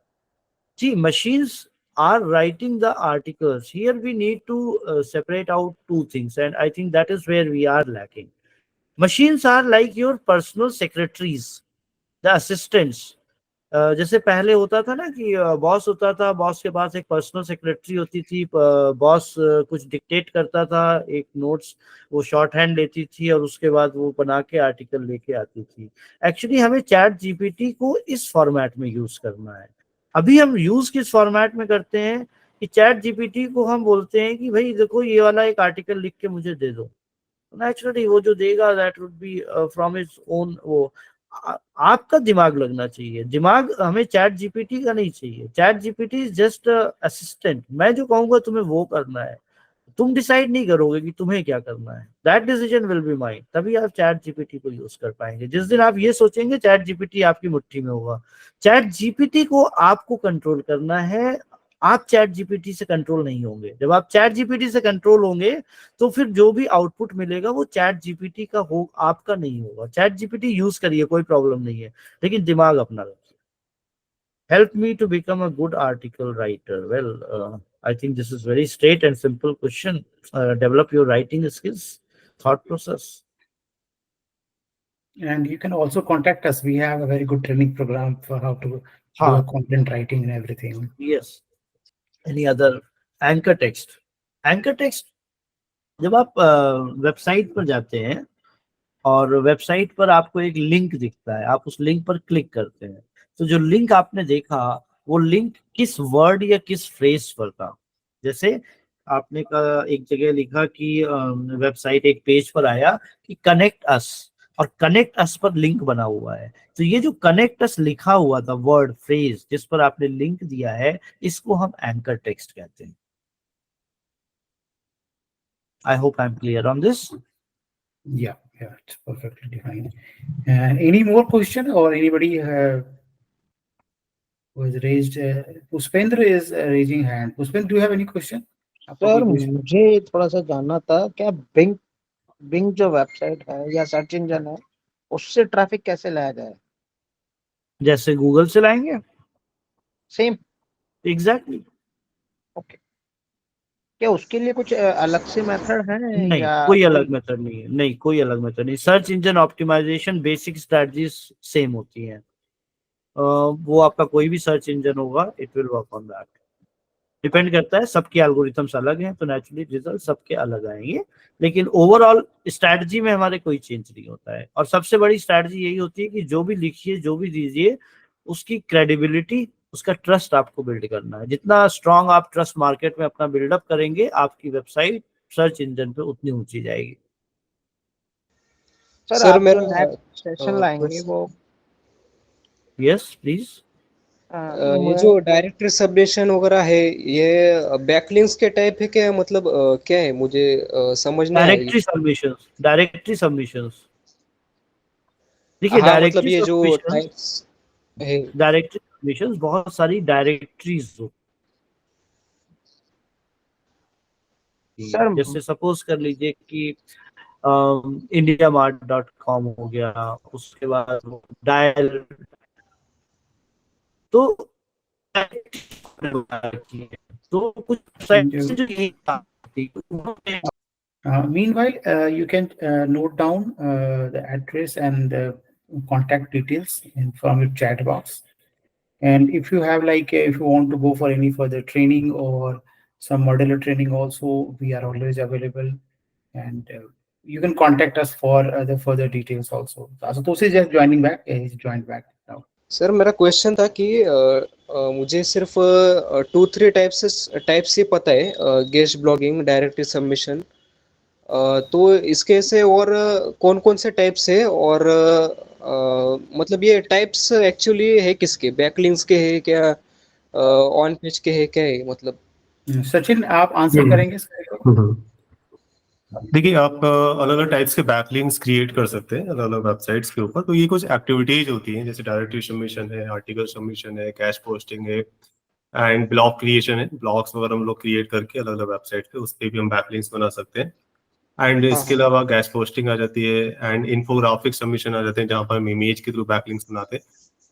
See, machines are writing the articles. Here we need to separate out two things, and I think that is where we are lacking. Machines are like your personal secretaries, the assistants. जैसे पहले होता था ना कि boss होता था, boss के पास एक पर्सनल सेक्रेटरी होती थी, बॉस कुछ डिक्टेट करता था, एक नोट्स वो शॉर्ट हैंड लेती थी और उसके बाद वो बना के आर्टिकल लेके आती थी। एक्चुअली हमें चैट जीपीटी को इस फॉर्मेट में यूज करना है। अभी हम यूज किस फॉर्मेट में करते हैं कि चैट जीपीटी को हम बोलते हैं कि भाई देखो ये वाला एक आर्टिकल लिख के मुझे दे दो, नेचुरली वो जो देगा that would be from its own. वो आपका दिमाग लगना चाहिए, दिमाग हमें चैट जीपीटी का नहीं चाहिए। Chat GPT is just assistant. मैं जो कहूंगा तुम्हें वो करना है, तुम डिसाइड नहीं करोगे कि तुम्हें क्या करना है। That decision will be mind. तभी आप चैट जीपीटी को यूज कर पाएंगे। जिस दिन आप ये सोचेंगे चैट जीपीटी आपकी मुट्ठी में होगा। चैट जीपीटी को आपको कंट्रोल करना है, आप चैट जीपीटी से कंट्रोल नहीं होंगे। जब आप चैट जीपीटी से कंट्रोल होंगे तो फिर जो भी आउटपुट मिलेगा वो चैट जीपीटी का हो, आपका नहीं होगा। चैट जीपीटी यूज करिए, कोई प्रॉब्लम नहीं है, लेकिन दिमाग अपना रखिए। Help me to become a good article writer. Well, I think this is very straight and simple question. Develop your writing skills, thought process. And you can also contact us. We have a very good training program for how to do a content writing and everything. Yes. Any other? Anchor text. Anchor text, जब आप website पर जाते हैं और website पर आपको एक link दिखता है, आप उस लिंक पर क्लिक करते हैं, तो जो लिंक आपने देखा वो लिंक किस वर्ड या किस फ्रेज पर था। जैसे आपने एक जगह लिखा कि वेबसाइट एक पेज पर आया कि कनेक्ट अस, और कनेक्ट अस पर लिंक बना हुआ है। तो ये जो कनेक्ट अस लिखा हुआ था वर्ड फ्रेज जिस पर आपने लिंक दिया है, इसको हम एंकर टेक्स्ट कहते हैं। I hope I'm clear on this. Yeah, it's perfectly defined. Any more question or anybody who has raised? Puspendra is raising hand. Puspendra, do you have any question? आपका sir कोई question? मुझे थोड़ा सा जानना था, क्या बिंग बिंग जो website है या सर्च इंजन है, उससे ट्रैफिक कैसे लाया जाए? जैसे गूगल से लाएंगे, सेम। एग्जैक्टली। ओके। क्या उसके लिए कुछ अलग से मेथड है नहीं, या कोई अलग मेथड नहीं है, नहीं कोई अलग मेथड नहीं। Search engine optimization basic strategies same होती हैं। वो आपका कोई भी सर्च इंजन होगा, it will work on that. Depend करता है, सबके एल्गोरिथम्स अलग हैं, तो नेचुरली रिजल्ट सबके अलग आएंगे, लेकिन ओवरऑल स्ट्रैटेजी में हमारे कोई चेंज नहीं होता है। और सबसे बड़ी स्ट्रैटेजी यही होती है कि जो भी लिखिए, जो भी दीजिए, उसकी क्रेडिबिलिटी, उसका ट्रस्ट आपको बिल्ड करना है। जितना स्ट्रांग आप ट्रस्ट मार्केट में अपना बिल्डअप करेंगे, आपकी वेबसाइट सर्च इंजन पे उतनी ऊंची जाएगी। सर सर आप जो मेरा नेक्स्ट सेशन लाएंगे वो यस प्लीज। ये जो डायरेक्टरी सबमिशन वगैरह है, ये बैकलिंक्स के टाइप है क्या? मतलब क्या है, मुझे समझना है। डायरेक्टरी सबमिशंस देखिए, हाँ, मतलब ये जो टाइप्स है। डायरेक्टरी सबमिशंस बहुत सारी डायरेक्टरीज होती है। सर जैसे सपोज कर लीजिए कि indiamart.com हो गया, उसके बाद डायल, तो तो कुछ साइट से जो यही आती है। Meanwhile, you can note down the address and the contact details from your chat box. And if you have if you want to go for any further training or some modular training also, we are always available. And you can contact us for the further details also. So Tosi is just joining back. He's joined back now. Sir मेरा question था कि मुझे सिर्फ 2-3 types ही पता है, guest blogging, directory submission. तो इसके से और कौन कौन से टाइप्स है, और मतलब ये टाइप्स एक्चुअली है किसके? बैकलिंक्स के है क्या, ऑन पेज के है क्या है, मतलब? सचिन, आप आंसर करेंगे इसका? देखिए, आप अलग अलग टाइप्स के बैकलिंक्स क्रिएट कर सकते हैं अलग अलग वेबसाइट्स के ऊपर। तो ये कुछ एक्टिविटीज होती हैं, जैसे डायरेक्टरी सबमिशन है, आर्टिकल सबमिशन है, कैश पोस्टिंग है, एंड ब्लॉग क्रिएशन है। ब्लॉग्स वगैरह हम लोग क्रिएट करके अलग अलग वेबसाइट पे उस पर भी हम बैकलिंक्स बना सकते हैं। एंड इसके अलावा कैश पोस्टिंग आ जाती है, एंड इन्फोग्राफिक सबमिशन आ जाते हैं, जहाँ पर हम इमेज के थ्रू बैकलिंक्स बनाते हैं।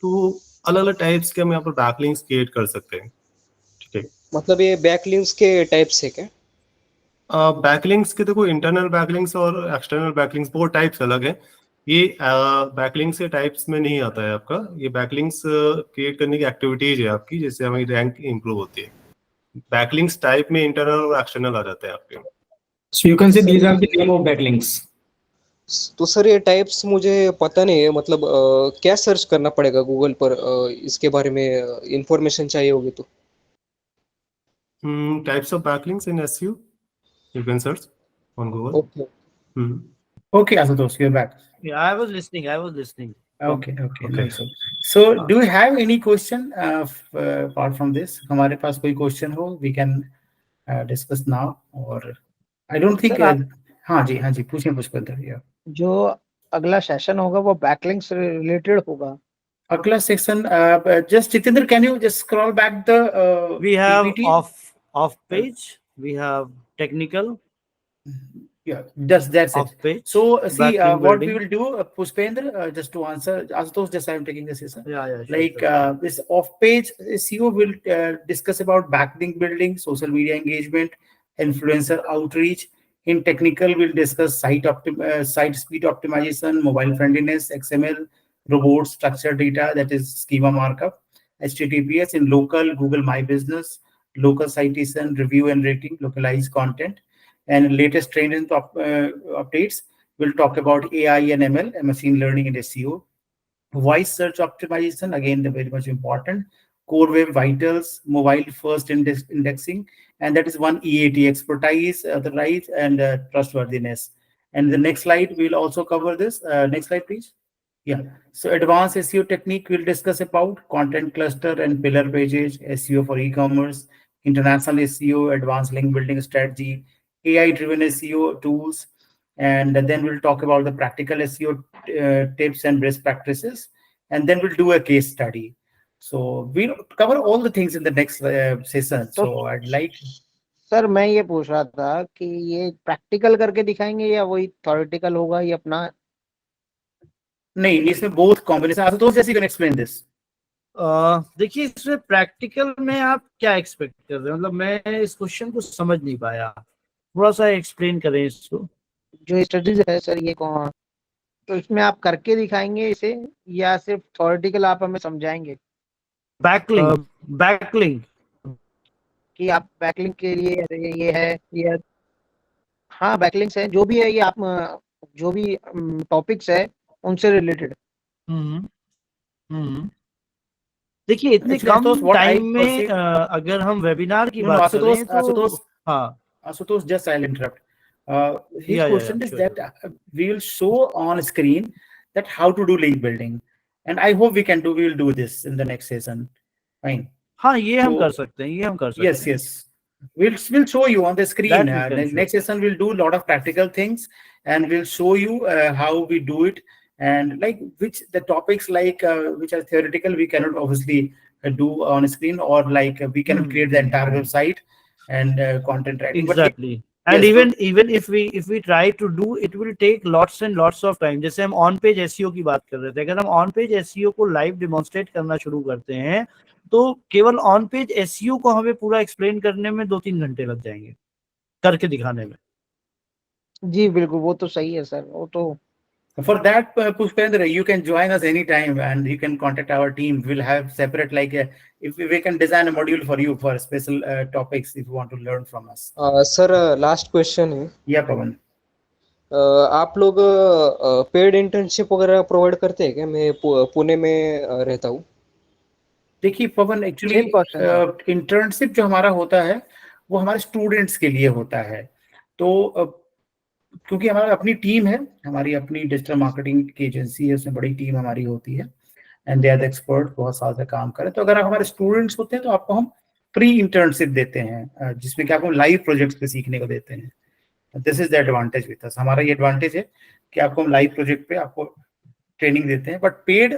तो अलग अलग टाइप्स के हम यहाँ पर बैकलिंक्स क्रिएट कर सकते हैं। ठीक है, मतलब ये बैकलिंक्स के टाइप्स है क्या? बैकलिंक्स के देखो, इंटरनल बैकलिंक्स और एक्सटर्नल बैकलिंक्स, वो टाइप्स अलग हैं। ये बैकलिंक्स के टाइप्स में नहीं आता है आपका। ये बैकलिंक्स क्रिएट करने की एक्टिविटीज है आपकी, जिससे हमारी रैंक इंप्रूव होती है। बैकलिंक्स टाइप में इंटरनल और एक्सटर्नल आ जाते हैं आपके। So you can say these are the name of backlinks. तो सर ये टाइप्स मुझे पता नहीं है, मतलब क्या सर्च करना पड़ेगा गूगल पर, इसके बारे में इंफॉर्मेशन चाहिए होगी तो? Types of backlinks in SEO, you can search on Google. Okay. Okay, Asutosh, you're back. Yeah, I was listening. Okay. Okay. Nice. So, do you have any question apart from this? हमारे पास कोई question हो, we can discuss now, or I don't think. Sir हाँ जी, पूछिए पुष्पेंद्र। या जो अगला session होगा वो बैकलिंक से रिलेटेड होगा? अगला section, just Jitendra, can you just scroll back the We have PPT? off page, we have technical. Yeah, that's Off it. page. So see, backlink what we building. will do, Pushpendra, just to answer, Asutosh, just I am taking this. Yeah, Sure. This off-page SEO will discuss about backlink building, social media engagement, influencer outreach. In technical, we'll discuss site speed optimization, mobile friendliness, XML, robot structured data, that is schema markup, HTTPS. In local, Google My Business, local citation, review and rating, localized content. And latest trend and updates, we'll talk about AI and ML, and machine learning and SEO. Voice search optimization, again, the very much important. Core Web Vitals, mobile first indexing, and that is one EAT, expertise, the right, and trustworthiness. And the next slide, we'll also cover this. Next slide, please. Yeah. So advanced SEO technique, we'll discuss about content cluster and pillar pages, SEO for e-commerce, international SEO, advanced link building strategy, AI-driven SEO tools, and then we'll talk about the practical SEO tips and best practices, and then we'll do a case study. So we'll cover all the things in the next session. तो So I'd like. Sir मैं ये पूछ रहा था कि ये practical करके दिखाएंगे या वही थ्योरेटिकल होगा ये अपना? नहीं, इसमें बोथ कॉम्बिनेशन। आशुतोष जैसे कैन एक्सप्लेन दिस। देखिए, इसमें प्रैक्टिकल में आप क्या एक्सपेक्ट कर रहे हैं? मतलब मैं इस क्वेश्चन को समझ नहीं पाया, थोड़ा सा एक्सप्लेन करें इसको। जो स्टडीज है सर ये कौन, तो इसमें आप करके दिखाएंगे इसे या सिर्फ थ्योरेटिकल आप हमें समझाएंगे? बैकलिंक, बैकलिंक कि आप बैकलिंक के लिए ये है ये, हाँ बैकलिंक्स है जो भी है ये, आप जो भी टॉपिक्स है उनसे रिलेटेड। देखिए, इतने Actually, come what I time में perceive- अगर हम वेबिनार की No, बात Ashutosh, करें तो Ashutosh, हाँ, Ashutosh, just I'll interrupt. His Yeah, question is sure, that we will show on screen that how to do link building, and I hope we will do this in the next session. Fine. हाँ, ये हम So, कर सकते हैं, ये हम कर सकते yes, हैं। yes. We'll show you on the screen. That we can show. Next session we'll do a lot of practical things, and we'll show you how we do it, and like which the topics like which are theoretical we cannot obviously do on screen, or like we cannot create the entire website and content writing. Exactly. But And yes, even if we try to do, it will take lots and lots of time. जैसे हम on page SEO की बात कर रहे थे, अगर हम on page SEO को लाइव डिमॉन्स्ट्रेट करना शुरू करते हैं तो केवल ऑन पेज एसईओ को हमें पूरा एक्सप्लेन करने में 2-3 घंटे लग जाएंगे, करके दिखाने में। जी बिल्कुल, वो तो सही है सर, वो तो। For that, Pushpendra, you can join us anytime and you can contact our team. We'll have separate, like, if we can design a module for you for special topics if you want to learn from us. Sir last question है। Yeah, Pawan. आप लोग paid internship वगैरह provide करते हैं क्या? मैं पुणे में रहता हूँ। देखिए पवन, एक्चुअली इंटर्नशिप जो हमारा होता है वो हमारे स्टूडेंट्स के लिए होता है। तो क्योंकि हमारी अपनी टीम है, हमारी अपनी डिजिटल मार्केटिंग की एजेंसी है, उसमें बड़ी टीम हमारी होती है, and they are the expert, बहुत साल से काम करें। तो अगर आप हमारे स्टूडेंट्स होते हैं तो आपको हम फ्री इंटर्नशिप देते हैं, जिसमें कि आपको लाइव प्रोजेक्ट्स पे सीखने को देते हैं। This is the advantage with us. हमारा ये एडवांटेज है कि आपको हम लाइव प्रोजेक्ट पे आपको ट्रेनिंग देते हैं। बट पेड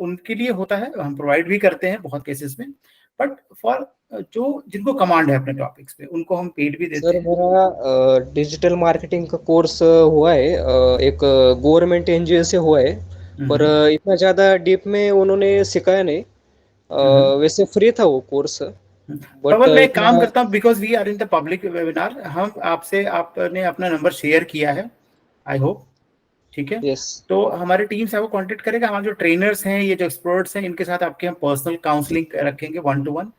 उनके लिए होता है, हम प्रोवाइड भी करते हैं बहुत केसेस में, बट फॉर जो जिनको कमांड है अपने टॉपिक्स पे उनको हम पेड भी देते सर हैं। मेरा डिजिटल मार्केटिंग का कोर्स हुआ है, एक गवर्नमेंट एनजीओ से हुआ है, पर इतना ज़्यादा डीप में उन्होंने सिखाया नहीं। वैसे फ्री था वो कोर्स, बट मैं काम करता हूँ, because we are in the public webinar, हम आपसे, आपने अपना नंबर शेयर किया है, आई होप, ठीक है। यस, तो हमारी टीम से आपको कांटेक्ट करेगा। हमारे जो ट्रेनर्स हैं, ये जो एक्सपर्ट्स हैं, इनके साथ आपके हम पर्सनल काउंसलिंग रखेंगे 1-to-1,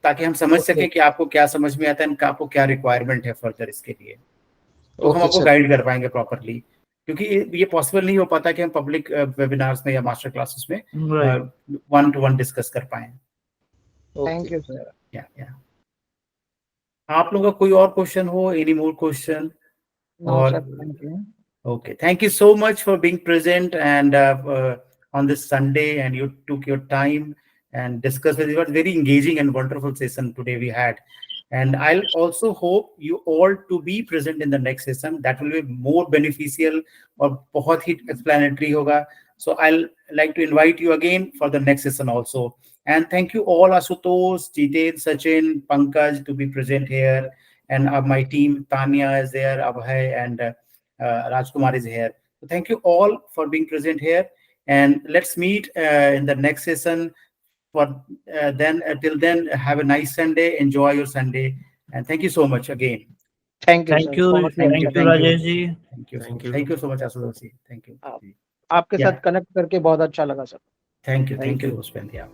ताकि हम समझ सकें कि आपको क्या समझ में आता है, आपको क्या रिक्वायरमेंट है फर्दर इसके लिए। तो हम आपको गाइड कर पाएंगे प्रॉपरली, क्योंकि ये पॉसिबल नहीं हो पाता कि हम पब्लिक वेबिनार्स में या मास्टर क्लासेस में 1-to-1 डिस्कस कर पाए। Thank you sir. या आप लोगों का कोई और क्वेश्चन हो, any more question? No sir, thank you. Okay, thank you so much for being present and on this Sunday, and you took your time and discussed with. It was very engaging and wonderful session today we had, and I'll also hope you all to be present in the next session. That will be more beneficial और बहुत ही explanatory होगा. So I'll like to invite you again for the next session also. And thank you all, Ashutosh, Jiten, Sachin, Pankaj, to be present here, and my team, Tanya is there, Abhay, and Rajkumar is here. So thank you all for being present here, and let's meet in the next session. For till then, have a nice Sunday. Enjoy your Sunday, and thank you so much again. Thank you, thank you, thank you Rajesh ji. Thank you so much, Ashutosh. Thank you. आपके साथ connect करके बहुत अच्छा लगा sir. Thank you, Pushpendra.